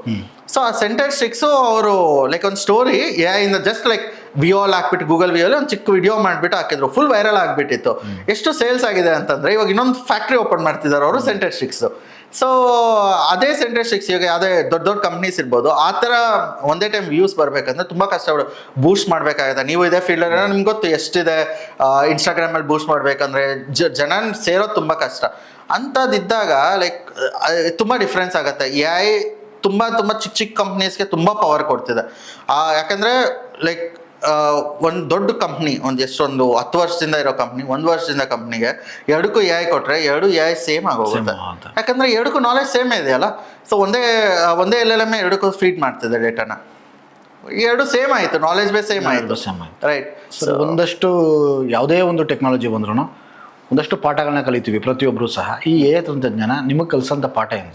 ಸೊ ಆ ಸೆಂಟರ್ ಸ್ಟಿಕ್ಸು ಅವರು ಲೈಕ್ ಒಂದು ಸ್ಟೋರಿ ಇಂದ ಜಸ್ಟ್ ಲೈಕ್ ವಿಯೋಲ್ ಹಾಕ್ಬಿಟ್ಟು ಗೂಗಲ್ ವಿಯೋಲ್ ಒಂದು ಚಿಕ್ಕ ವಿಡಿಯೋ ಮಾಡಿಬಿಟ್ಟು ಹಾಕಿದ್ರು, ಫುಲ್ ವೈರಲ್ ಆಗಿಬಿಟ್ಟಿತ್ತು. ಎಷ್ಟು ಸೇಲ್ಸ್ ಆಗಿದೆ ಅಂತಂದರೆ ಇವಾಗ ಇನ್ನೊಂದು ಫ್ಯಾಕ್ಟ್ರಿ ಓಪನ್ ಮಾಡ್ತಿದ್ದಾರೆ ಅವರು ಸೆಂಟರ್ ಸ್ಟಿಕ್ಸು. ಸೊ ಅದೇ ಸೆಂಟರ್ ಸ್ಟಿಕ್ಸ್ ಇವಾಗ ಯಾವುದೇ ದೊಡ್ಡ ಕಂಪ್ನೀಸ್ ಇರ್ಬೋದು, ಆ ಥರ ಒಂದೇ ಟೈಮ್ ವ್ಯೂಸ್ ಬರಬೇಕಂದ್ರೆ ತುಂಬ ಕಷ್ಟ ಬೂಸ್ಟ್ ಮಾಡಬೇಕಾಗುತ್ತೆ. ನೀವು ಇದೇ ಫೀಲ್ಡಲ್ಲಿ ನಿಮ್ಗೆ ಗೊತ್ತು ಎಷ್ಟಿದೆ, ಇನ್ಸ್ಟಾಗ್ರಾಮಲ್ಲಿ ಬೂಸ್ಟ್ ಮಾಡಬೇಕಂದ್ರೆ ಜನ ಸೇರೋದು ತುಂಬ ಕಷ್ಟ. ಅಂಥದ್ದಿದ್ದಾಗ ಲೈಕ್ ತುಂಬ ಡಿಫ್ರೆನ್ಸ್ ಆಗುತ್ತೆ. AI ತುಂಬ ಚಿಕ್ಕ ಚಿಕ್ಕ ಕಂಪ್ನೀಸ್ಗೆ ತುಂಬ ಪವರ್ ಕೊಡ್ತಿದೆ. ಯಾಕಂದರೆ ಲೈಕ್ ಒಂದು ದೊಡ್ಡ ಕಂಪ್ನಿ, ಎಷ್ಟೊಂದು 10 ವರ್ಷದಿಂದ ಇರೋ ಕಂಪ್ನಿ, 1 ವರ್ಷದಿಂದ ಕಂಪ್ನಿಗೆ ಎರಡಕ್ಕೂ AI ಕೊಟ್ಟರೆ ಎರಡು AI ಸೇಮ್ ಆಗೋಗುತ್ತೆ. ಯಾಕಂದರೆ ಎರಡಕ್ಕೂ ನಾಲೆಜ್ ಸೇಮೇ ಇದೆಯಲ್ಲ. ಸೊ ಒಂದೇ LLM ಎರಡಕ್ಕೂ ಫೀಡ್ ಮಾಡ್ತಿದೆ ಡೇಟಾನ, ಎರಡು ಸೇಮ್ ಆಯಿತು, ನಾಲೆಜ್ ಬೇಸ್ ಸೇಮ್ ಆಯಿತು, ರೈಟ್? ಸೊ ಒಂದಷ್ಟು ಯಾವುದೇ ಒಂದು ಟೆಕ್ನಾಲಜಿ ಬಂದ್ರೂ ಒಂದಷ್ಟು ಪಾಠಗಳನ್ನ ಕಲಿತೀವಿ ಪ್ರತಿಯೊಬ್ಬರು ಸಹ. ಈ AI ತಂತ್ರಜ್ಞಾನ ನಿಮಗೆ ಕಲಿಸೋಂಥ ಪಾಠ ಏನು?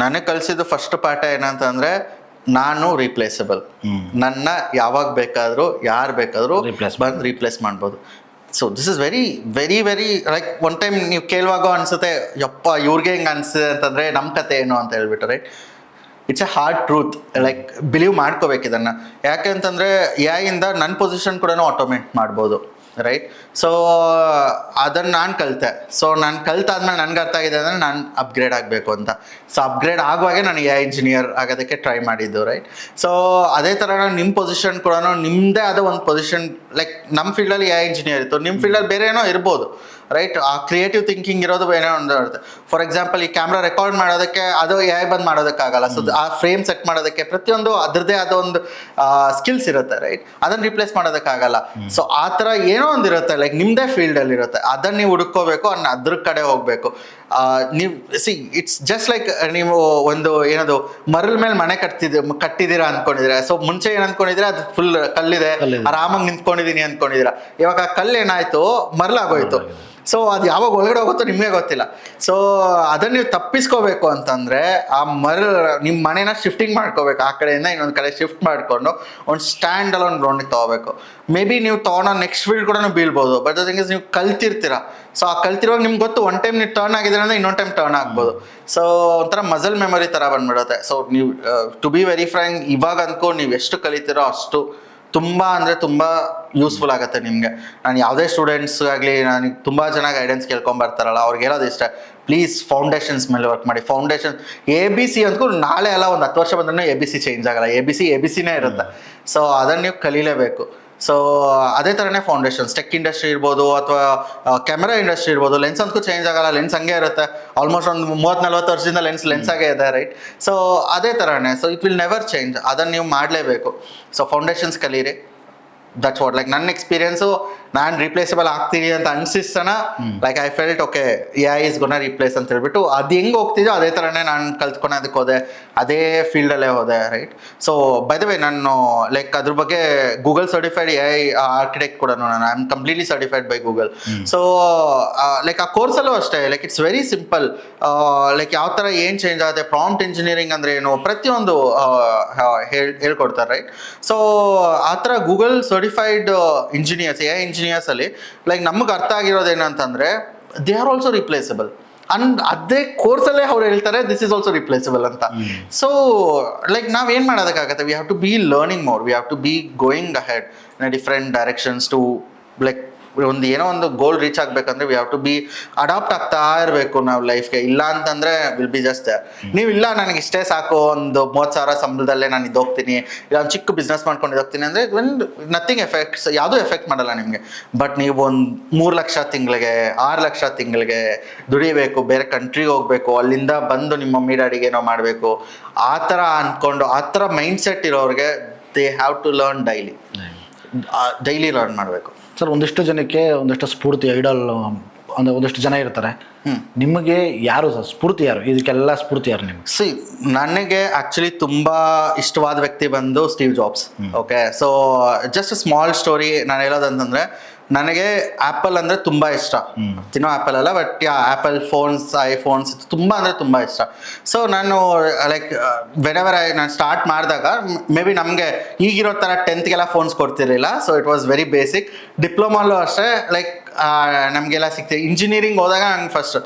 ನನಗೆ ಕಲಿಸಿದ್ದು ಫಸ್ಟ್ ಪಾಠ ಏನಂತಂದರೆ, ನಾನು ರೀಪ್ಲೇಸಬಲ್. ನನ್ನ ಯಾವಾಗ ಬೇಕಾದರೂ ಯಾರು ಬೇಕಾದರೂ ಬಂದು ರೀಪ್ಲೇಸ್ ಮಾಡ್ಬೋದು. So this is very very very like one time ನೀವು ಕೇಳುವಾಗ ಅನಿಸುತ್ತೆ, ಯಪ್ಪ ಇವ್ರಿಗೆ ಹೆಂಗೆ ಅನಿಸಿದೆ ಅಂತಂದರೆ ನಮ್ಮ ಕತೆ ಏನು ಅಂತ ಹೇಳ್ಬಿಟ್ಟು, right? It's A hard truth. Like believe ಮಾಡ್ಕೋಬೇಕು ಇದನ್ನು. ಯಾಕೆ ಅಂತಂದರೆ AI ನನ್ನ ಪೊಸಿಷನ್ ಕೂಡ ಆಟೋಮೇಟ್ ಮಾಡ್ಬೋದು, ರೈಟ್? ಸೊ ಅದನ್ನು ನಾನು ಕಲಿತೆ. ಸೊ ನಾನು ಕಲಿತಾದ್ಮೇಲೆ ನನಗೆ ಅರ್ಥ ಆಗಿದೆ ಅಂದರೆ ನಾನು ಅಪ್ಗ್ರೇಡ್ ಆಗಬೇಕು ಅಂತ. ಸೊ ಅಪ್ಗ್ರೇಡ್ ಆಗುವಾಗೆ ನಾನು AI ಇಂಜಿನಿಯರ್ ಆಗೋದಕ್ಕೆ ಟ್ರೈ ಮಾಡಿದ್ದು, ರೈಟ್? ಸೊ ಅದೇ ಥರ ನಿಮ್ಮ ಪೊಸಿಷನ್ ಕೂಡ ನಿಮ್ಮದೇ ಆದ ಒಂದು ಪೊಸಿಷನ್, ಲೈಕ್ ನಮ್ಮ ಫೀಲ್ಡಲ್ಲಿ AI ಇಂಜಿನಿಯರ್ ಇತ್ತು, ನಿಮ್ಮ ಫೀಲ್ಡಲ್ಲಿ ಬೇರೆ ಏನೋ ಇರ್ಬೋದು. ರೈಟ್. ಆ ಕ್ರಿಯೇಟಿವ್ ಥಿಂಕಿಂಗ್ ಇರೋದು ಏನೋ ಒಂದು ಇರುತ್ತೆ. ಫಾರ್ ಎಕ್ಸಾಂಪಲ್ ಈ ಕ್ಯಾಮ್ರಾ ರೆಕಾರ್ಡ್ ಮಾಡೋದಕ್ಕೆ ಅದು AI ಬಂದು ಮಾಡೋದಕ್ಕಾಗಲ್ಲ. ಸೊ ಆ ಫ್ರೇಮ್ ಸೆಟ್ ಮಾಡೋದಕ್ಕೆ ಪ್ರತಿಯೊಂದು ಅದರದ್ದೇ ಆದ ಒಂದು ಸ್ಕಿಲ್ಸ್ ಇರುತ್ತೆ, ರೈಟ್. ಅದನ್ನ ರಿಪ್ಲೇಸ್ ಮಾಡೋದಕ್ಕಾಗಲ್ಲ. ಸೊ ಆ ಥರ ಏನೋ ಒಂದು ಇರುತ್ತೆ, ಲೈಕ್ ನಿಮ್ಮದೇ ಫೀಲ್ಡಲ್ಲಿ ಇರುತ್ತೆ, ಅದನ್ನ ನೀವು ಹುಡುಕೋಬೇಕು, ಅದ್ರ ಕಡೆ ಹೋಗಬೇಕು. ನೀವು ಇಟ್ಸ್ ಜಸ್ಟ್ ಲೈಕ್ ನೀವು ಒಂದು ಏನದು ಮರಳ ಮೇಲೆ ಮನೆ ಕಟ್ಟಿದ್ದೀರಾ ಅನ್ಕೊಂಡಿದ್ರೆ, ಸೊ ಮುಂಚೆ ಏನ್ ಅನ್ಕೊಂಡಿದ್ರೆ ಅದು ಫುಲ್ ಕಲ್ಲಿದೆ, ಆರಾಮಾಗಿ ನಿಂತ್ಕೊಂಡಿದೀನಿ ಅನ್ಕೊಂಡಿದ್ದೀರಾ. ಇವಾಗ ಆ ಕಲ್ಲು ಏನಾಯ್ತು, ಮರಳಾಗೋಯ್ತು. ಸೊ ಅದು ಯಾವಾಗ ಒಳಗಡೆ ಹೋಗುತ್ತೋ ನಿಮಗೆ ಗೊತ್ತಿಲ್ಲ. ಸೊ ಅದನ್ನ ನೀವು ತಪ್ಪಿಸ್ಕೋಬೇಕು ಅಂತಂದ್ರೆ ಆ ನಿಮ್ಮ ಮನೇನ ಶಿಫ್ಟಿಂಗ್ ಮಾಡ್ಕೋಬೇಕು, ಆ ಕಡೆಯಿಂದ ಇನ್ನೊಂದು ಕಡೆ ಶಿಫ್ಟ್ ಮಾಡ್ಕೊಂಡು ಒಂದು ಸ್ಟ್ಯಾಂಡ್ ಅಲೋನ್ ಗ್ರೌಂಡಿಗೆ ತಗೋಬೇಕು. ಮೇ ಬಿ ನೀವು ತಗೊಂಡ ನೆಕ್ಸ್ಟ್ ಫೀಲ್ಡ್ ಕೂಡ ಬೀಳ್ಬೋದು, ಬಟ್ ದ ಥಿಂಗ್ ಇಸ್ ನೀವು ಕಲ್ತಿರ್ತೀರಾ. ಸೊ ಆ ಕಲ್ತಿರುವಾಗ ನಿಮ್ಗೆ ಗೊತ್ತು ಒನ್ ಟೈಮ್ ನೀವು ಟರ್ನ್ ಆಗಿದ್ರೆ ಅಂದ್ರೆ ಇನ್ನೊಂದು ಟೈಮ್ ಟರ್ನ್ ಆಗ್ಬೋದು. ಸೊ ಒಂಥರ ಮಸಲ್ ಮೆಮೊರಿ ಥರ ಬಂದ್ಬಿಡುತ್ತೆ. ಸೊ ನೀವು ಟು ಬಿ ವೆರಿ ಫ್ರ್ಯಾಂಕ್, ಇವಾಗ ಅಂದ್ಕೊ ನೀವು ಎಷ್ಟು ಕಲಿತೀರೋ ಅಷ್ಟು ತುಂಬ ಅಂದರೆ ತುಂಬ ಯೂಸ್ಫುಲ್ ಆಗುತ್ತೆ ನಿಮಗೆ. ನಾನು ಯಾವುದೇ ಸ್ಟೂಡೆಂಟ್ಸ್ ಆಗಲಿ, ನನಗೆ ತುಂಬ ಜನ ಗೈಡೆನ್ಸ್ ಕೇಳ್ಕೊಂಬರ್ತಾರಲ್ಲ, ಅವ್ರಿಗೆ ಹೇಳೋದು ಇಷ್ಟ, ಪ್ಲೀಸ್ ಫೌಂಡೇಶನ್ಸ್ ಮೇಲೆ ವರ್ಕ್ ಮಾಡಿ. ಫೌಂಡೇಶನ್ ABC ಅಂದ್ಕೂ ನಾಳೆ ಅಲ್ಲ ಒಂದು 10 ವರ್ಷ ಬಂದ್ರೂ ABC ಚೇಂಜ್ ಆಗಲ್ಲ, ABCನೇ ಇರುತ್ತೆ. ಸೊ ಅದನ್ನು ನೀವು ಕಲೀಲೇಬೇಕು. ಸೊ ಅದೇ ಥರನೇ ಫೌಂಡೇಶನ್ಸ್, ಟೆಕ್ ಇಂಡಸ್ಟ್ರಿ ಇರ್ಬೋದು ಅಥವಾ ಕ್ಯಾಮೆರಾ ಇಂಡಸ್ಟ್ರಿ ಇರ್ಬೋದು, ಲೆನ್ಸ್ ಅಂತೂ ಚೇಂಜ್ ಆಗಲ್ಲ, ಲೆನ್ಸ್ ಹಂಗೆ ಇರುತ್ತೆ. ಆಲ್ಮೋಸ್ಟ್ ಒಂದು 30-40 ವರ್ಷದಿಂದ ಲೆನ್ಸ್ ಆಗೇ ಇದೆ, ರೈಟ್. ಸೊ ಅದೇ ಥರನೇ, so it will never change. ಅದನ್ನು ನೀವು ಮಾಡಲೇಬೇಕು. ಸೊ ಫೌಂಡೇಶನ್ಸ್ ಕಲೀರಿ. ದಟ್ಸ್ ವಾಟ್, ಲೈಕ್ ನನ್ನ ಎಕ್ಸ್ಪೀರಿಯನ್ಸು, ನಾನು ರೀಪ್ಲೇಸಬಲ್ ಆಗ್ತೀನಿ ಅಂತ ಅನ್ಸಿಸ್ತನ, like I felt okay AI is gonna replace ಅಂತ ಹೇಳ್ಬಿಟ್ಟು ಅದು ಹೆಂಗೆ ಹೋಗ್ತಿದ್ದೋ ಅದೇ ಥರನೇ ನಾನು ಕಲ್ತ್ಕೊಳೋದಕ್ಕೆ ಹೋದೆ, ಅದೇ ಫೀಲ್ಡಲ್ಲೇ ಹೋದೆ, right. So by the way ನಾನು ಲೈಕ್ ಅದ್ರ ಬಗ್ಗೆ ಗೂಗಲ್ ಸರ್ಟಿಫೈಡ್ AI ಆರ್ಕಿಟೆಕ್ಟ್ ಕೂಡ ನಾನು I am completely certified by Google. So like ಆ ಕೋರ್ಸಲ್ಲೂ ಅಷ್ಟೇ, like it's very simple. Like ಯಾವ ಥರ ಏನು ಚೇಂಜ್ ಆಗುತ್ತೆ, ಪ್ರಾಂಪ್ಟ್ ಇಂಜಿನಿಯರಿಂಗ್ ಅಂದರೆ ಏನು, ಪ್ರತಿಯೊಂದು ಹೇಳ್ಕೊಡ್ತಾರೆ, ರೈಟ್. ಸೊ ಆ ಥರ Google certified engineers, AI engineers ಅಲ್ಲಿ ಲೈಕ್ ನಮಗೆ ಅರ್ಥ ಆಗಿರೋದು ಏನಂತಂದ್ರೆ they are also replaceable. And ಅದೇ ಕೋರ್ಸಲ್ಲೇ ಅವ್ರು ಹೇಳ್ತಾರೆ ದಿಸ್ ಇಸ್ ಆಲ್ಸೋ ರಿಪ್ಲೇಸಬಲ್ ಅಂತ. ಸೊ ಲೈಕ್ ನಾವೇನು ಮಾಡೋದಕ್ಕಾಗತ್ತೆ, we have to be learning more, we have to be going ahead in different directions to like ಏನೋ ಒಂದು ಗೋಲ್ ರೀಚ್ ಆಗ್ಬೇಕಂದ್ರೆ we have to be adapt ಆಗ್ತಾ ಇರಬೇಕು ನಾವು ಲೈಫ್ಗೆ. ಇಲ್ಲ ಅಂತಂದ್ರೆ ವಿಲ್ ಬಿ ಜಸ್ಟ್ ನೀವು ಇಲ್ಲ ನನಗೆ ಇಷ್ಟೇ ಸಾಕು, ಒಂದು 30,000 ಸಂಬಳದಲ್ಲೇ ನಾನು ಹೋಗ್ತೀನಿ, ಇಲ್ಲ ಒಂದು ಚಿಕ್ಕ ಬಿಸ್ನೆಸ್ ಮಾಡ್ಕೊಂಡು ಹೋಗ್ತೀನಿ ಅಂದರೆ ನಥಿಂಗ್ ಎಫೆಕ್ಟ್ಸ್, ಯಾವುದೂ ಎಫೆಕ್ಟ್ ಮಾಡಲ್ಲ ನಿಮಗೆ. ಬಟ್ ನೀವು ಒಂದು 3 ಲಕ್ಷ ತಿಂಗಳಿಗೆ, 6 ಲಕ್ಷ ತಿಂಗಳಿಗೆ ದುಡಿಬೇಕು, ಬೇರೆ ಕಂಟ್ರಿಗೆ ಹೋಗ್ಬೇಕು, ಅಲ್ಲಿಂದ ಬಂದು ನಿಮ್ಮ ಮಮ್ಮಿ ಡ್ಯಾಡಿಗೆ ಏನೋ ಮಾಡಬೇಕು, ಆ ಥರ ಅಂದ್ಕೊಂಡು ಆ ಥರ ಮೈಂಡ್ ಸೆಟ್ ಇರೋರಿಗೆ they have to learn daily learn ಮಾಡಬೇಕು. ಸರ್, ಒಂದಿಷ್ಟು ಜನಕ್ಕೆ ಒಂದಿಷ್ಟು ಸ್ಫೂರ್ತಿ, ಐಡಲ್ ಅಂದರೆ ಒಂದಿಷ್ಟು ಜನ ಇರ್ತಾರೆ. ನಿಮಗೆ ಯಾರು ಸರ್ ಸ್ಫೂರ್ತಿ, ಯಾರು ಇದಕ್ಕೆಲ್ಲ ಸ್ಫೂರ್ತಿ ಯಾರು ನಿಮ್ಗೆ? ನನಗೆ ಆ್ಯಕ್ಚುಲಿ ತುಂಬ ಇಷ್ಟವಾದ ವ್ಯಕ್ತಿ ಬಂದು Steve jobs. Okay, so just small story ನಾನು ಹೇಳೋದಂತಂದರೆ, ನನಗೆ ಆ್ಯಪಲ್ ಅಂದರೆ ತುಂಬ ಇಷ್ಟ. ತಿನ್ನೋ ಆ್ಯಪಲ್ ಅಲ್ಲ, ಬಟ್ ಆ್ಯಪಲ್ ಫೋನ್ಸ್, ಐಫೋನ್ಸ್ ತುಂಬ ಅಂದರೆ ತುಂಬ ಇಷ್ಟ. ಸೊ ನಾನು ಲೈಕ್ ವೆನೆವರ್ ನಾನು ಸ್ಟಾರ್ಟ್ ಮಾಡಿದಾಗ ಮೇ ಬಿ ನಮಗೆ ಈಗಿರೋ ಥರ 10th ಫೋನ್ಸ್ ಕೊಡ್ತಿರಲಿಲ್ಲ. So it was very basic. ಡಿಪ್ಲೊಮಲ್ಲೂ ಅಷ್ಟೇ ಲೈಕ್ ನಮಗೆಲ್ಲ ಸಿಗ್ತಿದೆ. ಇಂಜಿನಿಯರಿಂಗ್ ಹೋದಾಗ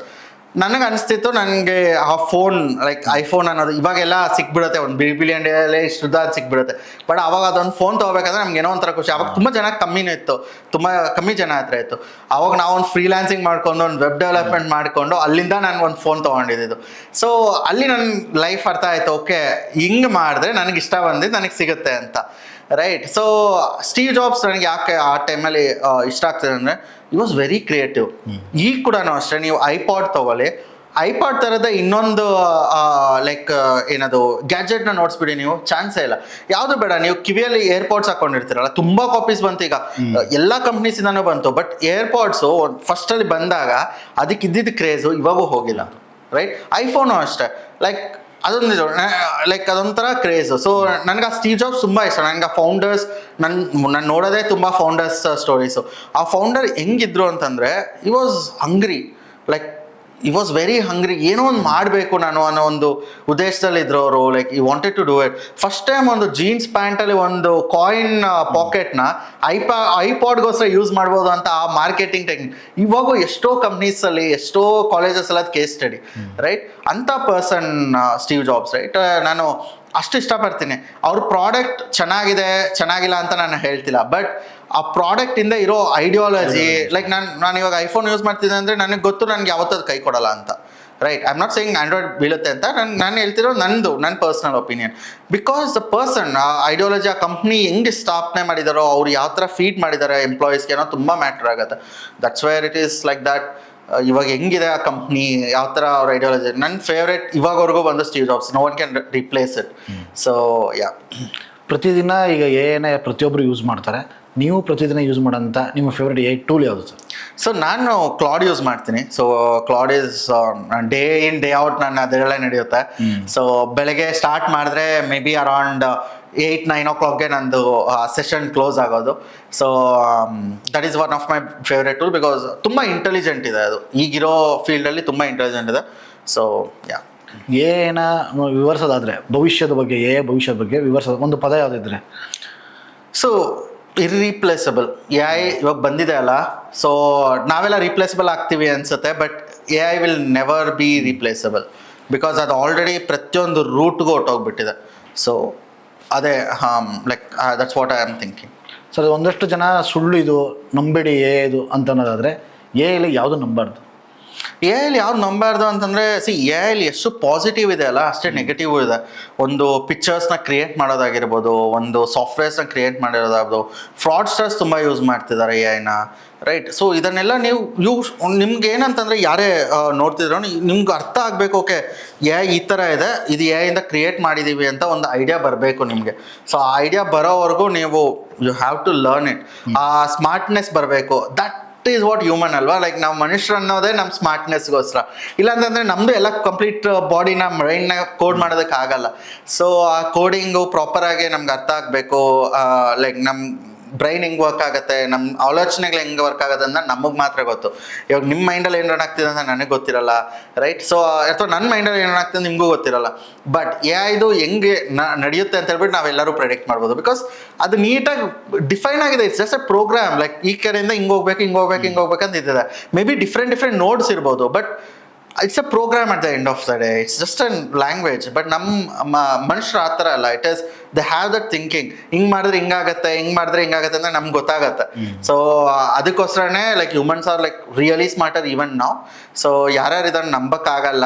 ನನಗೆ ಅನಿಸ್ತಿತ್ತು ನನಗೆ ಆ ಫೋನ್ ಲೈಕ್ ಐಫೋನ್ ಅನ್ನೋದು ಇವಾಗೆಲ್ಲ ಸಿಕ್ಬಿಡುತ್ತೆ, ಒಂದು ಬಿಲಿಯನ್ಡೇ ಇಷ್ಟುದ್ದ ಅದು ಸಿಕ್ಬಿಡುತ್ತೆ. ಬಟ್ ಅವಾಗ ಅದೊಂದು ಫೋನ್ ತೊಗೋಬೇಕಂದ್ರೆ ನಮ್ಗೆ ಏನೋ ಒಂಥರ ಖುಷಿ. ಅವಾಗ ತುಂಬ ಜನ ಕಮ್ಮಿನೇ ಇತ್ತು, ತುಂಬ ಕಮ್ಮಿ ಜನ ಹತ್ರ ಇತ್ತು. ಅವಾಗ ನಾವು ಒಂದು ಫ್ರೀಲ್ಯಾನ್ಸಿಂಗ್ ಮಾಡ್ಕೊಂಡು, ಒಂದು ವೆಬ್ ಡೆವಲಪ್ಮೆಂಟ್ ಮಾಡಿಕೊಂಡು ಅಲ್ಲಿಂದ ನಾನು ಒಂದು ಫೋನ್ ತೊಗೊಂಡಿದ್ದು. ಸೊ ಅಲ್ಲಿ ನನ್ನ ಲೈಫ್ ಅರ್ಥ ಆಯಿತು, ಓಕೆ ಹಿಂಗೆ ಮಾಡಿದ್ರೆ ನನಗೆ ಇಷ್ಟ ಬಂದಿದ್ದು ನನಗೆ ಸಿಗುತ್ತೆ ಅಂತ, ರೈಟ್. ಸೊ ಸ್ಟೀವ್ ಜಾಬ್ಸ್ ನನಗೆ ಯಾಕೆ ಆ ಟೈಮಲ್ಲಿ ಇಷ್ಟ ಆಗ್ತದೆ ಅಂದರೆ ಇ ವಾಸ್ ವೆರಿ ಕ್ರಿಯೇಟಿವ್. ಈಗ ಕೂಡ ಅಷ್ಟೇ, ನೀವು ಐಪಾಡ್ ತಗೊಳ್ಳಿ, ಐಪಾಡ್ ಥರದ ಇನ್ನೊಂದು ಲೈಕ್ ಏನದು ಗ್ಯಾಜೆಟ್ನ ನೋಡಿಸ್ಬಿಡಿ, ನೀವು ಚಾನ್ಸೇ ಇಲ್ಲ. ಯಾವುದು ಬೇಡ, ನೀವು ಕಿವಿಯಲ್ಲಿ ಏರ್ಪಾಡ್ಸ್ ಹಾಕೊಂಡಿರ್ತೀರಲ್ಲ, ತುಂಬ ಕಾಪೀಸ್ ಬಂತು ಈಗ, ಎಲ್ಲ ಕಂಪ್ನೀಸಿಂದನೂ ಬಂತು. ಬಟ್ ಏರ್ಪಾಡ್ಸು ಫಸ್ಟಲ್ಲಿ ಬಂದಾಗ ಅದಕ್ಕೆ ಇದ್ದಿದ್ದು ಕ್ರೇಜು ಇವಾಗೂ ಹೋಗಿಲ್ಲ, ರೈಟ್. ಐಫೋನು ಅಷ್ಟೇ, ಲೈಕ್ ಅದೊಂದು ಲೈಕ್ ಅದೊಂಥರ ಕ್ರೇಜು. ಸೊ ನನಗೆ ಆ ಸ್ಟೀವ್ ಜಾಬ್ಸ್ ತುಂಬ ಇಷ್ಟ. ನನಗೆ ಆ ಫೌಂಡರ್ಸ್, ನಾನು ನೋಡೋದೇ ತುಂಬ ಫೌಂಡರ್ಸ್ ಸ್ಟೋರೀಸು. ಆ ಫೌಂಡರ್ ಹೆಂಗಿದ್ರು ಅಂತಂದರೆ he was hungry, like he was very ಹಂಗ್ರಿ. ಏನೋ ಒಂದು ಮಾಡಬೇಕು ನಾನು ಅನ್ನೋ ಒಂದು ಉದ್ದೇಶದಲ್ಲಿ ಇದ್ರು ಅವರು. Like I wanted to do it. First time ಒಂದು ಜೀನ್ಸ್ ಪ್ಯಾಂಟಲ್ಲಿ ಒಂದು ಕಾಯಿನ್ ಪಾಕೆಟ್ನ ಐಪಾಡ್ಗೋಸ್ಕರ ಯೂಸ್ ಮಾಡ್ಬೋದು ಅಂತ ಆ ಮಾರ್ಕೆಟಿಂಗ್ ಟೆಕ್ನಿಕ್ ಇವಾಗೂ ಎಷ್ಟೋ ಕಂಪ್ನೀಸಲ್ಲಿ, ಎಷ್ಟೋ ಕಾಲೇಜಸ್ಸಲ್ಲಿ ಅದು ಕೇಸ್ ಸ್ಟಡಿ, ರೈಟ್. ಅಂಥ ಪರ್ಸನ್ ಸ್ಟೀವ್ ಜಾಬ್ಸ್, ರೈಟ್. ನಾನು ಅಷ್ಟು ಇಷ್ಟಪಡ್ತೀನಿ. ಅವ್ರ ಪ್ರಾಡಕ್ಟ್ ಚೆನ್ನಾಗಿಲ್ಲ ಅಂತ ನಾನು ಹೇಳ್ತಿಲ್ಲ, ಬಟ್ ಆ ಪ್ರಾಡಕ್ಟಿಂದ ಇರೋ ಐಡಿಯಾಲಜಿ, ಲೈಕ್ ನಾನು ಇವಾಗ ಐಫೋನ್ ಯೂಸ್ ಮಾಡ್ತಿದ್ದೆ ಅಂದರೆ ನನಗೆ ಗೊತ್ತು ನನಗೆ ಯಾವತ್ತೂ ಅದು ಕೈ ಕೊಡಲ್ಲ ಅಂತ, right. I am not saying Android ಬೀಳುತ್ತೆ ಅಂತ, ನಾನು ಹೇಳ್ತಿರೋ ನನ್ನ personal opinion. Because the person, ಆ ಐಡಿಯಾಲಜಿ, ಆ ಕಂಪ್ನಿ ಹೆಂಗೆ ಸ್ಥಾಪನೆ ಮಾಡಿದಾರೋ, ಅವ್ರು ಯಾವ ಥರ ಫೀಡ್ ಮಾಡಿದ್ದಾರೆ ಎಂಪ್ಲಾಯೀಸ್ಗೆ ಅನ್ನೋ ತುಂಬ ಮ್ಯಾಟ್ರ್ ಆಗುತ್ತೆ. That's where it is like that. ಇವಾಗ ಹೆಂಗಿದೆ ಆ ಕಂಪ್ನಿ, ಯಾವ ಥರ ಅವ್ರ ಐಡಿಯಾಲಜಿ. ನನ್ನ ಫೇವ್ರೇಟ್ ಇವಾಗವರೆಗೂ ಬಂದು Steve Jobs. No one can replace it. So yeah, ಪ್ರತಿದಿನ ಈಗ ಎಐನ ಪ್ರತಿಯೊಬ್ಬರು ಯೂಸ್ ಮಾಡ್ತಾರೆ. ನೀವು ಪ್ರತಿದಿನ ಯೂಸ್ ಮಾಡೋಂಥ ನಿಮ್ಮ ಫೇವ್ರೇಟ್ ಎಐ ಟೂಲ್ ಯಾವುದು ಸರ್? ಸೊ ನಾನು ಕ್ಲಾಡ್ ಯೂಸ್ ಮಾಡ್ತೀನಿ. So Cloud is day in day out ನಾನು ಅದರಲ್ಲೇ ನಡೆಯುತ್ತೆ. ಸೊ ಬೆಳಗ್ಗೆ ಸ್ಟಾರ್ಟ್ ಮಾಡಿದ್ರೆ ಮೇ ಬಿ ಅರೌಂಡ್ 8-9 o'clockಗೆ ನಂದು ಸೆಷನ್ ಕ್ಲೋಸ್ ಆಗೋದು. So that is one of my favourite tool because ತುಂಬ ಇಂಟೆಲಿಜೆಂಟ್ ಇದೆ ಅದು. ಈಗಿರೋ ಫೀಲ್ಡಲ್ಲಿ ತುಂಬ ಇಂಟೆಲಿಜೆಂಟ್ ಇದೆ. ಸೊ ಯಾ, ಎಐನ ವಿವರಿಸೋದಾದರೆ ಭವಿಷ್ಯದ ಬಗ್ಗೆ, ಭವಿಷ್ಯದ ಬಗ್ಗೆ ವಿವರಿಸೋದು ಒಂದು ಪದ ಯಾವುದಿದ್ರೆ? ಸೊ ಇರ್ರೀಪ್ಲೇಸಬಲ್. ಎಐ ಇವಾಗ ಬಂದಿದೆ ಅಲ್ಲ, ಸೊ ನಾವೆಲ್ಲ ರೀಪ್ಲೇಸಬಲ್ ಆಗ್ತೀವಿ ಅನ್ಸುತ್ತೆ, but AI will never be replaceable because ಅದು ಆಲ್ರೆಡಿ ಪ್ರತಿಯೊಂದು ರೂಟ್ಗೂ ಹೊಟ್ಟೋಗ್ಬಿಟ್ಟಿದೆ. ಸೊ ಅದೇ like that's what I am thinking. Sir, ಒಂದಷ್ಟು ಜನ ಸುಳ್ಳು ಇದು ನಂಬೇಡಿ ಇದು ಅಂತ ಅನ್ನೋದಾದರೆ ಎಐಲಿ ಯಾವುದು ನಂಬಾರ್ದು? ಎ ಐಲಿ ಯಾವ್ದು ನಂಬಾರ್ದು ಅಂತಂದರೆ, ಎ ಐಲಿ ಎಷ್ಟು ಪಾಸಿಟಿವ್ ಇದೆ ಅಲ್ಲ, ಅಷ್ಟೇ ನೆಗೆಟಿವ್ ಇದೆ. ಒಂದು ಪಿಕ್ಚರ್ಸ್ನ ಕ್ರಿಯೇಟ್ ಮಾಡೋದಾಗಿರ್ಬೋದು, ಒಂದು ಸಾಫ್ಟ್ವೇರ್ಸ್ನ ಕ್ರಿಯೇಟ್ ಮಾಡಿರೋದಾಗ್ಬೋದು. ಫ್ರಾಡ್ಸ್ಟರ್ಸ್ ತುಂಬ ಯೂಸ್ ಮಾಡ್ತಿದ್ದಾರೆ ಎ ಐನ, ರೈಟ್? ಸೊ ಇದನ್ನೆಲ್ಲ ನೀವು ನಿಮ್ಗೆ ಏನಂತಂದರೆ, ಯಾರೇ ನೋಡ್ತಿದ್ರು ನಿಮ್ಗೆ ಅರ್ಥ ಆಗಬೇಕು, ಓಕೆ ಎ ಐ ಈ ಥರ ಇದೆ, ಇದು ಎ ಐಯಿಂದ ಕ್ರಿಯೇಟ್ ಮಾಡಿದ್ದೀವಿ ಅಂತ ಒಂದು ಐಡಿಯಾ ಬರಬೇಕು ನಿಮಗೆ. ಸೊ ಆ ಐಡಿಯಾ ಬರೋವರೆಗೂ ನೀವು you have to learn it. ಆ ಸ್ಮಾರ್ಟ್ನೆಸ್ ಬರಬೇಕು. ದಟ್ ಈಸ್ ವಾಟ್ ಹ್ಯೂಮನ್ ಅಲ್ವಾ? ಲೈಕ್ ನಾವು ಮನುಷ್ಯರು ಅನ್ನೋದೇ ನಮ್ಮ ಸ್ಮಾರ್ಟ್ನೆಸ್ಗೋಸ್ಕರ. ಇಲ್ಲಾಂತಂದರೆ ನಮ್ಮದು ಎಲ್ಲ ಕಂಪ್ಲೀಟ್ ಬಾಡಿನ ಬ್ರೈನ್ನ ಕೋಡ್ ಮಾಡೋದಕ್ಕೆ ಆಗಲ್ಲ. ಸೊ ಆ ಕೋಡಿಂಗು ಪ್ರಾಪರಾಗಿ ನಮ್ಗೆ ಅರ್ಥ ಆಗಬೇಕು. ಲೈಕ್ ನಮ್ಮ ಬ್ರೈನ್ ಹೆಂಗೆ ವರ್ಕ್ ಆಗುತ್ತೆ, ನಮ್ಮ ಆಲೋಚನೆಗಳು ಹೆಂಗೆ ವರ್ಕ್ ಆಗುತ್ತೆ ಅಂತ ನಮಗೆ ಮಾತ್ರ ಗೊತ್ತು. ಇವಾಗ ನಿಮ್ಮ ಮೈಂಡಲ್ಲಿ ಏನು ರನ್ ಆಗ್ತಿದೆ ಅಂತ ನನಗೆ ಗೊತ್ತಿರಲ್ಲ, ರೈಟ್? ಸೊ ಅಥವಾ ನನ್ನ ಮೈಂಡಲ್ಲಿ ಏನು ರನ್ ಆಗ್ತಿದೆ ನಿಮಗೂ ಗೊತ್ತಿರಲ್ಲ. ಬಟ್ ಇದು ಹೆಂಗೆ ನಡೆಯುತ್ತೆ ಅಂತ ಹೇಳ್ಬಿಟ್ಟು ನಾವೆಲ್ಲರೂ ಪ್ರೆಡಿಕ್ಟ್ ಮಾಡ್ಬೋದು. ಬಿಕಾಸ್ ಅದು ನೀಟಾಗಿ ಡಿಫೈನ್ ಆಗಿದೆ. It's just a program. Like ಈ ಕಡೆಯಿಂದ ಹಿಂಗೆ ಹೋಗ್ಬೇಕು ಅಂತ ಇದ್ದಿದೆ. ಮೇ ಬಿ ಡಿಫ್ರೆಂಟ್ ನೋಡ್ಸ್ ಇರ್ಬೋದು, but it's a program at the end of the day. It's just an language. But ನಮ್ಮ ಮನುಷ್ಯರು ಆ ಥರ ಅಲ್ಲ. It is they have that thinking. ಹಿಂಗೆ ಮಾಡಿದ್ರೆ ಹಿಂಗಾಗತ್ತೆ ಅಂತ ನಮ್ಗೆ ಗೊತ್ತಾಗತ್ತೆ. ಸೊ ಅದಕ್ಕೋಸ್ಕರನೇ like humans are like really smarter even ನಾವು. ಸೊ ಯಾರ್ಯಾರು ಇದನ್ನು ನಂಬಕ್ಕಾಗಲ್ಲ,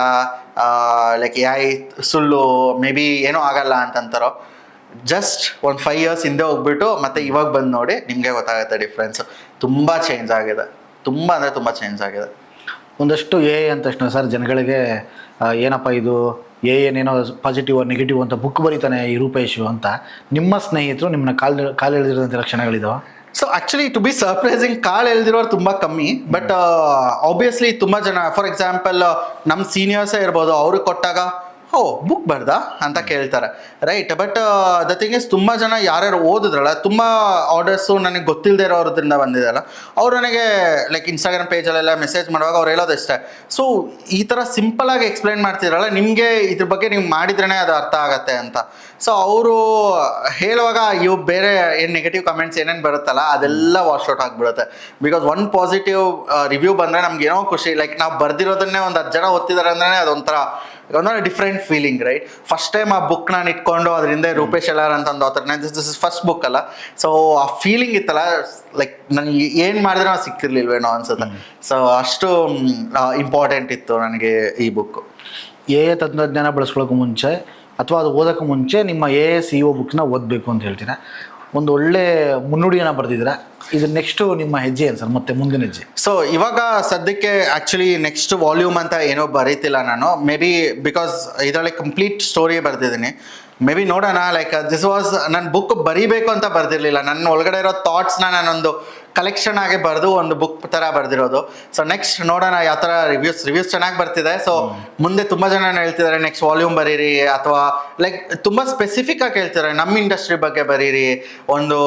ಲೈಕ್ ಎ ಐ ಸುಳ್ಳು, ಮೇ ಬಿ ಏನೂ ಆಗಲ್ಲ ಅಂತಂತಾರೋ, ಜಸ್ಟ್ ಒಂದು 5 years ಹಿಂದೆ ಹೋಗ್ಬಿಟ್ಟು ಮತ್ತೆ ಇವಾಗ ಬಂದು ನೋಡಿ, ನಿಮಗೆ ಗೊತ್ತಾಗುತ್ತೆ ಡಿಫ್ರೆನ್ಸು. ತುಂಬ ಚೇಂಜ್ ಆಗಿದೆ, ತುಂಬ ಅಂದರೆ ತುಂಬ ಚೇಂಜ್ ಆಗಿದೆ. ಒಂದಷ್ಟು ಎ ಐ ಅಂದ ತಕ್ಷಣ ಸರ್ ಜನಗಳಿಗೆ ಏನಪ್ಪ ಇದು ಎ ಏನೇನೋ ಪಾಸಿಟಿವ್ ನೆಗೆಟಿವ್ ಅಂತ ಬುಕ್ ಬರೀತಾನೆ ಈ ರೂಪೇಶು ಅಂತ. ನಿಮ್ಮ ಸ್ನೇಹಿತರು ನಿಮ್ಮನ್ನ ಕಾಲು ಎಳೆದಿರೋಂಥ ಲಕ್ಷಣಗಳಿದಾವೆ? So actually to be surprising, ಕಾಲ್ ಎಳೆದಿರೋರು ತುಂಬ ಕಮ್ಮಿ. ಬಟ್ ಆಬ್ವಿಯಸ್ಲಿ ತುಂಬ ಜನ, ಫಾರ್ ಎಕ್ಸಾಂಪಲ್ ನಮ್ಮ ಸೀನಿಯರ್ಸೇ ಇರ್ಬೋದು, ಅವ್ರಿಗೆ ಕೊಟ್ಟಾಗ ಬುಕ್ ಬರ್ದಾ ಅಂತ ಕೇಳ್ತಾರೆ, right? But the thing is, ತುಂಬ ಜನ ಯಾರ್ಯಾರು ಓದಿದ್ರಲ್ಲ, ತುಂಬ ಆರ್ಡರ್ಸು ನನಗೆ ಗೊತ್ತಿಲ್ಲದೆ ಇರೋದ್ರಿಂದ ಬಂದಿದೆಯಲ್ಲ, ಅವ್ರು ನನಗೆ ಲೈಕ್ ಇನ್ಸ್ಟಾಗ್ರಾಮ್ ಪೇಜಲ್ಲೆಲ್ಲ ಮೆಸೇಜ್ ಮಾಡುವಾಗ ಅವ್ರು ಹೇಳೋದು ಇಷ್ಟೇ, ಸೊ ಈ ಥರ ಸಿಂಪಲಾಗಿ ಎಕ್ಸ್ಪ್ಲೈನ್ ಮಾಡ್ತಿದ್ರಲ್ಲ, ನಿಮಗೆ ಇದ್ರ ಬಗ್ಗೆ ನೀವು ಮಾಡಿದ್ರೇ ಅದು ಅರ್ಥ ಆಗತ್ತೆ ಅಂತ. ಸೊ ಅವರು ಹೇಳುವಾಗ ಇವು ಬೇರೆ ಏನು ನೆಗೆಟಿವ್ ಕಮೆಂಟ್ಸ್ ಏನೇನು ಬರುತ್ತಲ್ಲ, ಅದೆಲ್ಲ ವಾಶ್ಔಟ್ ಆಗಿಬಿಡುತ್ತೆ. ಬಿಕಾಸ್ ಒನ್ ಪಾಸಿಟಿವ್ ರಿವ್ಯೂ ಬಂದರೆ ನಮ್ಗೆ ಏನೋ ಖುಷಿ. ಲೈಕ್ ನಾವು ಬರ್ದಿರೋದನ್ನೇ ಒಂದು 10 ಜನ ಓದ್ತಿದ್ದಾರೆ ಅಂದ್ರೆ ಅದೊಂಥರ different feeling, right? First time ಆ ಬುಕ್ ನಾನು ಇಟ್ಕೊಂಡು ಅದರಿಂದ ರೂಪೇಶ್ ಎಲ್ಲಾರ್ ಅಂತ ಒಂದು author, this is first book ಅಲ್ಲ. ಸೊ ಆ ಫೀಲಿಂಗ್ ಇತ್ತಲ್ಲ, ಲೈಕ್ ನನಗೆ ಏನು ಮಾಡಿದ್ರೆ ನಾವು ಸಿಕ್ತಿರ್ಲಿಲ್ವೇನೋ ಅನ್ಸುತ್ತೆ. ಸೊ ಅಷ್ಟು ಇಂಪಾರ್ಟೆಂಟ್ ಇತ್ತು ನನಗೆ ಈ ಬುಕ್ಕು. ಎ ತಂತ್ರಜ್ಞಾನ ಬಳಸ್ಕೊಳ್ಳೋಕೆ ಮುಂಚೆ ಅಥವಾ ಅದು ಓದೋಕ್ಕೆ ಮುಂಚೆ ನಿಮ್ಮ CEO ಬುಕ್ನ ಓದಬೇಕು ಅಂತ ಹೇಳ್ತೀರಾ. ಒಂದು ಒಳ್ಳೆ ಮುನ್ನುಡಿಯನ್ನು ಬರೆದಿದ್ದೀರಾ. ಇದು ನೆಕ್ಸ್ಟು ನಿಮ್ಮ ಹೆಜ್ಜೆ ಏನು ಸರ್, ಮತ್ತೆ ಮುಂದಿನ ಹೆಜ್ಜೆ? ಸೊ ಇವಾಗ ಸದ್ಯಕ್ಕೆ ಆ್ಯಕ್ಚುಲಿ ನೆಕ್ಸ್ಟ್ ವಾಲ್ಯೂಮ್ ಅಂತ ಏನೋ ಬರೀತಿಲ್ಲ ನಾನು. ಮೇ ಬಿ ಬಿಕಾಸ್ ಇದರಲ್ಲಿ ಕಂಪ್ಲೀಟ್ ಸ್ಟೋರಿ ಬರ್ತಿದ್ದೀನಿ. ಮೇ ಬಿ ನೋಡೋಣ. ಲೈಕ್ ದಿಸ್ ವಾಸ್ ನನ್ನ ಬುಕ್ ಬರೀಬೇಕು ಅಂತ ಬರ್ದಿರಲಿಲ್ಲ. ನನ್ನ ಒಳಗಡೆ ಇರೋ ಥಾಟ್ಸ್ನ ನಾನೊಂದು ಕಲೆಕ್ಷನ್ ಆಗಿ ಬರೆದು ಒಂದು ಬುಕ್ ಥರ ಬರೆದಿರೋದು. ಸೊ ನೆಕ್ಸ್ಟ್ ನೋಡೋಣ ಯಾವ ಥರ ರಿವ್ಯೂಸ್ ಚೆನ್ನಾಗಿ ಬರ್ತಿದೆ. ಸೊ ಮುಂದೆ ತುಂಬ ಜನ ಹೇಳ್ತಿದ್ದಾರೆ ನೆಕ್ಸ್ಟ್ ವಾಲ್ಯೂಮ್ ಬರೀರಿ, ಅಥವಾ ಲೈಕ್ ತುಂಬ ಸ್ಪೆಸಿಫಿಕ್ ಆಗಿ ಹೇಳ್ತಿದ್ದಾರೆ ನಮ್ಮ ಇಂಡಸ್ಟ್ರಿ ಬಗ್ಗೆ ಬರೀರಿ, ಒಂದು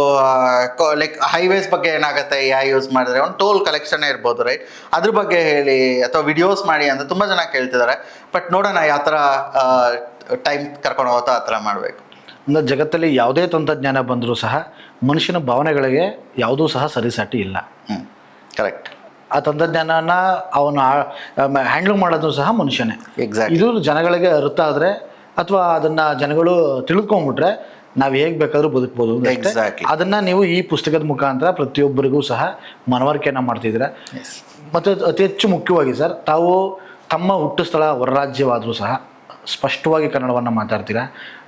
ಲೈಕ್ ಹೈವೇಸ್ ಬಗ್ಗೆ ಏನಾಗುತ್ತೆ ಎ ಐ ಯೂಸ್ ಮಾಡಿದ್ರೆ, ಒಂದು ಟೋಲ್ ಕಲೆಕ್ಷನ್ನೇ ಇರ್ಬೋದು, ರೈಟ್? ಅದ್ರ ಬಗ್ಗೆ ಹೇಳಿ ಅಥವಾ ವಿಡಿಯೋಸ್ ಮಾಡಿ ಅಂತ ತುಂಬ ಜನ ಕೇಳ್ತಿದ್ದಾರೆ. ಬಟ್ ನೋಡೋಣ ಯಾವ ಥರ ಟೈಮ್ ಕರ್ಕೊಂಡು ಹೋಗುತ್ತೋ ಆ ಥರ ಮಾಡಬೇಕು. ಅಂದರೆ ಜಗತ್ತಲ್ಲಿ ಯಾವುದೇ ತಂತ್ರಜ್ಞಾನ ಬಂದರೂ ಸಹ ಮನುಷ್ಯನ ಭಾವನೆಗಳಿಗೆ ಯಾವುದೂ ಸಹ ಸರಿಸಾಟಿ ಇಲ್ಲ. ಕರೆಕ್ಟ್. ಆ ತಂತ್ರಜ್ಞಾನನ ಅವನು ಹ್ಯಾಂಡ್ಲ್ ಮಾಡೋದು ಸಹ ಮನುಷ್ಯನೇ. ಎಕ್ಸಾಕ್ಟ್. ಇದು ಜನಗಳಿಗೆ ಅರ್ಥ ಆದರೆ ಅಥವಾ ಅದನ್ನು ಜನಗಳು ತಿಳ್ಕೊಂಬಿಟ್ರೆ ನಾವು ಹೇಗೆ ಬೇಕಾದರೂ ಬದುಕ್ಬೋದು. ಎಕ್ಸಾಕ್ಟ್ಲಿ. ಅದನ್ನು ನೀವು ಈ ಪುಸ್ತಕದ ಮುಖಾಂತರ ಪ್ರತಿಯೊಬ್ಬರಿಗೂ ಸಹ ಮನವರಿಕೆಯನ್ನು ಮಾಡ್ತಿದ್ದೀರಾ. ಮತ್ತು ಅತಿ ಹೆಚ್ಚು ಮುಖ್ಯವಾಗಿ ಸರ್, ತಾವು ತಮ್ಮ ಹುಟ್ಟು ಸ್ಥಳ ಹೊರ ರಾಜ್ಯವಾದರೂ ಸಹ ಸ್ಪಷ್ಟವಾಗಿ ಕನ್ನಡವನ್ನು ಮಾತಾಡ್ತೀರಾ.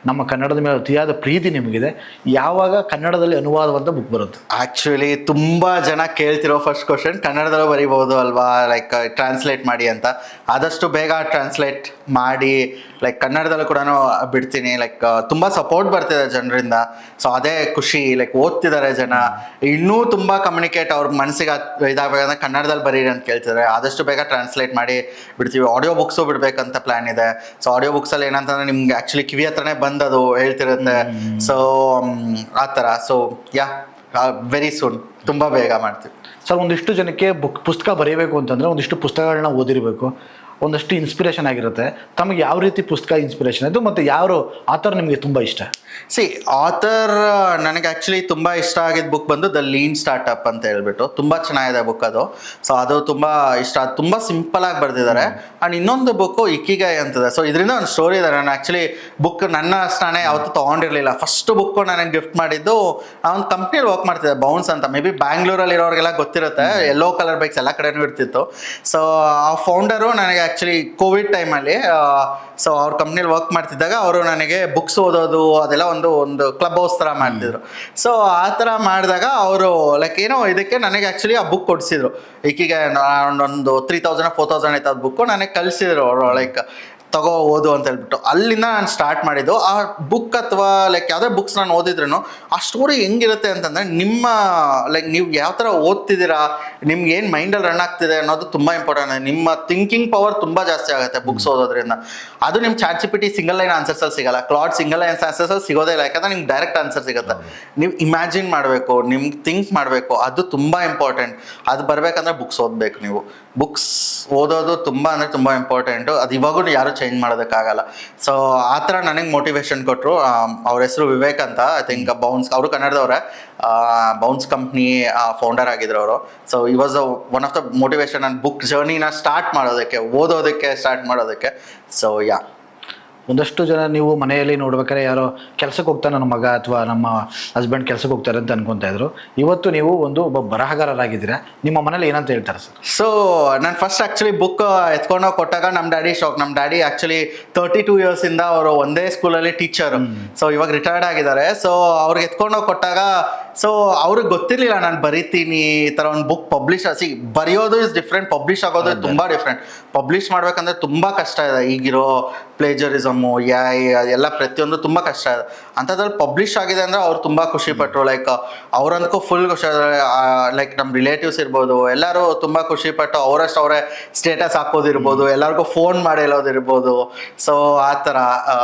ನಮ್ಮ ಕನ್ನಡದ ಮೇಲೆ ಅತಿಯಾದ ಪ್ರೀತಿ ನಿಮಗಿದೆ. ಯಾವಾಗ ಕನ್ನಡದಲ್ಲಿ ಅನುವಾದವಂತ ಬುಕ್ ಬರುತ್ತೆ? ಆ್ಯಕ್ಚುಲಿ ತುಂಬ ಜನ ಕೇಳ್ತಿರೋ ಫಸ್ಟ್ ಕ್ವಶನ್, ಕನ್ನಡದಲ್ಲೂ ಬರಿಬೋದು ಅಲ್ವಾ, ಲೈಕ್ ಟ್ರಾನ್ಸ್ಲೇಟ್ ಮಾಡಿ ಅಂತ. ಆದಷ್ಟು ಬೇಗ ಟ್ರಾನ್ಸ್ಲೇಟ್ ಮಾಡಿ ಲೈಕ್ ಕನ್ನಡದಲ್ಲೂ ಕೂಡ ಬಿಡ್ತೀನಿ. ಲೈಕ್ ತುಂಬ ಸಪೋರ್ಟ್ ಬರ್ತಿದೆ ಜನರಿಂದ, ಸೊ ಅದೇ ಖುಷಿ. ಲೈಕ್ ಓದ್ತಿದ್ದಾರೆ ಜನ, ಇನ್ನೂ ತುಂಬ ಕಮ್ಯುನಿಕೇಟ್ ಅವ್ರ ಮನಸ್ಸಿಗೆ ಇದಾಗಬೇಕಂದ್ರೆ ಕನ್ನಡದಲ್ಲಿ ಬರೀರಿ ಅಂತ ಕೇಳ್ತಿದ್ದಾರೆ. ಆದಷ್ಟು ಬೇಗ ಟ್ರಾನ್ಸ್ಲೇಟ್ ಮಾಡಿ ಬಿಡ್ತೀವಿ. ಆಡಿಯೋ ಬುಕ್ಸು ಬಿಡಬೇಕಂತ ಪ್ಲ್ಯಾನ್ ಇದೆ. ಸೊ ಆಡಿಯೋ ಬುಕ್ಸಲ್ಲಿ ಏನಂತಂದ್ರೆ ನಿಮ್ಗೆ ಆ್ಯಕ್ಚುಲಿ ಕಿವಿ ಹತ್ರನೇ ಬಂದದು ಹೇಳ್ತಿರುತ್ತೆ. ಸೊ ಆ ಥರ. ಸೊ ವೆರಿ ಸೂನ್, ತುಂಬ ಬೇಗ ಮಾಡ್ತೀವಿ ಸರ್. ಒಂದಿಷ್ಟು ಜನಕ್ಕೆ ಪುಸ್ತಕ ಬರೀಬೇಕು ಅಂತಂದರೆ ಒಂದಿಷ್ಟು ಪುಸ್ತಕಗಳನ್ನ ಓದಿರಬೇಕು, ಒಂದಷ್ಟು ಇನ್ಸ್ಪಿರೇಷನ್ ಆಗಿರುತ್ತೆ. ತಮಗೆ ಯಾವ ರೀತಿ ಪುಸ್ತಕ ಇನ್ಸ್ಪಿರೇಷನ್ ಆಯಿತು ಮತ್ತು ಯಾರು ಆಥರ್ ನಿಮಗೆ ತುಂಬ ಇಷ್ಟ? ಆಥರ್ ನನಗೆ ಆ್ಯಕ್ಚುಲಿ ತುಂಬ ಇಷ್ಟ ಆಗಿದ್ದ ಬುಕ್ ಬಂದು ದ ಲೀನ್ ಸ್ಟಾರ್ಟಪ್ ಅಂತ ಹೇಳ್ಬಿಟ್ಟು, ತುಂಬ ಚೆನ್ನಾಗಿದೆ ಬುಕ್ ಅದು. ಸೊ ಅದು ತುಂಬ ಇಷ್ಟ, ಅದು ತುಂಬ ಸಿಂಪಲಾಗಿ ಬರೆದಿದ್ದಾರೆ. ಆ್ಯಂಡ್ ಇನ್ನೊಂದು ಬುಕ್ಕು ಇಕಿಗಾಯ್ ಅಂತಿದೆ. ಸೊ ಇದರಿಂದ ಒಂದು ಸ್ಟೋರಿ ಇದೆ. ನಾನು ಆ್ಯಕ್ಚುಲಿ ಬುಕ್ ನನ್ನ ಅಷ್ಟೇ ಯಾವತ್ತೂ ತೊಗೊಂಡಿರಲಿಲ್ಲ. ಫಸ್ಟ್ ಬುಕ್ಕು ನನಗೆ ಗಿಫ್ಟ್ ಮಾಡಿದ್ದು, ಆ ಒಂದು ಕಂಪ್ನಿಯಲ್ಲಿ ವರ್ಕ್ ಮಾಡ್ತಿದ್ದೆ, ಬೌನ್ಸ್ ಅಂತ. ಮೇ ಬಿ ಬ್ಯಾಂಗ್ಳೂರಲ್ಲಿ ಇರೋರಿಗೆಲ್ಲ ಗೊತ್ತಿರುತ್ತೆ, ಯೆಲ್ಲೋ ಕಲರ್ ಬೈಕ್ಸ್ ಎಲ್ಲ ಕಡೆನೂ ಇರ್ತಿತ್ತು. ಸೊ ಆ ಫೌಂಡರು ನನಗೆ ಆ್ಯಕ್ಚುಲಿ ಕೋವಿಡ್ ಟೈಮಲ್ಲಿ, ಸೊ ಅವ್ರ ಕಂಪ್ನಿಲಿ ವರ್ಕ್ ಮಾಡ್ತಿದ್ದಾಗ ಅವರು ನನಗೆ ಬುಕ್ಸ್ ಓದೋದು ಅದೆಲ್ಲ ಒಂದು ಕ್ಲಬ್ ಹೌಸ್ ಥರ ಮಾಡ್ತಿದ್ರು. ಸೊ ಆ ಥರ ಮಾಡಿದಾಗ ಅವರು ಲೈಕ್ ಏನೋ ಇದಕ್ಕೆ ನನಗೆ ಆ್ಯಕ್ಚುಲಿ ಆ ಬುಕ್ ಕೊಡಿಸಿದ್ರು. ಈಗೀಗ ಒಂದು 3000 4000 ಆಯ್ತು ಅದು ಬುಕ್ಕು ನನಗೆ ಕಳಿಸಿದ್ರು ಅವರು, ಲೈಕ್ ತಗೋ ಓದು ಅಂತ ಹೇಳ್ಬಿಟ್ಟು. ಅಲ್ಲಿಂದ ನಾನು ಸ್ಟಾರ್ಟ್ ಮಾಡಿದ್ದು. ಆ ಬುಕ್ ಅಥವಾ ಲೈಕ್ ಯಾವುದೇ ಬುಕ್ಸ್ ನಾನು ಓದಿದ್ರು ಆ ಸ್ಟೋರಿ ಹೆಂಗಿರುತ್ತೆ ಅಂತಂದರೆ, ನಿಮ್ಮ ಲೈಕ್ ನೀವು ಯಾವ ಥರ ಓದ್ತಿದ್ದೀರಾ, ನಿಮ್ಗೆ ಏನು ಮೈಂಡಲ್ಲಿ ರನ್ ಆಗ್ತಿದೆ ಅನ್ನೋದು ತುಂಬ ಇಂಪಾರ್ಟೆಂಟ್. ನಿಮ್ಮ ಥಿಂಕಿಂಗ್ ಪವರ್ ತುಂಬ ಜಾಸ್ತಿ ಆಗುತ್ತೆ ಬುಕ್ಸ್ ಓದೋದ್ರಿಂದ. ಅದು ನಿಮ್ಮ ChatGPT ಸಿಂಗಲ್ ಲೈನ್ ಆನ್ಸರ್ಸಲ್ಲಿ ಸಿಗಲ್ಲ, ಕ್ಲಾಡ್ ಸಿಂಗಲ್ ಲೈನ್ ಆನ್ಸರ್ಸಲ್ಲಿ ಸಿಗೋದೇ ಇಲ್ಲ. ಯಾಕಂದರೆ ನಿಮ್ಗೆ ಡೈರೆಕ್ಟ್ ಆನ್ಸರ್ ಸಿಗುತ್ತೆ. ನೀವು ಇಮ್ಯಾಜಿನ್ ಮಾಡಬೇಕು, ನಿಮ್ಗೆ ಥಿಂಕ್ ಮಾಡಬೇಕು, ಅದು ತುಂಬ ಇಂಪಾರ್ಟೆಂಟ್. ಅದು ಬರಬೇಕಂದ್ರೆ ಬುಕ್ಸ್ ಓದಬೇಕು. ನೀವು ಬುಕ್ಸ್ ಓದೋದು ತುಂಬ ಅಂದರೆ ತುಂಬ ಇಂಪಾರ್ಟೆಂಟು. ಅದು ಇವಾಗೂ ಯಾರು ಚೇಂಜ್ ಮಾಡೋದಕ್ಕಾಗಲ್ಲ. ಸೊ ಆ ಥರ ನನಗೆ ಮೋಟಿವೇಶನ್ ಕೊಟ್ಟರು. ಅವ್ರ ಹೆಸರು ವಿವೇಕ್ ಅಂತ, ಐ ಥಿಂಕ್ ಬೌನ್ಸ್, ಅವರು ಕನ್ನಡದವರೇ. ಬೌನ್ಸ್ ಕಂಪ್ನಿ ಫೌಂಡರ್ ಆಗಿದ್ರು ಅವರು. ಸೊ ಈ was one of the motivation and book ಜರ್ನಿನ ಸ್ಟಾರ್ಟ್ ಮಾಡೋದಕ್ಕೆ, ಓದೋದಕ್ಕೆ ಸ್ಟಾರ್ಟ್ ಮಾಡೋದಕ್ಕೆ. ಸೊ ಒಂದಷ್ಟು ಜನ ನೀವು ಮನೆಯಲ್ಲಿ ನೋಡ್ಬೇಕಾದ್ರೆ ಯಾರೋ ಕೆಲಸಕ್ಕೆ ಹೋಗ್ತಾ ನನ್ನ ಮಗ ಅಥವಾ ನಮ್ಮ ಹಸ್ಬೆಂಡ್ ಕೆಲಸಕ್ಕೆ ಹೋಗ್ತಾರೆ ಅಂತ ಅನ್ಕೊತಾ ಇದ್ರು. ಇವತ್ತು ನೀವು ಒಬ್ಬ ಬರಹಗಾರರಾಗಿದ್ದೀರಾ. ನಿಮ್ಮ ಮನೇಲಿ ಏನಂತ ಹೇಳ್ತಾರೆ ಸರ್? ಸೊ ನಾನು ಫಸ್ಟ್ ಆ್ಯಕ್ಚುಲಿ ಬುಕ್ ಎತ್ಕೊಂಡೋಗಿ ಕೊಟ್ಟಾಗ ನಮ್ಮ ಡ್ಯಾಡಿ ಶಾಕ್. ನಮ್ಮ ಡ್ಯಾಡಿ ಆ್ಯಕ್ಚುಲಿ 32 ಇಯರ್ಸಿಂದ ಅವರು ಒಂದೇ ಸ್ಕೂಲಲ್ಲಿ ಟೀಚರು. ಸೊ ಇವಾಗ ರಿಟೈರ್ಡ್ ಆಗಿದ್ದಾರೆ. ಸೊ ಅವ್ರಿಗೆ ಎತ್ಕೊಂಡೋಗಿ ಕೊಟ್ಟಾಗ ಸೊ ಅವ್ರಿಗೆ ಗೊತ್ತಿರಲಿಲ್ಲ ನಾನು ಬರಿತೀನಿ ಈ ಥರ ಒಂದು ಬುಕ್ ಪಬ್ಲಿಷ್ ಬರೆಯೋದು ಇಸ್ ಡಿಫ್ರೆಂಟ್, ಪಬ್ಲಿಷ್ ಆಗೋದು ತುಂಬ ಡಿಫ್ರೆಂಟ್. ಪಬ್ಲಿಷ್ ಮಾಡ್ಬೇಕಂದ್ರೆ ತುಂಬ ಕಷ್ಟ ಇದೆ. ಈಗಿರೋ ಪ್ಲೇಜರಿಸಮು ಎಲ್ಲ ಪ್ರತಿಯೊಂದು ತುಂಬ ಕಷ್ಟ ಇದೆ. ಅಂಥದ್ರಲ್ಲಿ ಪಬ್ಲಿಷ್ ಆಗಿದೆ ಅಂದರೆ ಅವ್ರು ತುಂಬ ಖುಷಿಪಟ್ಟರು. ಲೈಕ್ ಅವ್ರಂದ್ಕೋ ಫುಲ್ ಖುಷಿ ಆದರೆ, ಲೈಕ್ ನಮ್ಮ ರಿಲೇಟಿವ್ಸ್ ಇರ್ಬೋದು, ಎಲ್ಲರೂ ತುಂಬ ಖುಷಿಪಟ್ಟು ಅವರಷ್ಟು ಅವರೇ ಸ್ಟೇಟಸ್ ಹಾಕೋದಿರ್ಬೋದು, ಎಲ್ಲರಿಗೂ ಫೋನ್ ಮಾಡಿ ಹೇಳೋದಿರ್ಬೋದು. ಸೊ ಆ ಥರ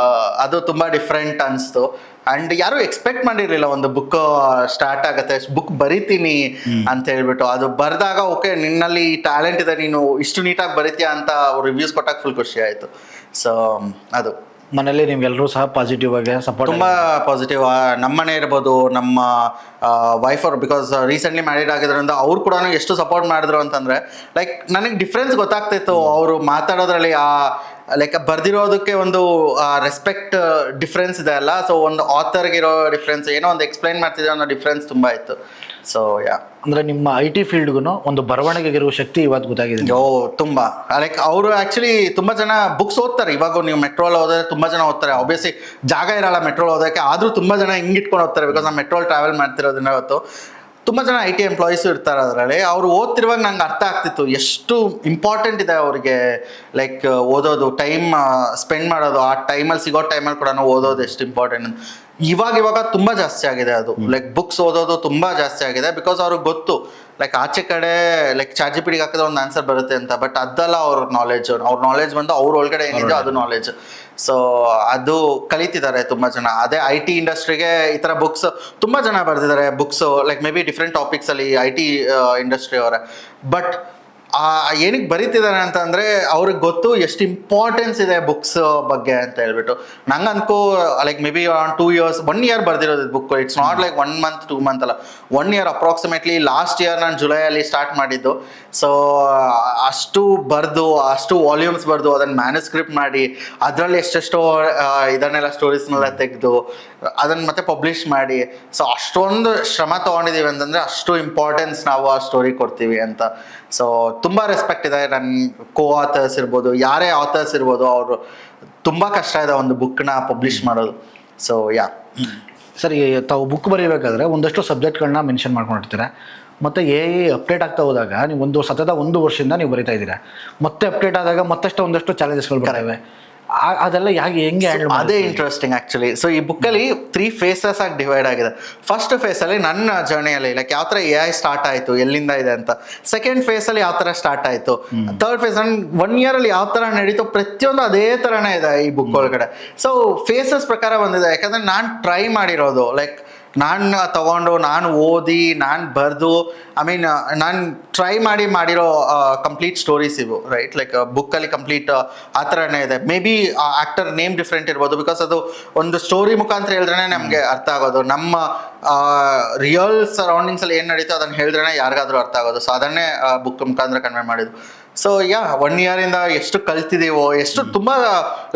ಅದು ತುಂಬ ಡಿಫ್ರೆಂಟ್ ಅನಿಸ್ತು. ಆ್ಯಂಡ್ ಯಾರು ಎಕ್ಸ್ಪೆಕ್ಟ್ ಮಾಡಿರಲಿಲ್ಲ ಒಂದು ಬುಕ್ ಸ್ಟಾರ್ಟ್ ಆಗುತ್ತೆ, ಬುಕ್ ಬರಿತೀನಿ ಅಂತ ಹೇಳ್ಬಿಟ್ಟು. ಅದು ಬರೆದಾಗ ಓಕೆ ನಿನ್ನಲ್ಲಿ ಟ್ಯಾಲೆಂಟ್ ಇದೆ, ನೀನು ಇಷ್ಟು ನೀಟಾಗಿ ಬರಿತೀಯಾ ಅಂತ ರಿವ್ಯೂಸ್ ಕೊಟ್ಟಾಗ ಫುಲ್ ಖುಷಿ ಆಯಿತು. ಸೊ ಅದು ಮನೇಲಿ ನಿಮ್ಗೆಲ್ಲರೂ ಸಹ ಪಾಸಿಟಿವ್ ಆಗಿ ಸಪೋರ್ಟ್, ತುಂಬ ಪಾಸಿಟಿವ್. ನಮ್ಮನೆ ಇರ್ಬೋದು, ನಮ್ಮ ವೈಫ್ ಅವರು, ಬಿಕಾಸ್ ರೀಸೆಂಟ್ಲಿ ಮ್ಯಾರಿಡ್ ಆಗಿದ್ರಿಂದ ಅವ್ರು ಕೂಡ ಎಷ್ಟು ಸಪೋರ್ಟ್ ಮಾಡಿದ್ರು ಅಂತಂದರೆ, ಲೈಕ್ ನನಗೆ ಡಿಫ್ರೆನ್ಸ್ ಗೊತ್ತಾಗ್ತಿತ್ತು ಅವರು ಮಾತಾಡೋದ್ರಲ್ಲಿ. ಲೈಕ್ ಬರ್ದಿರೋದಕ್ಕೆ ಒಂದು ರೆಸ್ಪೆಕ್ಟ್ ಡಿಫ್ರೆನ್ಸ್ ಇದೆ ಅಲ್ಲ. ಸೊ ಒಂದು ಆಥರ್ಗಿರೋ ಡಿಫ್ರೆನ್ಸ್, ಏನೋ ಒಂದು ಎಕ್ಸ್ಪ್ಲೈನ್ ಮಾಡ್ತಿದ್ರೆ ಅನ್ನೋ ಡಿಫ್ರೆನ್ಸ್ ತುಂಬ ಇತ್ತು. ಸೊ ಅಂದರೆ ನಿಮ್ಮ IT ಫೀಲ್ಡ್ಗೂ ಒಂದು ಬರವಣಿಗೆಗಿರುವ ಶಕ್ತಿ ಇವತ್ತು ಗೊತ್ತಾಗಿದೆ. ತುಂಬ ಲೈಕ್ ಅವರು ಆ್ಯಕ್ಚುಲಿ ತುಂಬ ಜನ ಬುಕ್ಸ್ ಓದ್ತಾರೆ. ಇವಾಗ ನೀವು ಮೆಟ್ರೋಲ್ ಹೋದ್ರೆ ತುಂಬ ಜನ ಓದ್ತಾರೆ. ಆಬ್ವಿಯಸ್ಲಿ ಜಾಗ ಇರಲ್ಲ ಮೆಟ್ರೋಲ್ ಓದೋಕ್ಕೆ, ಆದರೂ ತುಂಬ ಜನ ಹಿಂಗೆ ಇಟ್ಕೊಂಡು ಹೋಗ್ತಾರೆ. ಬಿಕಾಸ್ ನಾವು ಮೆಟ್ರೋಲ್ ಟ್ರಾವೆಲ್ ಮಾಡ್ತಿರೋದ್ರಿಂದ ಇವತ್ತು ತುಂಬ ಜನ IT ಎಂಪ್ಲಾಯೀಸು ಇರ್ತಾರೆ ಅದರಲ್ಲಿ. ಅವರು ಓದ್ತಿರುವಾಗ ನಂಗೆ ಅರ್ಥ ಆಗ್ತಿತ್ತು ಎಷ್ಟು ಇಂಪಾರ್ಟೆಂಟ್ ಇದೆ ಅವ್ರಿಗೆ. ಲೈಕ್ ಓದೋದು, ಟೈಮ್ ಸ್ಪೆಂಡ್ ಮಾಡೋದು, ಆ ಟೈಮಲ್ಲಿ ಸಿಗೋ ಟೈಮಲ್ಲಿ ಕೂಡ ಓದೋದು ಎಷ್ಟು ಇಂಪಾರ್ಟೆಂಟ್. ಇವಾಗ ತುಂಬ ಜಾಸ್ತಿ ಆಗಿದೆ ಅದು. ಲೈಕ್ ಬುಕ್ಸ್ ಓದೋದು ತುಂಬ ಜಾಸ್ತಿ ಆಗಿದೆ. ಬಿಕಾಸ್ ಅವ್ರಿಗೆ ಗೊತ್ತು ಲೈಕ್ ಆಚೆ ಕಡೆ ಲೈಕ್ ChatGPT ಹಾಕಿದ್ರೆ ಒಂದು ಆನ್ಸರ್ ಬರುತ್ತೆ ಅಂತ. ಬಟ್ ಅದಲ್ಲ ಅವ್ರ ನಾಲೆಜ್ ಬಂದು ಅವ್ರ ಒಳಗಡೆ ಏನಿದೆ ಅದು ನಾಲೆಜ್. ಸೊ ಅದು ಕಲಿತಿದ್ದಾರೆ ತುಂಬ ಜನ. ಅದೇ IT ಇಂಡಸ್ಟ್ರಿಗೆ ಈ ಥರ ಬುಕ್ಸ್ ತುಂಬ ಜನ ಬರೆದಿದ್ದಾರೆ books. Like may B different ಟಾಪಿಕ್ಸಲ್ಲಿ IT ಇಂಡಸ್ಟ್ರಿ ಅವರೇ. ಬಟ್ ಏನಕ್ಕೆ ಬರೀತಿದ್ದಾರೆ ಅಂತಂದರೆ ಅವ್ರಿಗೆ ಗೊತ್ತು ಎಷ್ಟು ಇಂಪಾರ್ಟೆನ್ಸ್ ಇದೆ ಬುಕ್ಸ್ ಬಗ್ಗೆ ಅಂತ ಹೇಳ್ಬಿಟ್ಟು. ನಂಗೆ ಅನ್ಕೋ like may be 2 years 1 year ಬರ್ದಿರೋದು book. It's not like 1 month 2 month ಅಲ್ಲ, 1 year ಅಪ್ರಾಕ್ಸಿಮೇಟ್ಲಿ. ಲಾಸ್ಟ್ ಇಯರ್ ನಾನು ಜುಲೈಯಲ್ಲಿ ಸ್ಟಾರ್ಟ್ ಮಾಡಿದ್ದು. ಸೊ ಅಷ್ಟು ಬರೆದು, ಅಷ್ಟು ವಾಲ್ಯೂಮ್ಸ್ ಬರೆದು, ಅದನ್ನು ಮ್ಯಾನುಸ್ಕ್ರಿಪ್ಟ್ ಮಾಡಿ, ಅದರಲ್ಲಿ ಎಷ್ಟೆಷ್ಟೋ ಇದನ್ನೆಲ್ಲ ಸ್ಟೋರೀಸ್ನೆಲ್ಲ ತೆಗೆದು ಅದನ್ನು ಮತ್ತೆ ಪಬ್ಲಿಷ್ ಮಾಡಿ. ಸೊ ಅಷ್ಟೊಂದು ಶ್ರಮ ತೊಗೊಂಡಿದ್ದೀವಿ ಅಂತಂದರೆ ಅಷ್ಟು ಇಂಪಾರ್ಟೆನ್ಸ್ ನಾವು ಆ ಸ್ಟೋರಿ ಕೊಡ್ತೀವಿ ಅಂತ. ಸೊ ತುಂಬ ರೆಸ್ಪೆಕ್ಟ್ ಇದೆ. ನನ್ನ ಕೋ ಆಥರ್ಸ್ ಇರ್ಬೋದು, ಯಾರೇ ಆಥರ್ಸ್ ಇರ್ಬೋದು, ಅವರು ತುಂಬ ಕಷ್ಟ ಇದೆ ಒಂದು ಬುಕ್ನ ಪಬ್ಲಿಷ್ ಮಾಡೋದು. So yeah. ಸರಿ, ತಾವು ಬುಕ್ ಬರೀಬೇಕಾದ್ರೆ ಒಂದಷ್ಟು ಸಬ್ಜೆಕ್ಟ್ಗಳನ್ನ ಮೆನ್ಷನ್ ಮಾಡ್ಕೊಂಡಿರ್ತೀರ. ಮತ್ತು ಅಪ್ಡೇಟ್ ಆಗ್ತಾ ಹೋದಾಗ ನೀವು ಸತತ 1 ವರ್ಷದಿಂದ ನೀವು ಬರಿತಾ ಇದ್ದೀರಾ. ಮತ್ತೆ ಅಪ್ಡೇಟ್ ಆದಾಗ ಮತ್ತಷ್ಟು ಒಂದಷ್ಟು ಚಾಲೆಂಜಸ್ಗಳು ಬರ್ತವೆ. ಅದೆಲ್ಲ ಹೆಂಗೆ ಹ್ಯಾಂಡಲ್ ಅದೇ ಇಂಟ್ರೆಸ್ಟಿಂಗ್ ಆಕ್ಚುಲಿ. ಸೊ ಈ ಬುಕ್ಕಲ್ಲಿ 3 phases ಆಗಿ ಡಿವೈಡ್ ಆಗಿದೆ. ಫಸ್ಟ್ ಫೇಸಲ್ಲಿ ನನ್ನ ಜರ್ನಿಯಲ್ಲಿ ಲೈಕ್ ಯಾವ ಥರ AI ಸ್ಟಾರ್ಟ್ ಆಯಿತು, ಎಲ್ಲಿಂದ ಇದೆ ಅಂತ. ಸೆಕೆಂಡ್ ಫೇಸಲ್ಲಿ ಯಾವ ಥರ ಸ್ಟಾರ್ಟ್ ಆಯಿತು. ಥರ್ಡ್ ಫೇಸ್ 1 year ಯಾವ ಥರ ನಡೀತು, ಪ್ರತಿಯೊಂದು ಅದೇ ಥರನೇ ಇದೆ ಈ ಬುಕ್ ಒಳಗಡೆ. ಸೊ ಫೇಸಸ್ ಪ್ರಕಾರ ಬಂದಿದೆ. ಯಾಕಂದರೆ ನಾನು ಟ್ರೈ ಮಾಡಿರೋದು ಲೈಕ್ ನಾನು ತಗೊಂಡು, ನಾನು ಓದಿ, ನಾನು ಬರೆದು, ನಾನು ಟ್ರೈ ಮಾಡಿರೋ ಕಂಪ್ಲೀಟ್ ಸ್ಟೋರೀಸ್ ಇವು, ರೈಟ್? ಲೈಕ್ ಬುಕ್ಕಲ್ಲಿ ಕಂಪ್ಲೀಟ್ ಆ ಥರನೇ ಇದೆ. May be actor name different ಇರ್ಬೋದು, ಬಿಕಾಸ್ ಅದು ಒಂದು ಸ್ಟೋರಿ ಮುಖಾಂತರ ಹೇಳಿದ್ರೆ ನಮಗೆ ಅರ್ಥ ಆಗೋದು. ನಮ್ಮ ರಿಯಲ್ ಸರೌಂಡಿಂಗ್ಸಲ್ಲಿ ಏನು ನಡೀತೋ ಅದನ್ನು ಹೇಳಿದ್ರೆ ಯಾರಿಗಾದ್ರೂ ಅರ್ಥ ಆಗೋದು. ಸೊ ಅದನ್ನೇ ಬುಕ್ ಮುಖಾಂತರ ಕನ್ವೆ ಮಾಡಿದ್ದು. ಸೊ 1 year ಎಷ್ಟು ಕಲ್ತಿದ್ದೀವೋ, ಎಷ್ಟು ತುಂಬ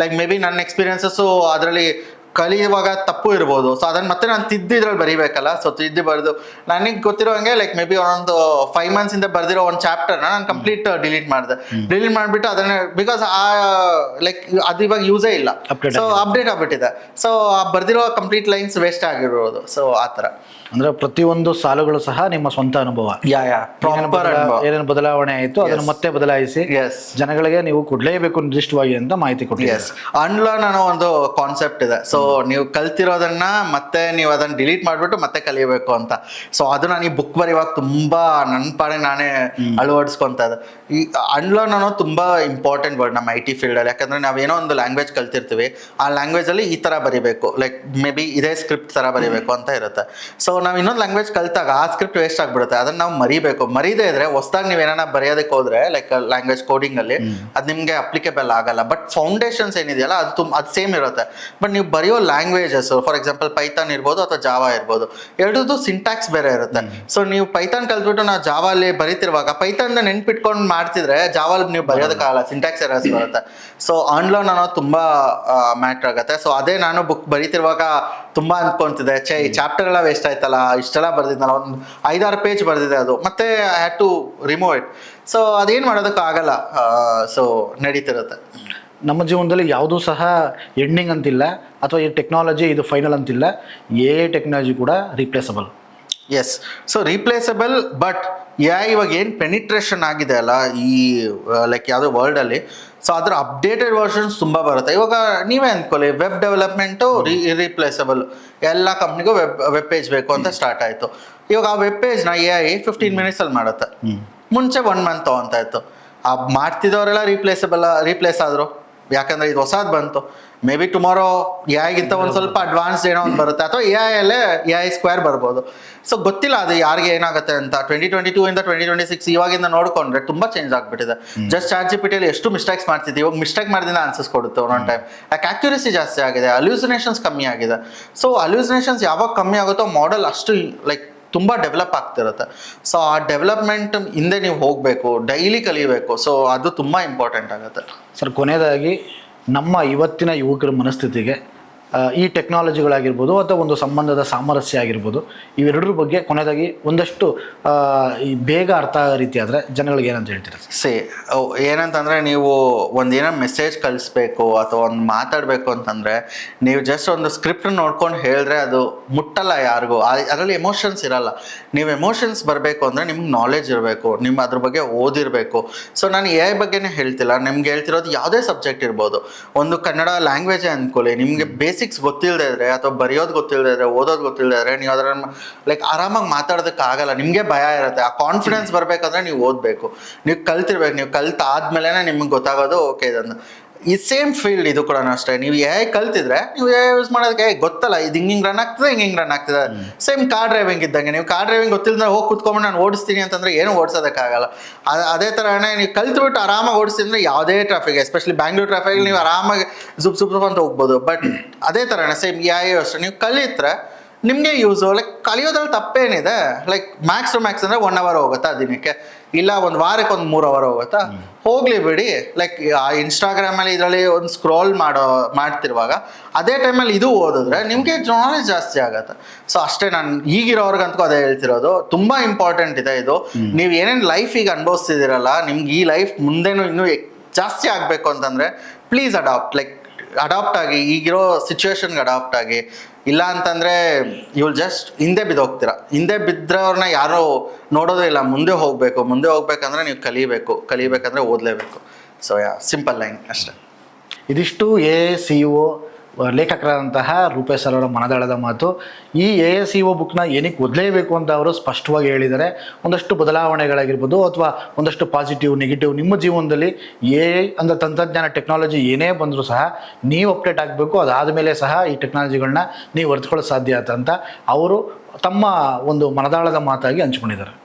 ಲೈಕ್ ಮೇ ಬಿ ನನ್ನ ಎಕ್ಸ್ಪೀರಿಯನ್ಸಸ್ಸು ಅದರಲ್ಲಿ ಕಲಿಯುವಾಗ ತಪ್ಪು ಇರ್ಬೋದು. ಸೊ ಅದನ್ನ ಮತ್ತೆ ನಾನು ತಿದ್ದಿದ್ರಲ್ಲಿ ಬರೀಬೇಕಲ್ಲ. ಸೊ ತಿದ್ದಿ ಬರೆದು ನನಗೆ ಗೊತ್ತಿರೋ ಹಂಗೆ ಲೈಕ್ ಮೇ ಬಿ ಒಂದು 5 months ಇಂದ ಬರೆದಿರೋ ಒಂದು ಚಾಪ್ಟರ್ನ ನಾನು ಕಂಪ್ಲೀಟ್ ಡಿಲೀಟ್ ಮಾಡಿಬಿಟ್ಟು ಅದನ್ನ, ಬಿಕಾಸ್ ಲೈಕ್ ಅದು ಇವಾಗ ಯೂಸೇ ಇಲ್ಲ. ಸೊ ಅಪ್ಡೇಟ್ ಆಗ್ಬಿಟ್ಟಿದೆ. ಸೊ ಬರ್ದಿರೋ ಕಂಪ್ಲೀಟ್ ಲೈನ್ಸ್ ವೇಸ್ಟ್ ಆಗಿರೋದು. ಸೊ ಆ ಥರ ಅಂದ್ರೆ ಪ್ರತಿಯೊಂದು ಸಾಲುಗಳು ಸಹ ನಿಮ್ಮ ಸ್ವಂತ ಅನುಭವ. ಏನೇನು ಬದಲಾವಣೆ ಆಯಿತು ಅದನ್ನು ಮತ್ತೆ ಬದಲಾಯಿಸಿ ಜನಗಳಿಗೆ ನೀವು ಕೊಡ್ಲೇಬೇಕು ನಿರ್ದಿಷ್ಟವಾಗಿ ಅಂತ ಮಾಹಿತಿ ಕೊಡಿ. ಅನ್ಲರ್ನ್ ಅನ್ನೋ ಒಂದು ಕಾನ್ಸೆಪ್ಟ್ ಇದೆ. ಸೊ ನೀವು ಕಲ್ತಿರೋದನ್ನ ಮತ್ತೆ ನೀವು ಅದನ್ನ ಡಿಲೀಟ್ ಮಾಡ್ಬಿಟ್ಟು ಮತ್ತೆ ಕಲಿಯಬೇಕು ಅಂತ. ಸೊ ಅದು ನಾನು ಈ ಬುಕ್ ಬರೆಯುವಾಗ ತುಂಬಾ ನನ್ನ ಪಾಡಿಗೆ ನಾನೇ ಅಳವಡಿಸ್ಕೊಂತ ಇದ್ದೆ. ಈ ಅನ್ಲರ್ನ್ ಅನ್ನೋ ತುಂಬಾ ಇಂಪಾರ್ಟೆಂಟ್ ವರ್ಡ್ ನಮ್ಮ IT ಫೀಲ್ಡಲ್ಲಿ. ಯಾಕಂದ್ರೆ ನಾವೇನೋ ಒಂದು ಲ್ಯಾಂಗ್ವೇಜ್ ಕಲ್ತಿರ್ತೀವಿ, ಆ ಲ್ಯಾಂಗ್ವೇಜಲ್ಲಿ ಈ ಥರ ಬರೀಬೇಕು, ಲೈಕ್ ಮೇ ಬಿ ಇದೇ ಸ್ಕ್ರಿಪ್ಟ್ ಥರ ಬರೀಬೇಕು ಅಂತ ಇರುತ್ತೆ. ಸೊ ನಾವು ಇನ್ನೊಂದು ಲ್ಯಾಂಗ್ವೇಜ್ ಕಲ್ತಾಗ ಆ ಸ್ಕ್ರಿಪ್ಟ್ ವೇಸ್ಟ್ ಆಗಿಬಿಡುತ್ತೆ. ಅದನ್ನು ನಾವು ಮರಿಬೇಕು. ಮರೀದೇ ಇದ್ರೆ ಹೊಸದಾಗಿ ನೀವು ಏನಾರ ಬರೆಯೋದಕ್ಕೆ ಹೋದ್ರೆ ಲೈಕ್ ಲ್ಯಾಂಗ್ವೇಜ್ ಕೋಡಿಂಗಲ್ಲಿ ಅದು ನಿಮಗೆ ಅಪ್ಲಿಕೇಬಲ್ ಆಗಲ್ಲ. ಬಟ್ ಫೌಂಡೇಶನ್ಸ್ ಏನಿದೆಯಲ್ಲ ಅದು ಸೇಮ್ ಇರುತ್ತೆ. ಬಟ್ ನೀವು ಬರೆಯೋ ಲ್ಯಾಂಗ್ವೇಜಸ್, ಫಾರ್ ಎಕ್ಸಾಂಪಲ್ ಪೈಥಾನ್ ಇರ್ಬೋದು ಅಥವಾ ಜಾವಾ ಇರ್ಬೋದು, ಎರಡೂ ಸಿಂಟ್ಯಾಕ್ಸ್ ಬೇರೆ ಇರುತ್ತೆ. ಸೊ ನೀವು ಪೈಥಾನ್ ಕಲ್ತ್ಬಿಟ್ಟು ನಾವು ಜಾವಲ್ಲಿ ಬರೀತಿರುವಾಗ ಪೈಥಾನ್ ನೆನ್ಪಿಟ್ಕೊಂಡು ಮಾಡ್ತಿದ್ರೆ ಜಾವಲ್ಲಿ ನೀವು ಬರೆಯೋದಕ್ಕಾಗಲ್ಲ, ಸಿಂಟ್ಯಾಕ್ಸ್ ಎರರ್ಸ್ ಬರುತ್ತೆ. ಸೊ ಆನ್ಲೈನ್ ಅನ್ನೋದು ತುಂಬಾ ಮ್ಯಾಟ್ರ್ ಆಗುತ್ತೆ. ಸೊ ಅದೇ ನಾನು ಬುಕ್ ಬರೀತಿರುವಾಗ ತುಂಬಾ ಅಂದ್ಕೊಂತಿದ್ದೆ, ಈ ಚಾಪ್ಟರ್ ಎಲ್ಲ ವೇಸ್ಟ್ ಆಯ್ತಲ್ಲ, ಇಷ್ಟೆಲ್ಲ ಬರ್ದಿದ್ನಲ್ಲ, ಒಂದು 5-6 ಪೇಜ್ ಬರ್ದಿದೆ ಅದು, ಮತ್ತೆ I had to remove it. So ಅದೇನು ಮಾಡೋದಕ್ಕಾಗಲ್ಲ. ಸೊ ನಡೀತಿರುತ್ತೆ. ನಮ್ಮ ಜೀವನದಲ್ಲಿ ಯಾವುದೂ ಸಹ ಎಂಡಿಂಗ್ ಅಂತಿಲ್ಲ, ಅಥವಾ ಈ ಟೆಕ್ನಾಲಜಿ ಇದು ಫೈನಲ್ ಅಂತಿಲ್ಲ. ಟೆಕ್ನಾಲಜಿ ಕೂಡ replaceable. Yes. So replaceable. But ಇವಾಗ ಏನು ಪೆನಿಟ್ರೇಷನ್ ಆಗಿದೆ ಅಲ್ಲ ಈ ಲೈಕ್ ಯಾವುದೋ ವರ್ಲ್ಡಲ್ಲಿ, ಸೊ ಅದರ ಅಪ್ಡೇಟೆಡ್ ವರ್ಷನ್ಸ್ ತುಂಬ ಬರುತ್ತೆ. ಇವಾಗ ನೀವೇ ಅಂದ್ಕೊಳ್ಳಿ, ವೆಬ್ ಡೆವಲಪ್ಮೆಂಟು ರೀಪ್ಲೇಸಬಲ್, ಎಲ್ಲ ಕಂಪ್ನಿಗೂ ವೆಬ್ ಪೇಜ್ ಬೇಕು ಅಂತ ಸ್ಟಾರ್ಟ್ ಆಯಿತು. ಇವಾಗ ಆ ವೆಬ್ ಪೇಜ್ನ AI 15 minutes ಮಾಡುತ್ತೆ. ಮುಂಚೆ 1 month ತೊಗೊತಾ ಇತ್ತು. ಆ ಮಾಡ್ತಿದ್ದವರೆಲ್ಲ ರೀಪ್ಲೇಸ್ ಆದರು. ಯಾಕಂದರೆ ಇದು ಹೊಸದು ಬಂತು. ಮೇ ಬಿ ಟುಮಾರೋ AI ಒಂದು ಸ್ವಲ್ಪ ಅಡ್ವಾನ್ಸ್ಡ್ ಏನೋ ಒಂದು ಬರುತ್ತೆ, ಅಥವಾ AI² ಬರ್ಬೋದು. ಸೊ ಗೊತ್ತಿಲ್ಲ ಅದು ಯಾರಿಗೆ ಏನಾಗುತ್ತೆ ಅಂತ. 2022 ಇಂದ 2026 ಇವಾಗಿಂದ ನೋಡ್ಕೊಂಡ್ರೆ ತುಂಬ ಚೇಂಜ್ ಆಗಿಬಿಟ್ಟಿದೆ. ಜಸ್ಟ್ ChatGPT ಎಷ್ಟು ಮಿಸ್ಟೇಕ್ಸ್ ಮಾಡ್ತಿದ್ವಿ, ಇವಾಗ ಮಿಸ್ಟೇಕ್ ಮಾಡಿದಿಂದ ಆನ್ಸರ್ಸ್ ಕೊಡುತ್ತೆ ಒಂದೊಂದು ಟೈಮ್. ಯಾಕೆ ಅಕ್ಯುರಸಿ ಜಾಸ್ತಿ ಆಗಿದೆ, ಅಲ್ಯೂಸಿನೇಷನ್ಸ್ ಕಮ್ಮಿ ಆಗಿದೆ. ಸೊ ಅಲ್ಯೂಸಿನೇಷನ್ಸ್ ಯಾವಾಗ ಕಮ್ಮಿ ಆಗುತ್ತೋ ಮಾಡೆಲ್ ಅಷ್ಟು ಲೈಕ್ ತುಂಬ ಡೆವಲಪ್ ಆಗ್ತಿರುತ್ತೆ. ಸೊ ಆ ಡೆವಲಪ್ಮೆಂಟ್ ಹಿಂದೆ ನೀವು ಹೋಗಬೇಕು, ಡೈಲಿ ಕಲಿಬೇಕು. ಸೊ ಅದು ತುಂಬ ಇಂಪಾರ್ಟೆಂಟ್ ಆಗುತ್ತೆ. ಸರ್, ಕೊನೆಯದಾಗಿ ನಮ್ಮ ಇವತ್ತಿನ ಯುವಕರ ಮನಸ್ಥಿತಿಗೆ ಈ ಟೆಕ್ನಾಲಜಿಗಳಾಗಿರ್ಬೋದು ಅಥವಾ ಒಂದು ಸಂಬಂಧದ ಸಾಮರಸ್ಯ ಆಗಿರ್ಬೋದು, ಇವೆರಡರ ಬಗ್ಗೆ ಕೊನೆಯದಾಗಿ ಒಂದಷ್ಟು ಈ ಬೇಗ ಅರ್ಥ ಆಗೋ ರೀತಿ ಆದರೆ ಜನಗಳಿಗೆ ಏನಂತ ಹೇಳ್ತೀರಾ? ಏನಂತಂದರೆ, ನೀವು ಒಂದೇನೋ ಮೆಸೇಜ್ ಕಳಿಸ್ಬೇಕು ಅಥವಾ ಒಂದು ಮಾತಾಡಬೇಕು ಅಂತಂದರೆ ನೀವು ಜಸ್ಟ್ ಒಂದು ಸ್ಕ್ರಿಪ್ಟ್ ನೋಡ್ಕೊಂಡು ಹೇಳಿದ್ರೆ ಅದು ಮುಟ್ಟಲ್ಲ ಯಾರಿಗೂ. ಅದರಲ್ಲಿ ಎಮೋಷನ್ಸ್ ಇರಲ್ಲ. ನೀವು ಎಮೋಷನ್ಸ್ ಬರಬೇಕು ಅಂದರೆ ನಿಮ್ಗೆ ನಾಲೆಜ್ ಇರಬೇಕು, ನಿಮ್ಮ ಅದ್ರ ಬಗ್ಗೆ ಓದಿರಬೇಕು. ಸೊ ನಾನು AI ಬಗ್ಗೆನೇ ಹೇಳ್ತಿಲ್ಲ, ನಿಮ್ಗೆ ಹೇಳ್ತಿರೋದು ಯಾವುದೇ ಸಬ್ಜೆಕ್ಟ್ ಇರ್ಬೋದು. ಒಂದು ಕನ್ನಡ ಲ್ಯಾಂಗ್ವೇಜೇ ಅಂದ್ಕೊಳ್ಳಿ, ನಿಮಗೆ ಬೇಸಿಕ್ಸ್ ಗೊತ್ತಿಲ್ಲದೆ ಇದ್ರೆ ಅಥವಾ ಬರೆಯೋದು ಗೊತ್ತಿಲ್ಲದೆ ಇದ್ರೆ, ಓದೋದು ಗೊತ್ತಿಲ್ಲದೆ ಇದ್ರೆ, ನೀವು ಅದನ್ನು ಲೈಕ್ ಆರಾಮಾಗಿ ಮಾತಾಡೋದಕ್ಕಾಗಲ್ಲ. ನಿಮಗೆ ಭಯ ಇರುತ್ತೆ. ಆ ಕಾನ್ಫಿಡೆನ್ಸ್ ಬರಬೇಕಂದ್ರೆ ನೀವು ಓದಬೇಕು, ನೀವು ಕಲ್ತಿರ್ಬೇಕು. ನೀವು ಕಲ್ತಾದ್ಮೇಲೆ ನಿಮ್ಗೆ ಗೊತ್ತಾಗೋದು ಓಕೆ ಇದನ್ನು. ಈ ಸೇಮ್ ಫೀಲ್ಡ್ ಇದು ಕೂಡ ಅಷ್ಟೇ. ನೀವು AI ಕಲ್ತಿದ್ರೆ ನೀವು AI ಯೂಸ್ ಮಾಡೋದಕ್ಕೆ ಗೊತ್ತಲ್ಲ, ಇದು ಹಿಂಗೆ ರನ್ ಆಗ್ತದೆ, ಹಿಂಗೆ ರನ್ ಆಗ್ತದೆ. ಸೇಮ್ ಕಾರ್ ಡ್ರೈವಿಂಗ್ ಇದ್ದಂಗೆ, ನೀವು ಕಾರ್ ಡ್ರೈವಿಂಗ್ ಗೊತ್ತಿಲ್ಲದ್ರೆ ಹೋಗಿ ಕುತ್ಕೊಂಡು ನಾನು ಓಡಿಸ್ತೀನಿ ಅಂತಂದ್ರೆ ಏನು ಓಡಿಸೋದಕ್ಕಾಗಲ್ಲ. ಅದೇ ಥರನೇ ನೀವು ಕಲ್ತ್ಬಿಟ್ಟು ಆರಾಮಾಗಿ ಓಡಿಸ್ತಿದ್ರೆ ಯಾವುದೇ ಟ್ರಾಫಿಕ್, ಎಸ್ಪೆಷಲಿ ಬ್ಯಾಂಗ್ಳೂರ್ ಟ್ರಾಫಿಕ್, ನೀವು ಆರಾಮಾಗಿ ಸುಪ್ ಅಂತ ಹೋಗ್ಬೋದು. ಬಟ್ ಅದೇ ಥರನೇ ಸೇಮ್ AI ಅಷ್ಟೇ, ನೀವು ಕಲಿತ್ರೆ ನಿಮಗೆ ಯೂಸು. ಲೈಕ್ ಕಲಿಯೋದ್ರಲ್ಲಿ ತಪ್ಪೇನಿದೆ. ಲೈಕ್ ಮ್ಯಾಕ್ಸ್ ಟು ಮ್ಯಾಕ್ಸ್ ಅಂದರೆ 1 hour ಹೋಗುತ್ತೆ ದಿನಕ್ಕೆ. ಇಲ್ಲ ಒಂದು ವಾರಕ್ಕೆ ಒಂದು 3 ಅವರ್ ಹೋಗುತ್ತಾ, ಹೋಗ್ಲಿ ಬಿಡಿ. ಲೈಕ್ ಆ ಇನ್ಸ್ಟಾಗ್ರಾಮಲ್ಲಿ ಇದರಲ್ಲಿ ಒಂದು ಸ್ಕ್ರೋಲ್ ಮಾಡ್ತಿರುವಾಗ ಅದೇ ಟೈಮಲ್ಲಿ ಇದು ಓದಿದ್ರೆ ನಿಮಗೆ ನಾಲೆಜ್ ಜಾಸ್ತಿ ಆಗತ್ತೆ. ಸೊ ಅಷ್ಟೇ, ನಾನು ಈಗಿರೋರ್ಗಂತೂ ಅದೇ ಹೇಳ್ತಿರೋದು, ತುಂಬ ಇಂಪಾರ್ಟೆಂಟ್ ಇದೆ ಇದು. ನೀವು ಏನೇನು ಲೈಫ್ ಈಗ ಅನುಭವಿಸ್ತಿದ್ದೀರಲ್ಲ, ನಿಮ್ಗೆ ಈ ಲೈಫ್ ಮುಂದೆನೂ ಇನ್ನೂ ಜಾಸ್ತಿ ಆಗಬೇಕು ಅಂತಂದರೆ ಪ್ಲೀಸ್ ಅಡಾಪ್ಟ್ ಆಗಿ, ಈಗಿರೋ ಸಿಚುವೇಶನ್ಗೆ ಅಡಾಪ್ಟ್ ಆಗಿ. ಇಲ್ಲ ಅಂತಂದರೆ ಇವ್ರು ಜಸ್ಟ್ ಹಿಂದೆ ಬಿದ್ದೋಗ್ತೀರ. ಹಿಂದೆ ಬಿದ್ರವ್ರನ್ನ ಯಾರೋ ನೋಡೋದೇ ಇಲ್ಲ. ಮುಂದೆ ಹೋಗ್ಬೇಕಂದ್ರೆ ನೀವು ಕಲಿಬೇಕಂದ್ರೆ ಓದಲೇಬೇಕು. ಸೊ ಸಿಂಪಲ್ ಲೈನ್ ಅಷ್ಟೇ. ಇದಿಷ್ಟು ASCO ಲೇಖಕರಾದಂತಹ ರೂಪೇಶ್ ಸರ್ ಅವರ ಮನದಾಳದ ಮಾತು. ಈ ASCO ಬುಕ್ನ ಏನಕ್ಕೆ ಓದಲೇಬೇಕು ಅಂತ ಅವರು ಸ್ಪಷ್ಟವಾಗಿ ಹೇಳಿದ್ದಾರೆ. ಒಂದಷ್ಟು ಬದಲಾವಣೆಗಳಾಗಿರ್ಬೋದು ಅಥವಾ ಒಂದಷ್ಟು ಪಾಸಿಟಿವ್ ನೆಗೆಟಿವ್ ನಿಮ್ಮ ಜೀವನದಲ್ಲಿ ಅಂದರೆ ತಂತ್ರಜ್ಞಾನ ಟೆಕ್ನಾಲಜಿ ಏನೇ ಬಂದರೂ ಸಹ ನೀವು ಅಪ್ಡೇಟ್ ಆಗಬೇಕು. ಅದಾದಮೇಲೆ ಸಹ ಈ ಟೆಕ್ನಾಲಜಿಗಳನ್ನ ನೀವು ಅರಿತುಕೊಳ್ಳೋ ಸಾಧ್ಯ ಅಂತ ಅವರು ತಮ್ಮ ಒಂದು ಮನದಾಳದ ಮಾತಾಗಿ ಹಂಚ್ಕೊಂಡಿದ್ದಾರೆ.